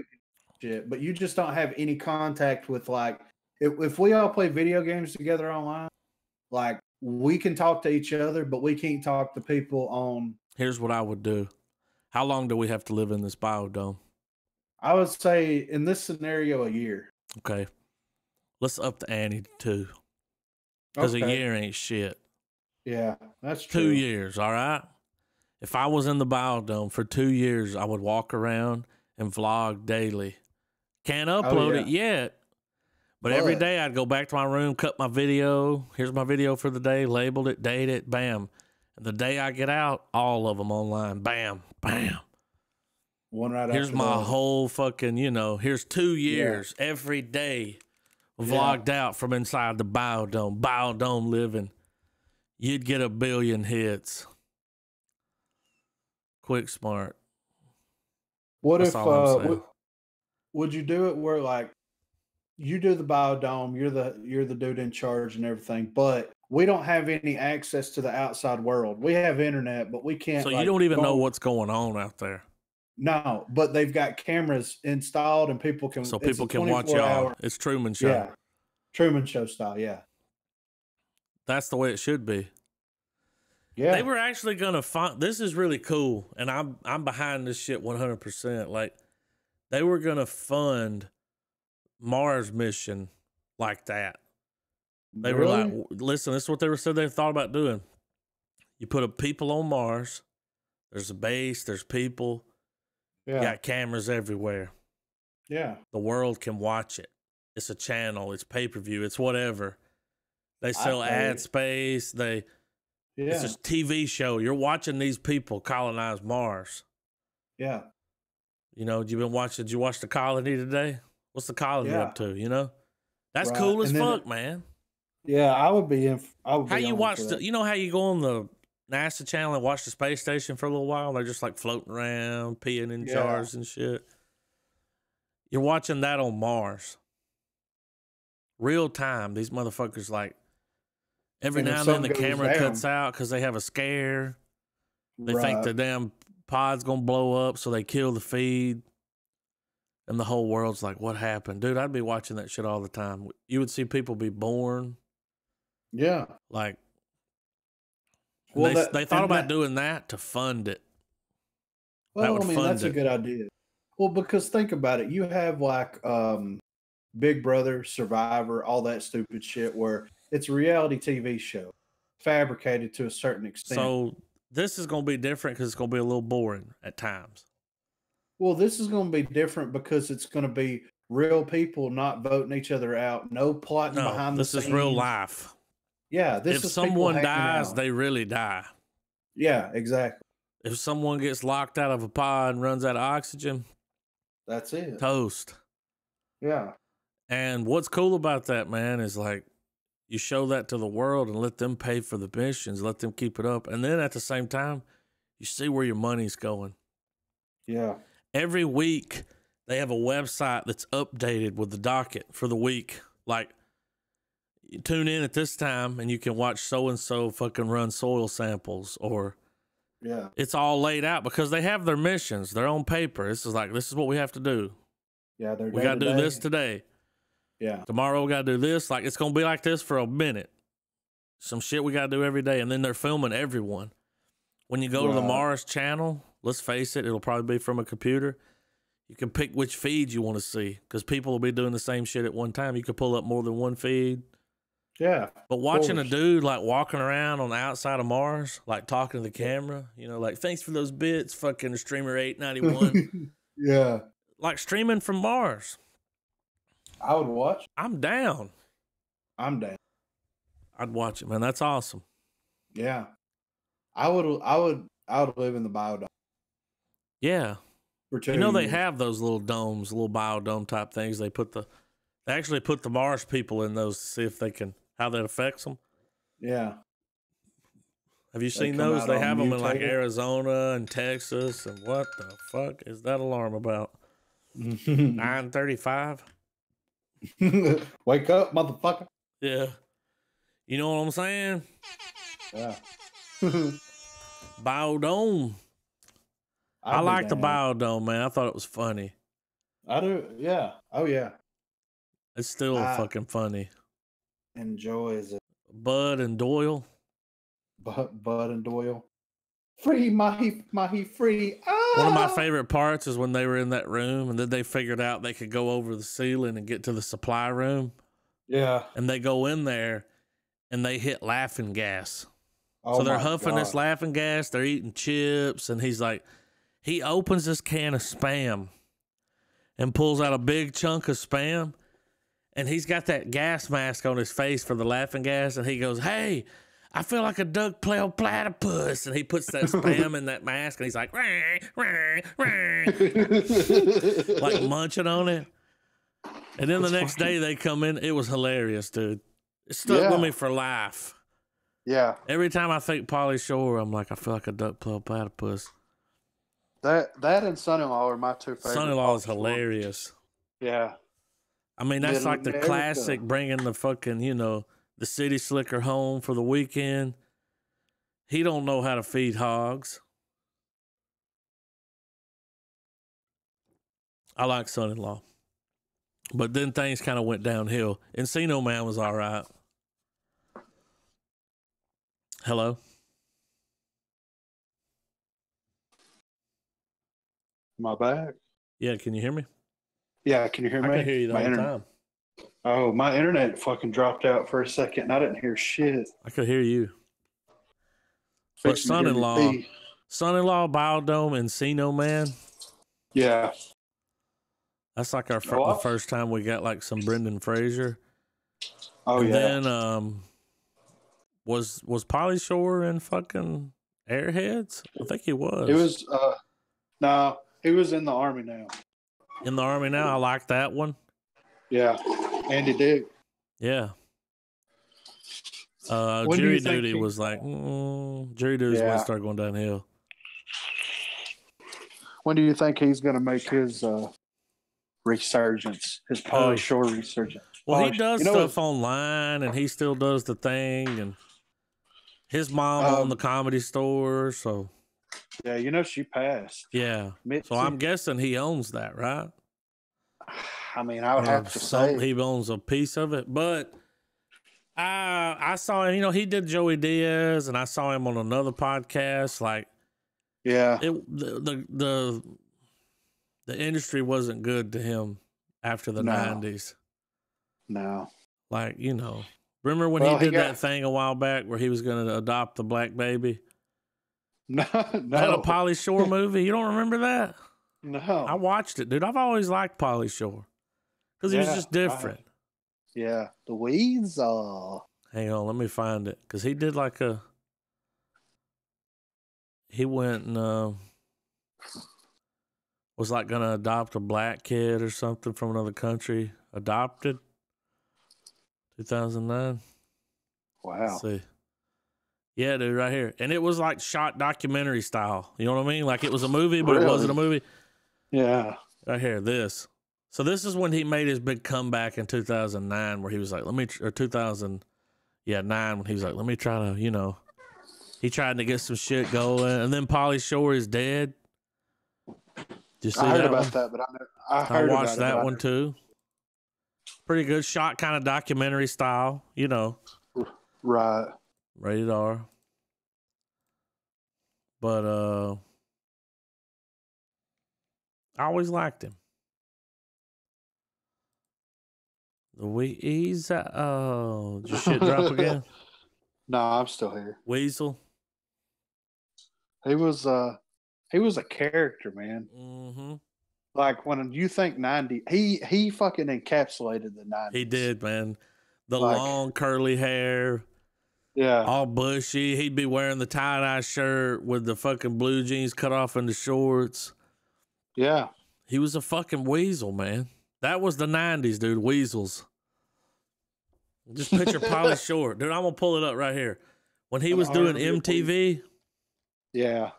shit. But you just don't have any contact with like if we all play video games together online, like we can talk to each other, but we can't talk to people on. Here's what I would do. How long do we have to live in this biodome? I would say in this scenario, a year. Okay. Let's up the ante too. Because a year ain't shit. Yeah, that's true. 2 years, all right? If I was in the biodome for 2 years, I would walk around and vlog daily. Can't upload it yet, but every day I'd go back to my room, cut my video. Here's my video for the day, labeled it, date it, bam. And the day I get out, all of them online, bam, bam. One right Here's after my whole fucking, here's 2 years every day vlogged out from inside the biodome living. You'd get 1 billion hits. Quick, smart. What That's if would you do it where like you do the biodome, you're the dude in charge and everything, but we don't have any access to the outside world. We have internet, but we can't. So you don't even know what's going on out there. No, but they've got cameras installed and people can watch y'all. It's Truman Show. Yeah. Truman Show style, yeah. That's the way it should be. Yeah. They were actually gonna find this is really cool, and I'm behind this shit 100%. Like they were gonna fund Mars mission like that. They were like, listen, this is what they thought about doing. You put up people on Mars, there's a base, there's people. Yeah. You got cameras everywhere. Yeah. The world can watch it. It's a channel, it's pay-per-view, it's whatever. They sell ad space, it's a TV show. You're watching these people colonize Mars. Yeah. You know, did you watch the colony today? What's the colony up to, you know? That's cool as fuck, man. Yeah, I would be in. How you watch you know how you go on the NASA channel and watch the space station for a little while? They're just like floating around, peeing in jars and shit. You're watching that on Mars. Real time. These motherfuckers like every now and then the camera cuts out because they have a scare. They think the damn pod's gonna blow up, so they kill the feed. And the whole world's like, what happened? Dude, I'd be watching that shit all the time. You would see people be born. Yeah. Like, well, they thought about doing that to fund it. Well, that's a good idea. Well, because think about it. You have like Big Brother, Survivor, all that stupid shit where it's a reality TV show fabricated to a certain extent. So this is going to be different because it's going to be a little boring at times. Well, this is going to be different because it's going to be real people not voting each other out. No plotting behind the scenes. This is real life. Yeah. If someone dies, they really die. Yeah, exactly. If someone gets locked out of a pod and runs out of oxygen, that's it. Toast. Yeah. And what's cool about that, man, is like you show that to the world and let them pay for the missions, let them keep it up. And then at the same time, you see where your money's going. Yeah. Every week, they have a website that's updated with the docket for the week. Like, you tune in at this time and you can watch so-and-so fucking run soil samples or... Yeah. It's all laid out because they have their missions. They're on paper. This is what we have to do. Yeah, we got to do this today. Yeah. Tomorrow we got to do this. Like, it's going to be like this for a minute. Some shit we got to do every day. And then they're filming everyone. When you go to the Mars channel, let's face it, it'll probably be from a computer. You can pick which feed you want to see because people will be doing the same shit at one time. You can pull up more than one feed. Yeah. But watching a dude like walking around on the outside of Mars, like talking to the camera, you know, like, thanks for those bits, fucking streamer 891. Yeah. Like streaming from Mars. I would watch. I'm down. I'd watch it, man. That's awesome. Yeah. I would live in the biodome. Yeah. For 2 you know, years. they have those little domes, little biodome type things. They actually put the Mars people in those to see if how that affects them. Yeah. Have you seen those? They have them in like Arizona and Texas. And what the fuck is that alarm about? 9:35. Wake up, motherfucker. Yeah. You know what I'm saying? Yeah. Biodome. I like the biodome, man. I thought it was funny. I do. Yeah. Oh, yeah. It's still fucking funny. Enjoys it. Bud and Doyle. Bud and Doyle. Free, mahi, free. Ah! One of my favorite parts is when they were in that room and then they figured out they could go over the ceiling and get to the supply room. Yeah. And they go in there and they hit laughing gas. Oh, so they're huffing this laughing gas. They're eating chips. And he opens this can of Spam and pulls out a big chunk of Spam. And he's got that gas mask on his face for the laughing gas. And he goes, hey, I feel like a duck-tail platypus. And he puts that Spam in that mask. And he's like, rah, rah, rah. Like munching on it. And then the next day they come in. It was hilarious, dude. It stuck with me for life. Yeah. Every time I think Pauly Shore, I'm like, I feel like a duck-tail platypus. That and Son-in-Law are my two favorites. Son-in-Law is hilarious. Yeah. I mean, that's like the classic bringing the fucking, the city slicker home for the weekend. He don't know how to feed hogs. I like Son-in-Law. But then things kind of went downhill. Encino Man was all right. Hello? Am I back? Yeah, can you hear me? Yeah, can you hear me? I can hear you the whole time. Oh, my internet fucking dropped out for a second and I didn't hear shit. I could hear you. But Son-in-Law, Biodome, Encino Man. Yeah. That's like the first time we got like some Brendan Fraser. Oh, and yeah. Then was Pauly Shore in fucking Airheads? I think he was. It was no, he was in the Army now. In the Army now? I like that one. Yeah. Andy Dick. Yeah. Jury Duty was like Jury Duty when it started going downhill. When do you think he's gonna make his resurgence? His Pauly Shore resurgence? Well, he does stuff online, and he still does the thing, and his mom owned the Comedy Store, so yeah, she passed. Yeah, Mitzi. So I'm guessing he owns that, right? I mean, I would have to say he owns a piece of it, but I saw him. He did Joey Diaz, and I saw him on another podcast. Like, yeah, the industry wasn't good to him after the 90s. No. Like, remember when he did that thing a while back where he was going to adopt the black baby? No. That a Pauly Shore movie? You don't remember that? No. I watched it, dude. I've always liked Pauly Shore because he was just different. Yeah. The Weasel. Hang on, let me find it. Because he did like he went and was like going to adopt a black kid or something from another country. Adopted. 2009. Wow. Let's see. Yeah, dude, right here. And it was like shot documentary style. You know what I mean? Like it was a movie, but it wasn't a movie. Yeah. Right here, this. So this is when he made his big comeback in 2009 where he was like, or 2009 when he was like, let me try to, he tried to get some shit going. And then Pauly Shore is dead. Did you see I heard that about one? that, but I watched that one too. Pretty good shot, kind of documentary style, Right. Rated R. But I always liked him. Did your shit drop again? No, I'm still here. Weasel. He was a character, man. Mm-hmm. Like when you think 90, he fucking encapsulated the 90s. He did, man. The long curly hair. Yeah. All bushy. He'd be wearing the tie-dye shirt with the fucking blue jeans cut off into shorts. Yeah. He was a fucking weasel, man. That was the 90s, dude. Weasels. Just picture Pauly Shore. Dude, I'm going to pull it up right here. When he was doing MTV. Yeah.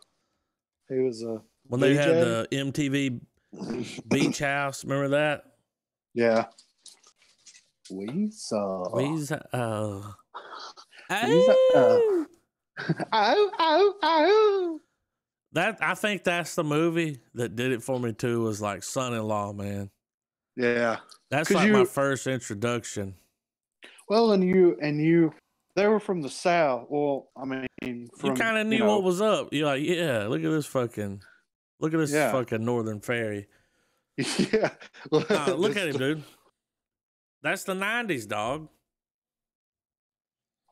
He was a when they had the MTV Beach House. Remember that? Yeah. Weasel. Oh. That I think that's the movie that did it for me too. Was like Son-in-Law, man. Yeah, that's like my first introduction. Well, and you, they were from the South. Well, I mean, you kind of knew what was up. You're like, yeah, look at this fucking Northern Fairy. Yeah, look at him, dude. That's the 90s, dog.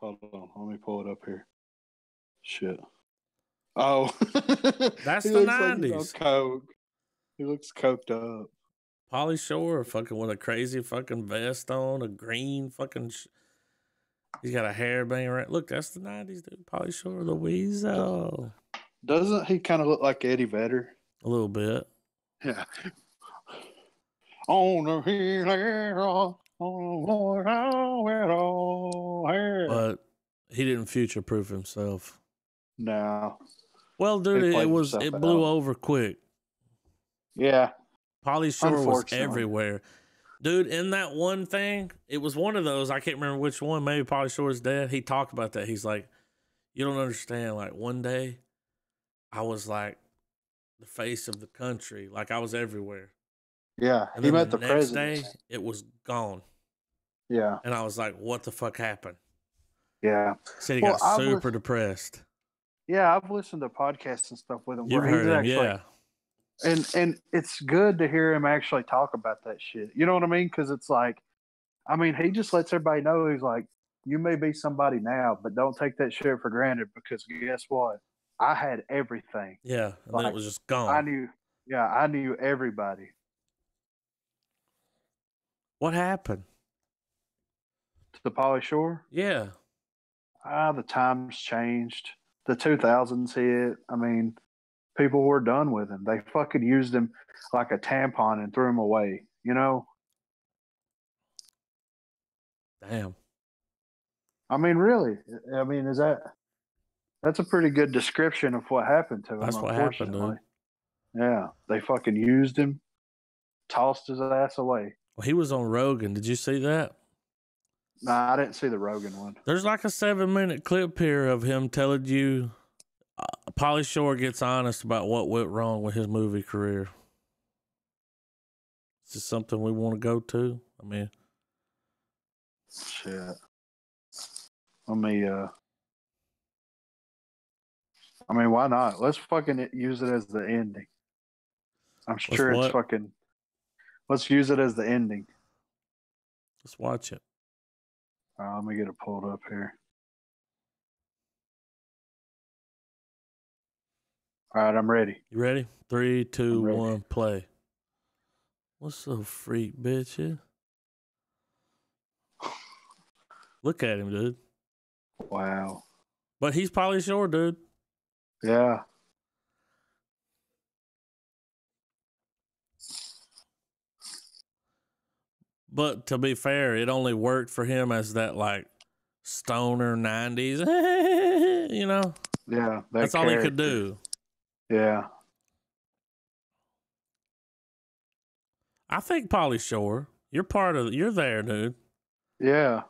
Hold on, let me pull it up here. Shit. Oh, that's the 90s. Like coke. He looks coked up. Pauly Shore, fucking with a crazy fucking vest on, a green fucking. He's got a hairband around. Look, that's the 90s, dude. Pauly Shore, the Weasel. Doesn't he kind of look like Eddie Vedder? A little bit. Yeah. On the hill, but he didn't future-proof himself. No. Well, dude, it blew over quick. Yeah. Pauly Shore was everywhere. Dude, in that one thing, it was one of those, I can't remember which one, maybe Pauly Shore's dad, he talked about that. He's like, you don't understand, like one day, I was like the face of the country. Like I was everywhere. Yeah, And he then met the the next president. day, it was gone. Yeah. And I was like, what the fuck happened? Yeah. He said he got super depressed. Yeah, I've listened to podcasts and stuff with him. You've heard him, yeah. And it's good to hear him actually talk about that shit. You know what I mean? Because it's like, I mean, he just lets everybody know, he's like, you may be somebody now, but don't take that shit for granted, because guess what? I had everything. Yeah, and like, then it was just gone. I knew everybody. What happened? To Pauly Shore? Yeah. The times changed. The 2000s hit. I mean, people were done with him. They fucking used him like a tampon and threw him away, you know? Damn. I mean, really? I mean, that's a pretty good description of what happened to him, That's what happened, dude. Yeah, they fucking used him, tossed his ass away. Well, he was on Rogan. Did you see that? Nah, I didn't see the Rogan one. There's like a 7-minute clip here of him telling you Pauly Shore gets honest about what went wrong with his movie career. Is this something we want to go to? I mean, shit. Let me, I mean, why not? Let's fucking use it as the ending. I'm sure it's fucking. Let's use it as the ending. Let's watch it. Let me get it pulled up here. All right, I'm ready. You ready? 3, 2, 1, play. What's up, freak bitch? Look at him, dude. Wow. But he's Pauly Shore, dude. Yeah. But to be fair, it only worked for him as that like stoner 90s, you know? Yeah. That's all he could do. Yeah. I think Pauly Shore, you're there, dude. Yeah.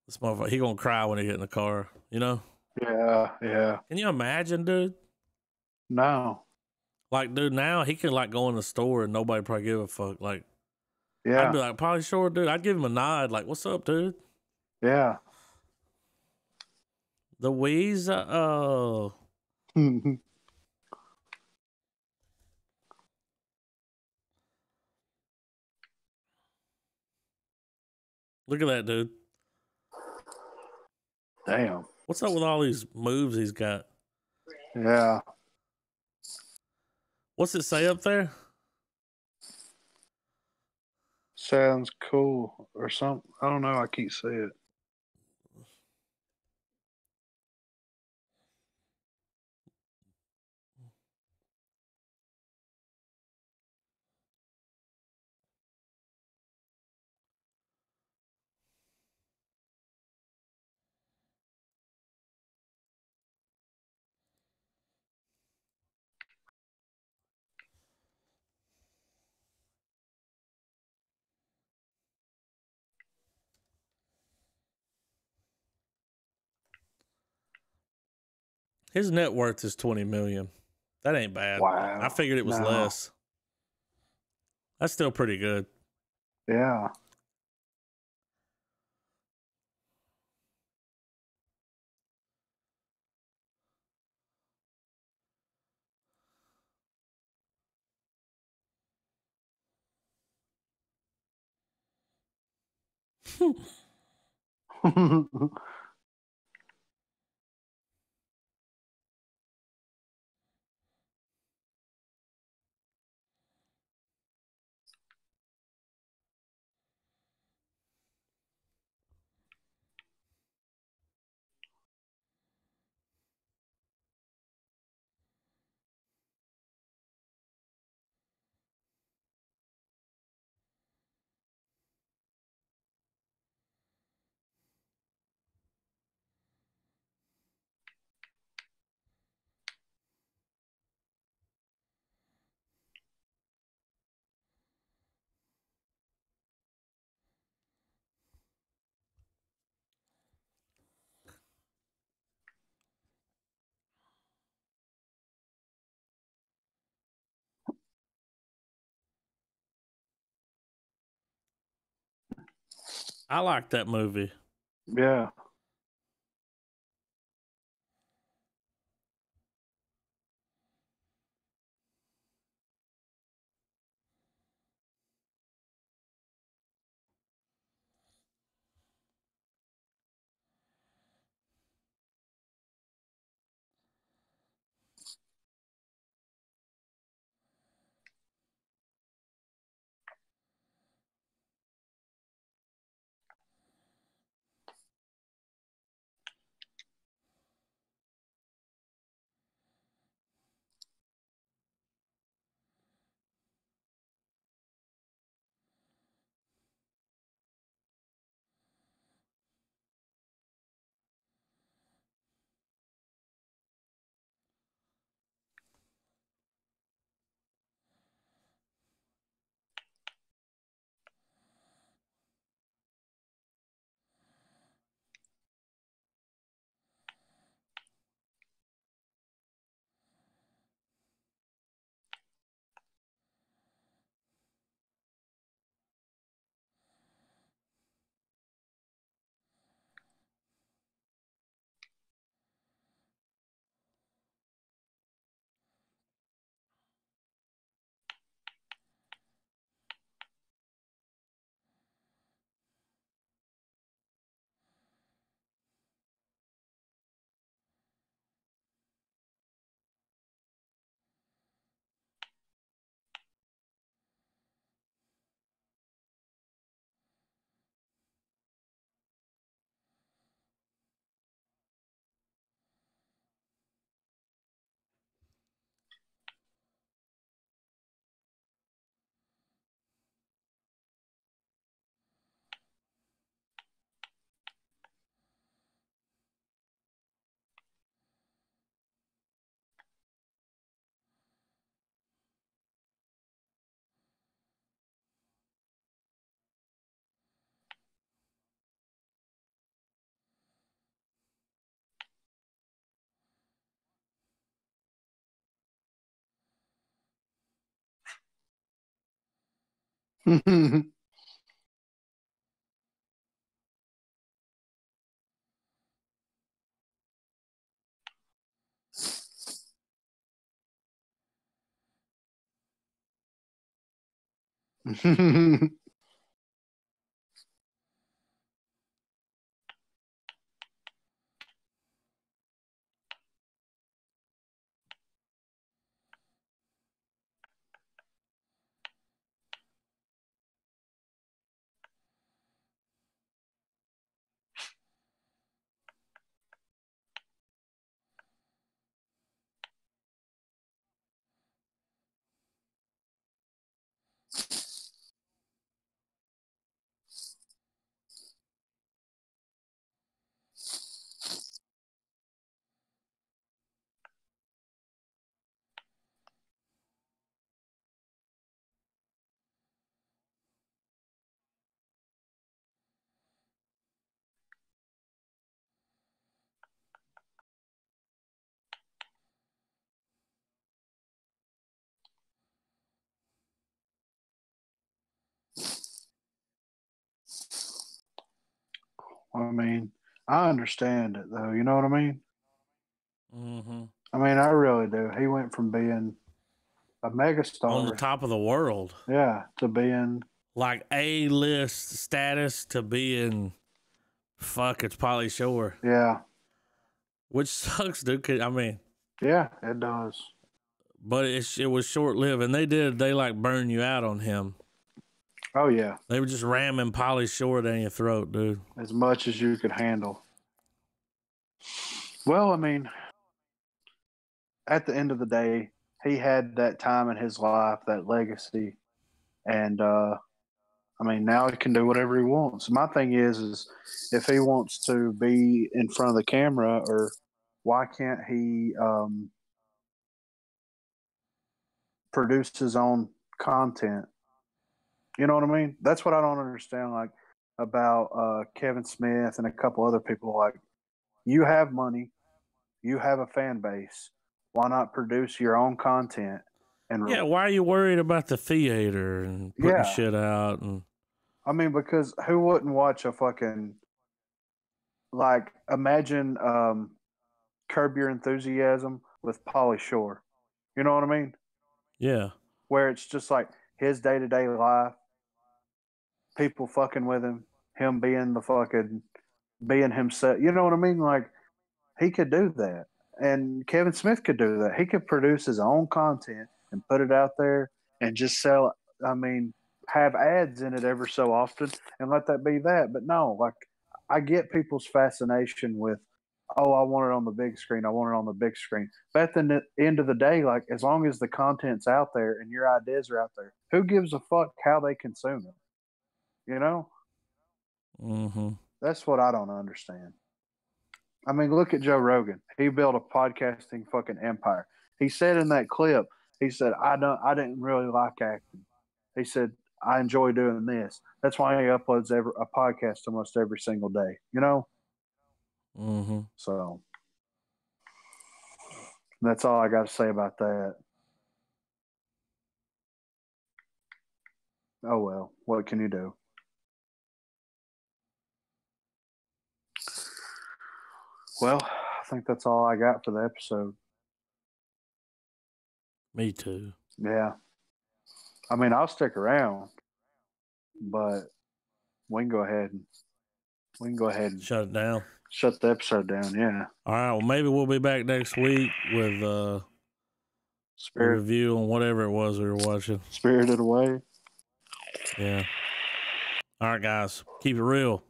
This motherfucker, he gonna cry when he get in the car, you know? Yeah, yeah. Can you imagine, dude? No. Like, dude, now he can like go in the store and nobody probably give a fuck. Like, yeah. I'd be like, Pauly Shore, dude. I'd give him a nod, like, what's up, dude? Yeah. The wheeze, oh. Look at that, dude. Damn. What's up with all these moves he's got? Yeah. What's it say up there? Sounds cool or something. I don't know. I can't see it. His net worth is $20 million. That ain't bad. Wow. I figured it was less. That's still pretty good. Yeah. I like that movie. Yeah. I mean, I understand it though. You know what I mean? Mm-hmm. I mean, I really do. He went from being a megastar on the top of the world, yeah, to being like A-list status to being fuck. It's Pauly Shore. Yeah. Which sucks, dude. 'Cause, I mean, yeah, it does. But it was short lived, and they like burn you out on him. Oh yeah, they were just ramming Pauly Shore down your throat, dude. As much as you could handle. Well, I mean, at the end of the day, he had that time in his life, that legacy, and I mean, now he can do whatever he wants. My thing is if he wants to be in front of the camera, or why can't he produce his own content? You know what I mean? That's what I don't understand. Like about Kevin Smith and a couple other people. Like, you have money, you have a fan base. Why not produce your own content? And yeah, why are you worried about the theater and putting shit out? And I mean, because who wouldn't watch a fucking, like, imagine Curb Your Enthusiasm with Pauly Shore. You know what I mean? Yeah. Where it's just like his day-to-day life, people fucking with him being being himself. You know what I mean? Like, he could do that. And Kevin Smith could do that. He could produce his own content and put it out there and just sell it. I mean, have ads in it ever so often and let that be that. But no, like, I get people's fascination with, oh, I want it on the big screen. I want it on the big screen. But at the end of the day, like, as long as the content's out there and your ideas are out there, who gives a fuck how they consume it? You know? Mm-hmm. That's what I don't understand. I mean, look at Joe Rogan. He built a podcasting fucking empire. He said in that clip, he said, I didn't really like acting. He said, I enjoy doing this. That's why he uploads a podcast almost every single day, you know? Mm-hmm. So that's all I got to say about that. Oh, well, what can you do? Well, I think that's all I got for the episode. Me too. Yeah. I mean, I'll stick around, but we can go ahead and shut it down. Shut the episode down, yeah. All right, well, maybe we'll be back next week with a review on whatever it was we were watching. Spirited Away. Yeah. All right, guys. Keep it real.